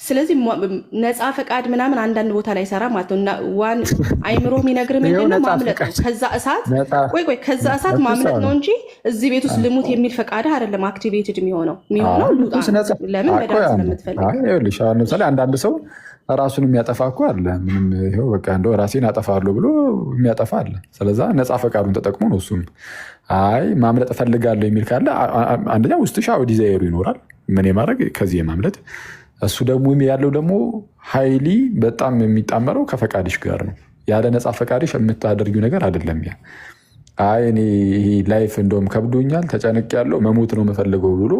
ስለዚህ ነፃ ፈቃድ ምናምን አንዳንድ ቦታ ላይ ሰራ ማለት ነው። ዋን አይምሮ የሚነግር ምንድነው ማምለጥ ነው። ከዛ እሳት ማምለጥ ነው እንጂ እዚህ ቤት ውስጥ ልሙት የሚል ፈቃድ አይደለም አክቲቬትድ የሚሆነው ሉጣ ለምን መዳን ስለምትፈልግ። ለምሳሌ አንዳንድ ሰው ራሱን የሚያጠፋ እኮ አለ። ምንም ይኸው በቃ እንደው ራሴን አጠፋለሁ ብሎ የሚያጠፋ አለ። ስለዛ ነፃ ፈቃዱን ተጠቅሞ ነው። እሱም አይ ማምለጥ እፈልጋለሁ የሚል ካለ አንደኛ ውስጥ ሻው ዲዛይሩ ይኖራል ምን የማድረግ ከዚህ የማምለጥ እሱ ደግሞ ያለው ደግሞ ሀይሊ በጣም የሚጣመረው ከፈቃድሽ ጋር ነው። ያለ ነፃ ፈቃድሽ የምታደርጊው ነገር አይደለም። ያ አይ እኔ ይሄ ላይፍ እንደውም ከብዶኛል ተጨነቅ ያለው መሞት ነው የምፈልገው ብሎ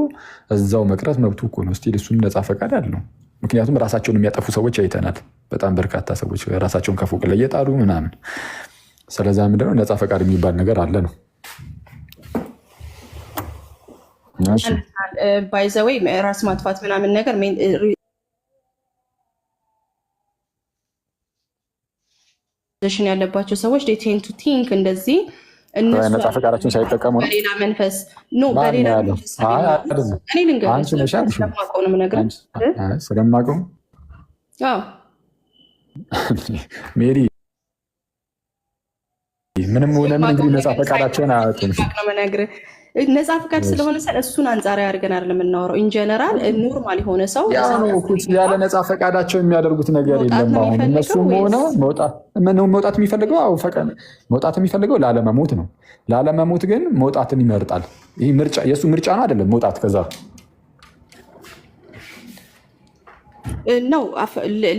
እዛው መቅረት መብቱ እኮ ነው። ስቲል እሱም ነፃ ፈቃድ አለው። ምክንያቱም ራሳቸውን የሚያጠፉ ሰዎች አይተናል። በጣም በርካታ ሰዎች ራሳቸውን ከፎቅ ላይ እየጣሉ ምናምን። ስለዛ ምንድነው ነፃ ፈቃድ የሚባል ነገር አለ ነው። ባይዘወይ ራስ ማጥፋት ምናምን ነገር ን ያለባቸው ሰዎች ቴን ቱ ቲንክ እንደዚህ ነፃ ፈቃዳቸውን ሳይጠቀሙ ነው በሌላ መንፈስ በሌላ መንፈስ እኔ ልንገርህ ስለማውቀው ነው የምነግርህ። ስለማውቀው ሜሪ ምንም ሆነ ምን እንግዲህ ነፃ ፈቃዳቸውን አያወጡም ነው የምነግርህ። ነፃ ፈቃድ ስለሆነ እሱን አንጻራዊ አድርገን አይደለም የምናወራው። ኢንጀነራል ኖርማል የሆነ ሰው ያለ ነፃ ፈቃዳቸው የሚያደርጉት ነገር የለም። አሁን እነሱም ሆነ መውጣት የሚፈልገው መውጣት የሚፈልገው ላለመሞት ነው። ላለመሞት ግን መውጣትን ይመርጣል። ይህ ምርጫ የእሱ ምርጫ ነው አይደለም መውጣት ከዛ ነው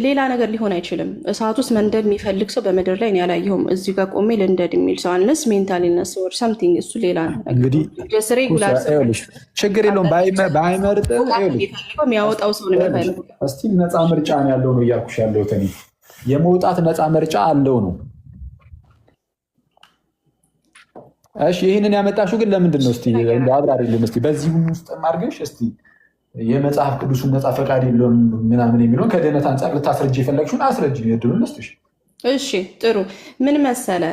ሌላ ነገር ሊሆን አይችልም። እሳት ውስጥ መንደድ የሚፈልግ ሰው በምድር ላይ እኔ አላየሁም። እዚህ ጋር ቆሜ ልንደድ የሚል ሰው አንስ ሜንታል ነስ ወር ሳምቲንግ እሱ ሌላ ነው። እንግዲህ ችግር የለውም ባይመርጥ የሚያወጣው ሰው ነው የሚፈልገው። እስቲ ነፃ ምርጫ ነው ያለው ነው እያልኩሽ ያለሁት እኔ የመውጣት ነፃ ምርጫ አለው ነው። እሺ ይህንን ያመጣሽው ግን ለምንድን ነው? እስቲ አብራሪልን እስቲ በዚህ ውስጥ አድርገሽ እስቲ የመጽሐፍ ቅዱሱን ነፃ ፈቃድ የለውም ምናምን የሚለውን ከድህነት አንጻር ልታስረጅ የፈለግሽውን አስረጅ። እድሉን ልስጥሽ። እሺ ጥሩ። ምን መሰለ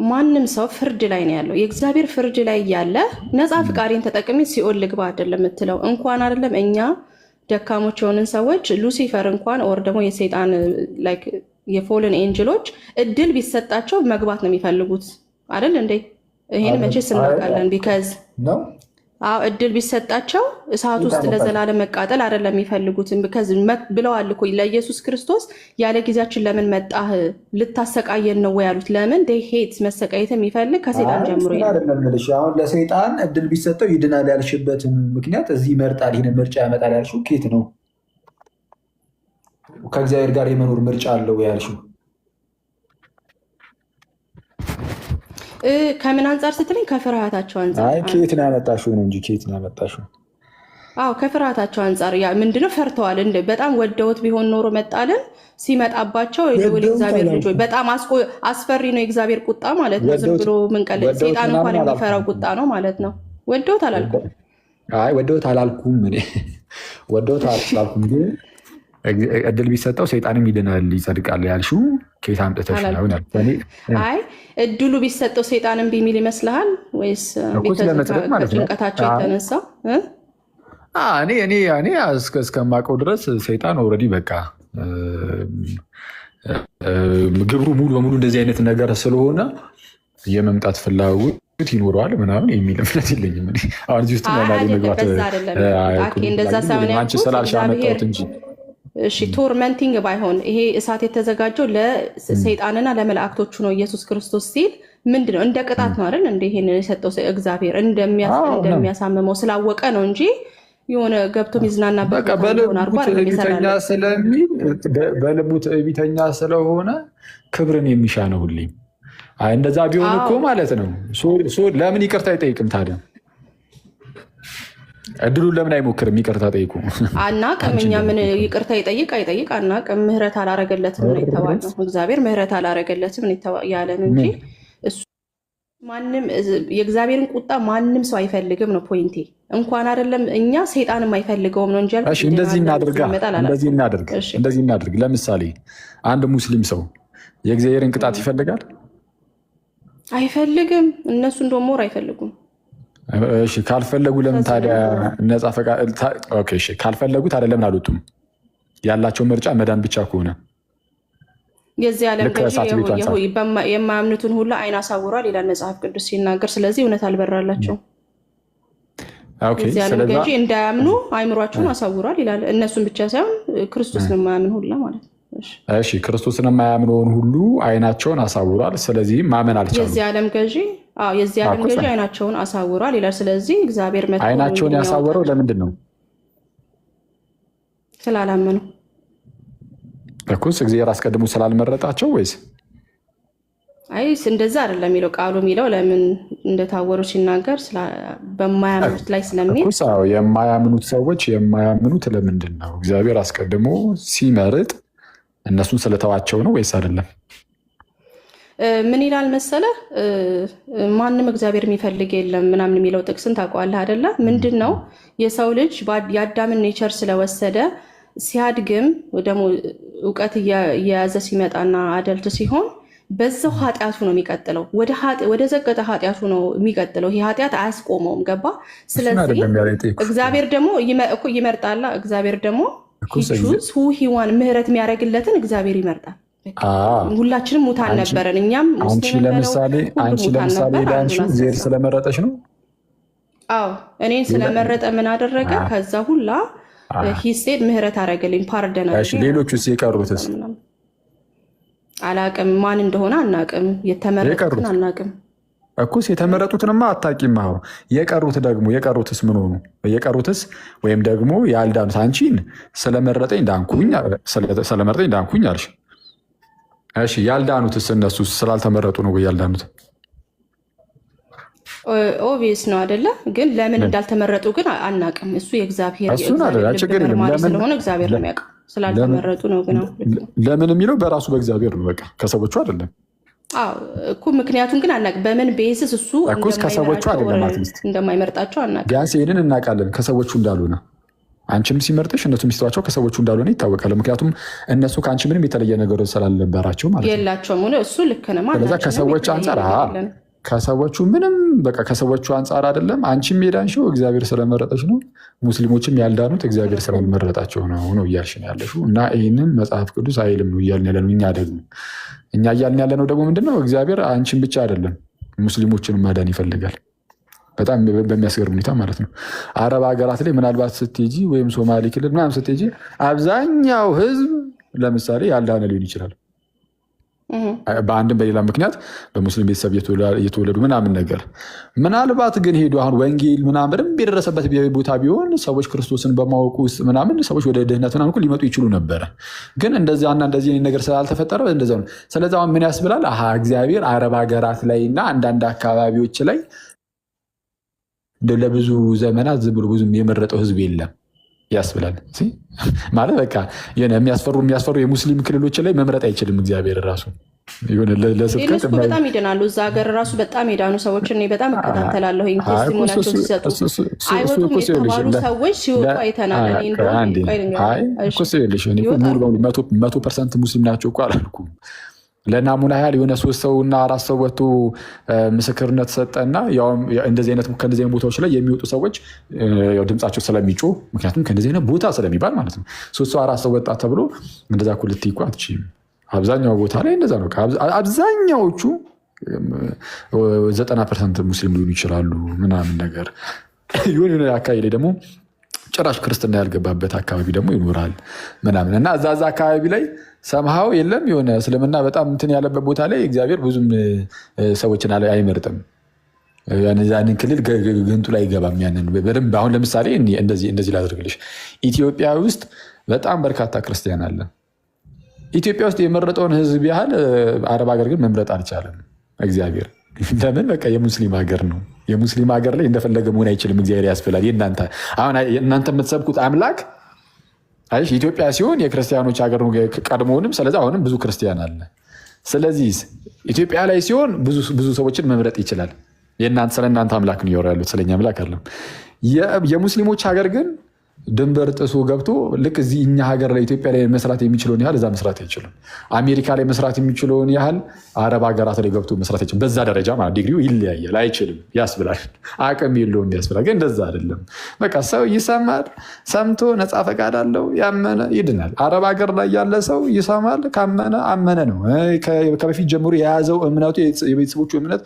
ማንም ሰው ፍርድ ላይ ነው ያለው። የእግዚአብሔር ፍርድ ላይ ያለ ነፃ ፈቃዴን ተጠቅሜ ሲኦል ልግባ አይደለም የምትለው። እንኳን አይደለም እኛ ደካሞች የሆንን ሰዎች ሉሲፈር እንኳን ኦር ደግሞ የሰይጣን ላይክ የፎልን ኤንጅሎች እድል ቢሰጣቸው መግባት ነው የሚፈልጉት አይደል እንዴ? ይሄን መቼ ስናውቃለን። ቢካዝ እድል ቢሰጣቸው እሳት ውስጥ ለዘላለም መቃጠል አይደለም የሚፈልጉት። ብለዋል እኮ ለኢየሱስ ክርስቶስ ያለ ጊዜያችን ለምን መጣህ ልታሰቃየን ነው ወይ ያሉት። ለምን ሄት መሰቃየት የሚፈልግ ከሴጣን ጀምሮ አሁን ለሰይጣን እድል ቢሰጠው ይድናል ያልሽበትን ምክንያት እዚህ ይመርጣል ይህንን ምርጫ ያመጣል ያልሽው ኬት ነው? ከእግዚአብሔር ጋር የመኖር ምርጫ አለው ያልሽው ከምን አንጻር ስትለኝ ከፍርሃታቸው አንጻር ኬት ነው ያመጣሽው ነው እንጂ ኬት ነው ያመጣሽው? አዎ ከፍርሃታቸው አንጻር ምንድነው ፈርተዋል። በጣም ወደውት ቢሆን ኖሮ መጣልን ሲመጣባቸው እግዚአብሔር ልጆች በጣም አስፈሪ ነው። የእግዚአብሔር ቁጣ ማለት ነው። ዝም ብሎ ምንቀል ሴጣን እንኳን የሚፈራው ቁጣ ነው ማለት ነው። ወደውት አላልኩም። ወደውት አላልኩም እኔ ወደውት አላልኩም ግን እድል ቢሰጠው ሰይጣንም ይድናል ይጸድቃል ያልሽው ከየት አምጥተሽ ነው? አይ እድሉ ቢሰጠው ሰይጣንም ቢሚል ይመስልሃል ወይስ ጭንቀታቸው የተነሳው? እኔ እስከማውቀው ድረስ ሰይጣን ኦልሬዲ በቃ ግብሩ ሙሉ በሙሉ እንደዚህ አይነት ነገር ስለሆነ የመምጣት ፍላጎት ይኖረዋል ምናምን የሚል እምነት የለኝም። አሁን እዚህ ውስጥ መግባት እንደዛ ሳይሆን አንቺ ስላልሽ አመጣሁት እንጂ እሺ ቶርመንቲንግ ባይሆን ይሄ እሳት የተዘጋጀው ለሰይጣንና ለመላእክቶቹ ነው። ኢየሱስ ክርስቶስ ሲል ምንድነው እንደ ቅጣት ነው አይደል? እንደ ይሄን የሰጠው እግዚአብሔር እንደሚያሳምመው ስላወቀ ነው እንጂ የሆነ ገብቶ ሚዝናናበት በልቡ ትዕቢተኛ ስለሆነ ክብርን የሚሻ ነው ሁሌም። እንደዛ ቢሆን እኮ ማለት ነው ለምን ይቅርታ አይጠይቅም ታዲያ? እድሉን ለምን አይሞክርም? ይቅርታ ጠይቁ አናውቅም። እኛ ምን ይቅርታ ይጠይቅ አይጠይቅ አናውቅም። ምህረት አላረገለትም ነው የተባለው። እግዚአብሔር ምህረት አላረገለትም ያለን እንጂ እሱ ማንም የእግዚአብሔርን ቁጣ ማንም ሰው አይፈልግም ነው ፖይንቴ። እንኳን አይደለም እኛ ሰይጣንም አይፈልገውም ነው እንጂ እንደዚህ እናድርግ። ለምሳሌ አንድ ሙስሊም ሰው የእግዚአብሔርን ቅጣት ይፈልጋል? አይፈልግም። እነሱ እንደውም ሞር አይፈልጉም እሺ ካልፈለጉ ለምን ታዲያ ነፃ ፈቃድ? ኦኬ እሺ ካልፈለጉ ታዲያ ለምን አልወጡም? ያላቸው ምርጫ መዳን ብቻ ከሆነ የዚህ ዓለም ገዢ የማያምኑትን ሁሉ አይን አሳውሯል ይላል መጽሐፍ ቅዱስ ሲናገር። ስለዚህ እውነት አልበራላቸውም። የዚህ ዓለም ገዢ እንዳያምኑ አይምሯቸውን አሳውሯል ይላል። እነሱን ብቻ ሳይሆን ክርስቶስን የማያምን ሁላ ማለት ነው። እሺ ክርስቶስን የማያምነውን ሁሉ አይናቸውን አሳውሯል። ስለዚህ ማመን አልቻሉም። የዚህ ዓለም ገዢ አይናቸውን አሳውሯል ይላል። ስለዚህ እግዚአብሔር መጥቶ አይናቸውን ያሳወረው ለምንድን ነው? ስላላመኑ እኮስ እግዚአብሔር አስቀድሞ ስላልመረጣቸው ወይስ? አይ እንደዛ አይደለም የሚለው ቃሉ የሚለው ለምን እንደታወሩ ሲናገር በማያምኑት ላይ ስለሚል የማያምኑት ሰዎች የማያምኑት ለምንድን ነው? እግዚአብሔር አስቀድሞ ሲመርጥ እነሱን ስለተዋቸው ነው ወይስ አይደለም? ምን ይላል መሰለ? ማንም እግዚአብሔር የሚፈልግ የለም ምናምን የሚለው ጥቅስን ታውቀዋለህ አይደለ? ምንድን ነው የሰው ልጅ የአዳምን ኔቸር ስለወሰደ ሲያድግም ደግሞ እውቀት እየያዘ ሲመጣና አደልት ሲሆን በዛው ኃጢአቱ ነው የሚቀጥለው። ወደ ዘቀጠ ኃጢአቱ ነው የሚቀጥለው። ይህ ኃጢአት አያስቆመውም። ገባ? ስለዚህ እግዚአብሔር ደግሞ ይመርጣላ። እግዚአብሔር ደግሞ ሂዋን ምህረት የሚያደርግለትን እግዚአብሔር ይመርጣል። ሁላችንም ሙታን ነበረን። እኛም አንቺ ለምሳሌ ዳንሽው እግዚአብሔር ስለመረጠች ነው። አዎ እኔን ስለመረጠ ምን አደረገ? ከዛ ሁላ ሂሴድ ምህረት አደረገልኝ፣ ፓርደን አደረገ። ሌሎቹስ የቀሩትስ አላቅም፣ ማን እንደሆነ አናቅም፣ የተመረጡትን አናቅም። እኩስ የተመረጡትንማ አታቂም። የቀሩትስ ምን ሆኑ? የቀሩትስ ወይም ደግሞ ያልዳኑት አንቺን ስለመረጠኝ ዳንኩኝ አልሽ። እሺ ያልዳኑትስ እነሱ ስላልተመረጡ ነው ወይ ያልዳኑት? ኦቪየስ ነው አይደለ? ግን ለምን እንዳልተመረጡ ግን አናቅም። እሱ የእግዚአብሔር ስለሆነ እግዚአብሔር ነው የሚያውቀው። ስላልተመረጡ ነው ግን ለምን የሚለው በራሱ በእግዚአብሔር ነው። በቃ ከሰዎቹ አይደለም እኮ። ምክንያቱም ግን አናውቅም በምን ቤዝስ እሱ እንደማይመርጣቸው አናውቅም። ቢያንስ ይሄንን እናውቃለን ከሰዎቹ እንዳልሆነ። አንቺም ሲመርጥሽ እነሱ ሚስተዋቸው ከሰዎቹ እንዳልሆነ ይታወቃል። ምክንያቱም እነሱ ከአንቺ ምንም የተለየ ነገር ስላልነበራቸው ማለት ነው። የላቸውም። እሱ ልክ ነው ማለት ነው። ከሰዎች አንጻር ከሰዎቹ ምንም በቃ ከሰዎቹ አንጻር አይደለም። አንቺም የዳንሽው እግዚአብሔር ስለመረጠች ነው። ሙስሊሞችም ያልዳኑት እግዚአብሔር ስላልመረጣቸው ነው እያልሽ ነው ያለሽው። እና ይህንን መጽሐፍ ቅዱስ አይልም ነው እያልን ያለነው። እኛ እያልን ያለነው ደግሞ ምንድነው? እግዚአብሔር አንቺን ብቻ አይደለም ሙስሊሞችን ማዳን ይፈልጋል። በጣም በሚያስገርም ሁኔታ ማለት ነው። አረብ ሀገራት ላይ ምናልባት ስትሄጂ ወይም ሶማሌ ክልል ምናምን ስትሄጂ አብዛኛው ህዝብ ለምሳሌ ያልዳነ ሊሆን ይችላል። በአንድም በሌላ ምክንያት በሙስሊም ቤተሰብ እየተወለዱ ምናምን ነገር ምናልባት ግን ሄዱ አሁን ወንጌል ምናምን በደንብ የደረሰበት ቦታ ቢሆን ሰዎች ክርስቶስን በማወቁ ውስጥ ምናምን ሰዎች ወደ ድህነት ምናምን ሊመጡ ይችሉ ነበረ። ግን እንደዚያና እንደዚህ ነገር ስላልተፈጠረ እንደዚያ ነው። ስለዚህ አሁን ምን ያስብላል? እግዚአብሔር አረብ ሀገራት ላይ እና አንዳንድ አካባቢዎች ላይ ለብዙ ዘመናት ዝም ብሎ ብዙም የመረጠው ህዝብ የለም ያስብላል። ማለት በቃ የሚያስፈሩ የሙስሊም ክልሎች ላይ መምረጥ አይችልም እግዚአብሔር ራሱ። እነሱ በጣም ይድናሉ። እዛ ሀገር ራሱ በጣም የዳኑ ሰዎች እኔ በጣም እከታተላለሁ። ቴስቲሞናቸው ሲሰጡ አይወጡም የተባሉ ሰዎች ሲወጡ አይተናል። 100% ሙስሊም ናቸው እኮ አላልኩም። ለናሙና ያህል የሆነ 3 ሰውና 4 ሰው ወጥቶ ምስክርነት ሰጠና ከእንደዚህ አይነት ቦታዎች ላይ የሚወጡ ሰዎች ድምፃቸው ስለሚጮህ ምክንያቱም ከእንደዚህ አይነት ቦታ ስለሚባል ማለት ነው 3 ሰው 4 ሰው ወጣ ተብሎ እንደዛ እኮ ልትይ እኮ አትችይም። አብዛኛው ቦታ ላይ እንደዛ ነው። አብዛኛዎቹ 90% ሙስሊም ሊሆኑ ይችላሉ ምናምን ነገር የሆነ አካባቢ ላይ ደግሞ ጭራሽ ክርስትና ያልገባበት አካባቢ ደግሞ ይኖራል ምናምን እና እዛ አካባቢ ላይ ሰምሃው የለም የሆነ እስልምና በጣም እንትን ያለበት ቦታ ላይ እግዚአብሔር ብዙም ሰዎችን አይመርጥም። ያንን ክልል ግንቱ ላይ አይገባም። ያንን በደንብ አሁን ለምሳሌ እንደዚህ ላድርግልሽ። ኢትዮጵያ ውስጥ በጣም በርካታ ክርስቲያን አለ። ኢትዮጵያ ውስጥ የመረጠውን ህዝብ ያህል አረብ ሀገር ግን መምረጥ አልቻለም እግዚአብሔር። ለምን? በቃ የሙስሊም ሀገር ነው። የሙስሊም ሀገር ላይ እንደፈለገ መሆን አይችልም እግዚአብሔር ያስብላል። እናንተ የምትሰብኩት አምላክ ኢትዮጵያ ሲሆን የክርስቲያኖች ሀገር ነው ቀድሞውንም። ስለዚህ አሁንም ብዙ ክርስቲያን አለ። ስለዚህ ኢትዮጵያ ላይ ሲሆን ብዙ ሰዎችን መምረጥ ይችላል። ስለ እናንተ አምላክ ነው ያሉት፣ ስለኛ አምላክ አለም። የሙስሊሞች ሀገር ግን ድንበር ጥሶ ገብቶ ልክ እዚህ እኛ ሀገር ላይ ኢትዮጵያ ላይ መስራት የሚችለውን ያህል እዛ መስራት አይችልም። አሜሪካ ላይ መስራት የሚችለውን ያህል አረብ ሀገራት ላይ ገብቶ መስራት አይችልም። በዛ ደረጃ ማለት ዲግሪው ይለያያል። አይችልም ያስብላል፣ አቅም የለውም ያስብላል። ግን እንደዛ አይደለም። በቃ ሰው ይሰማል፣ ሰምቶ ነፃ ፈቃድ አለው፣ ያመነ ይድናል። አረብ ሀገር ላይ ያለ ሰው ይሰማል፣ ካመነ አመነ ነው። ከበፊት ጀምሮ የያዘው እምነቱ የቤተሰቦቹ እምነት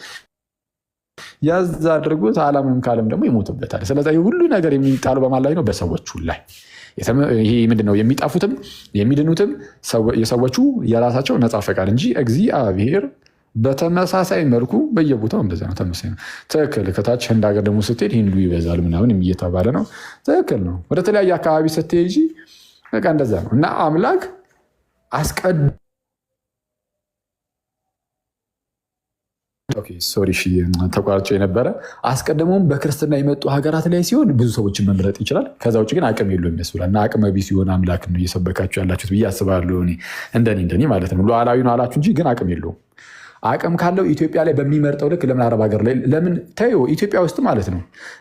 ያዝ አድርጎት አላምንም ካለም ደግሞ ይሞትበታል። ስለዚህ ሁሉ ነገር የሚጣሉ በማን ላይ ነው? በሰዎቹ ላይ። ይሄ ምንድነው? የሚጣፉትም የሚድኑትም የሰዎቹ የራሳቸው ነፃ ፈቃድ እንጂ እግዚአብሔር በተመሳሳይ መልኩ በየቦታው እንደዚያ ነው። ተመሳሳይ ነው። ትክክል። ከታች ህንድ ሀገር ደግሞ ስትሄድ ሂንዱ ይበዛል ምናምን እየተባለ ነው። ትክክል ነው። ወደ ተለያየ አካባቢ ስትሄጂ በቃ እንደዛ ነው። እና አምላክ ሶሪ ተቋርጬ የነበረ አስቀድሞም በክርስትና የመጡ ሀገራት ላይ ሲሆን ብዙ ሰዎችን መምረጥ ይችላል። ከዛ ውጭ ግን አቅም የለውም ያስብላል። እና አቅመ ቢስ ሲሆን አምላክ ነው እየሰበካችሁ ያላችሁት ብዬ አስባለሁ። እንደኔ ማለት ነው። ሉዓላዊ ነው አላችሁ እንጂ ግን አቅም የለውም። አቅም ካለው ኢትዮጵያ ላይ በሚመርጠው ልክ ለምን አረብ ሀገር ላይ ለምን ተይው፣ ኢትዮጵያ ውስጥ ማለት ነው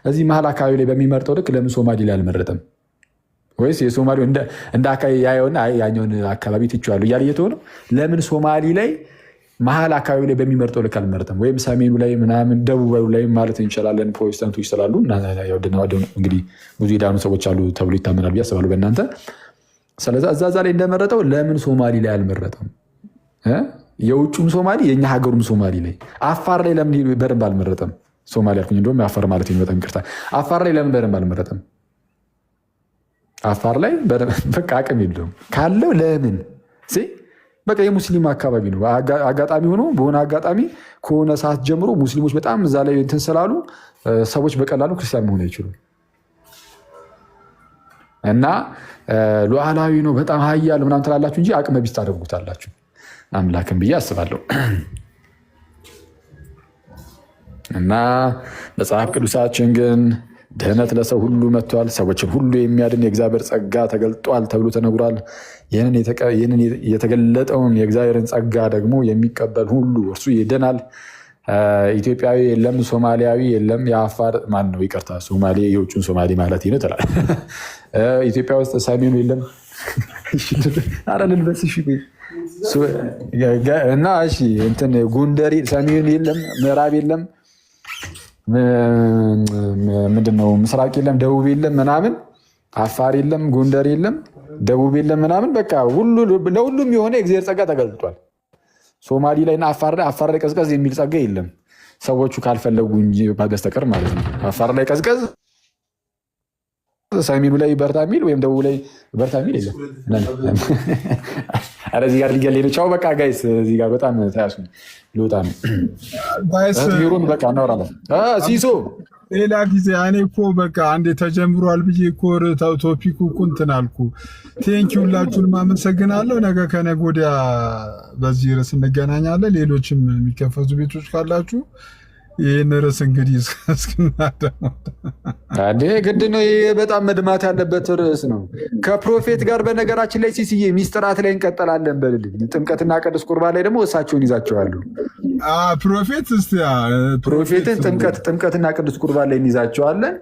እዚህ መሀል አካባቢ ላይ በሚመርጠው ልክ ለምን ሶማሌ ላይ አልመረጠም? ወይስ የሶማሌው እንደ አካባቢ ያየውና ያኛውን አካባቢ ትቼዋለሁ እያለ እየተሆነው ለምን ሶማሌ ላይ መሀል አካባቢ ላይ በሚመርጠው ልክ አልመረጠም? ወይም ሰሜኑ ላይ ምናምን ደቡባዊ ላይ ማለት እንችላለን። ፕሮቴስታንቶች ስላሉ እንግዲህ ብዙ የዳኑ ሰዎች አሉ ተብሎ ይታመናል ብዬ አስባለሁ በእናንተ። ስለዚ እዛዛ ላይ እንደመረጠው ለምን ሶማሌ ላይ አልመረጠም? የውጩም ሶማሌ የእኛ ሀገሩም ሶማሌ ላይ አፋር ላይ ለምን በደንብ አልመረጠም? ሶማሌ አልኩኝ እንደውም አፋር ማለት በጣም ይቅርታ። አፋር ላይ ለምን በደንብ አልመረጠም? አፋር ላይ በቃ አቅም የለውም ካለው ለምን በቃ የሙስሊም አካባቢ ነው። አጋጣሚ ሆኖ በሆነ አጋጣሚ ከሆነ ሰዓት ጀምሮ ሙስሊሞች በጣም እዛ ላይ እንትን ስላሉ ሰዎች በቀላሉ ክርስቲያን መሆን አይችሉም። እና ሉዓላዊ ነው በጣም ሀያል ምናምን ትላላችሁ እንጂ አቅመ ቢስ ታደርጉታላችሁ አምላክን ብዬ አስባለሁ። እና መጽሐፍ ቅዱሳችን ግን ድህነት ለሰው ሁሉ መጥቷል፣ ሰዎችን ሁሉ የሚያድን የእግዚአብሔር ጸጋ ተገልጧል ተብሎ ተነግሯል። ይህንን የተገለጠውን የእግዚአብሔርን ጸጋ ደግሞ የሚቀበል ሁሉ እርሱ ይድናል። ኢትዮጵያዊ የለም፣ ሶማሊያዊ የለም፣ የአፋር ማን ነው? ይቅርታ ሶማሌ የውጭን ሶማሌ ማለት ነው ትላል። ኢትዮጵያ ውስጥ ሰሜኑ የለም። ኧረ ልልበስ እና እሺ እንትን ጎንደር ሰሜኑ የለም፣ ምዕራብ የለም፣ ምንድነው ምስራቅ የለም፣ ደቡብ የለም ምናምን፣ አፋር የለም፣ ጎንደር የለም፣ ደቡብ የለም ምናምን። በቃ ለሁሉም የሆነ የእግዚአብሔር ጸጋ ተገልጧል። ሶማሊ ላይና አፋር ላይ ቀዝቀዝ የሚል ጸጋ የለም፣ ሰዎቹ ካልፈለጉ እንጂ በስተቀር ማለት ነው። አፋር ላይ ቀዝቀዝ፣ ሰሜኑ ላይ በርታ የሚል ወይም ደቡብ ላይ በርታ የሚል የለም። ኧረ እዚህ ጋር ሊገለኝ ነው። ቻው በቃ ጋይስ፣ እዚህ ጋር በጣም ተያሱ ልወጣ ነው። ሚሩን በቃ እናወራለን። ሲሶ ሌላ ጊዜ እኔ እኮ በቃ አንዴ ተጀምሯል ብዬ እኮ ቶፒኩ እኮ እንትን አልኩ። ቴንኪ ሁላችሁንም አመሰግናለሁ። ነገ ከነገ ወዲያ በዚህ ርዕስ እንገናኛለን። ሌሎችም የሚከፈቱ ቤቶች ካላችሁ ይህን ርዕስ እንግዲህ እስክናደሞ ግድ ነው። ይህ በጣም መድማት ያለበት ርዕስ ነው። ከፕሮፌት ጋር በነገራችን ላይ ሲስዬ ሚስጥራት ላይ እንቀጥላለን በልልኝ። ጥምቀትና ቅዱስ ቁርባን ላይ ደግሞ እሳቸውን ይዛቸዋሉ። ፕሮፌትን ጥምቀትና ቅዱስ ቁርባን ላይ እንይዛቸዋለን።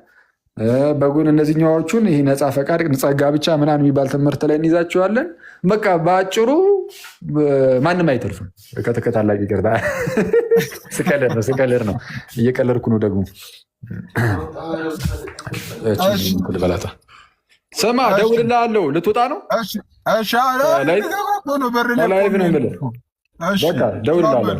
በጎን እነዚህኛዎቹን ይህ ነፃ ፈቃድ ጸጋ ብቻ ምናምን የሚባል ትምህርት ላይ እንይዛቸዋለን። በቃ በአጭሩ ማንም አይተርፍም። ከተከታላቂ ይቅርታ፣ ስቀልድ ነው እየቀለድኩ ነው ደግሞ። ስማ እደውልልሃለሁ። ልትወጣ ነው? ላይቭ ነው የምልህ። በቃ እደውልልሃለሁ።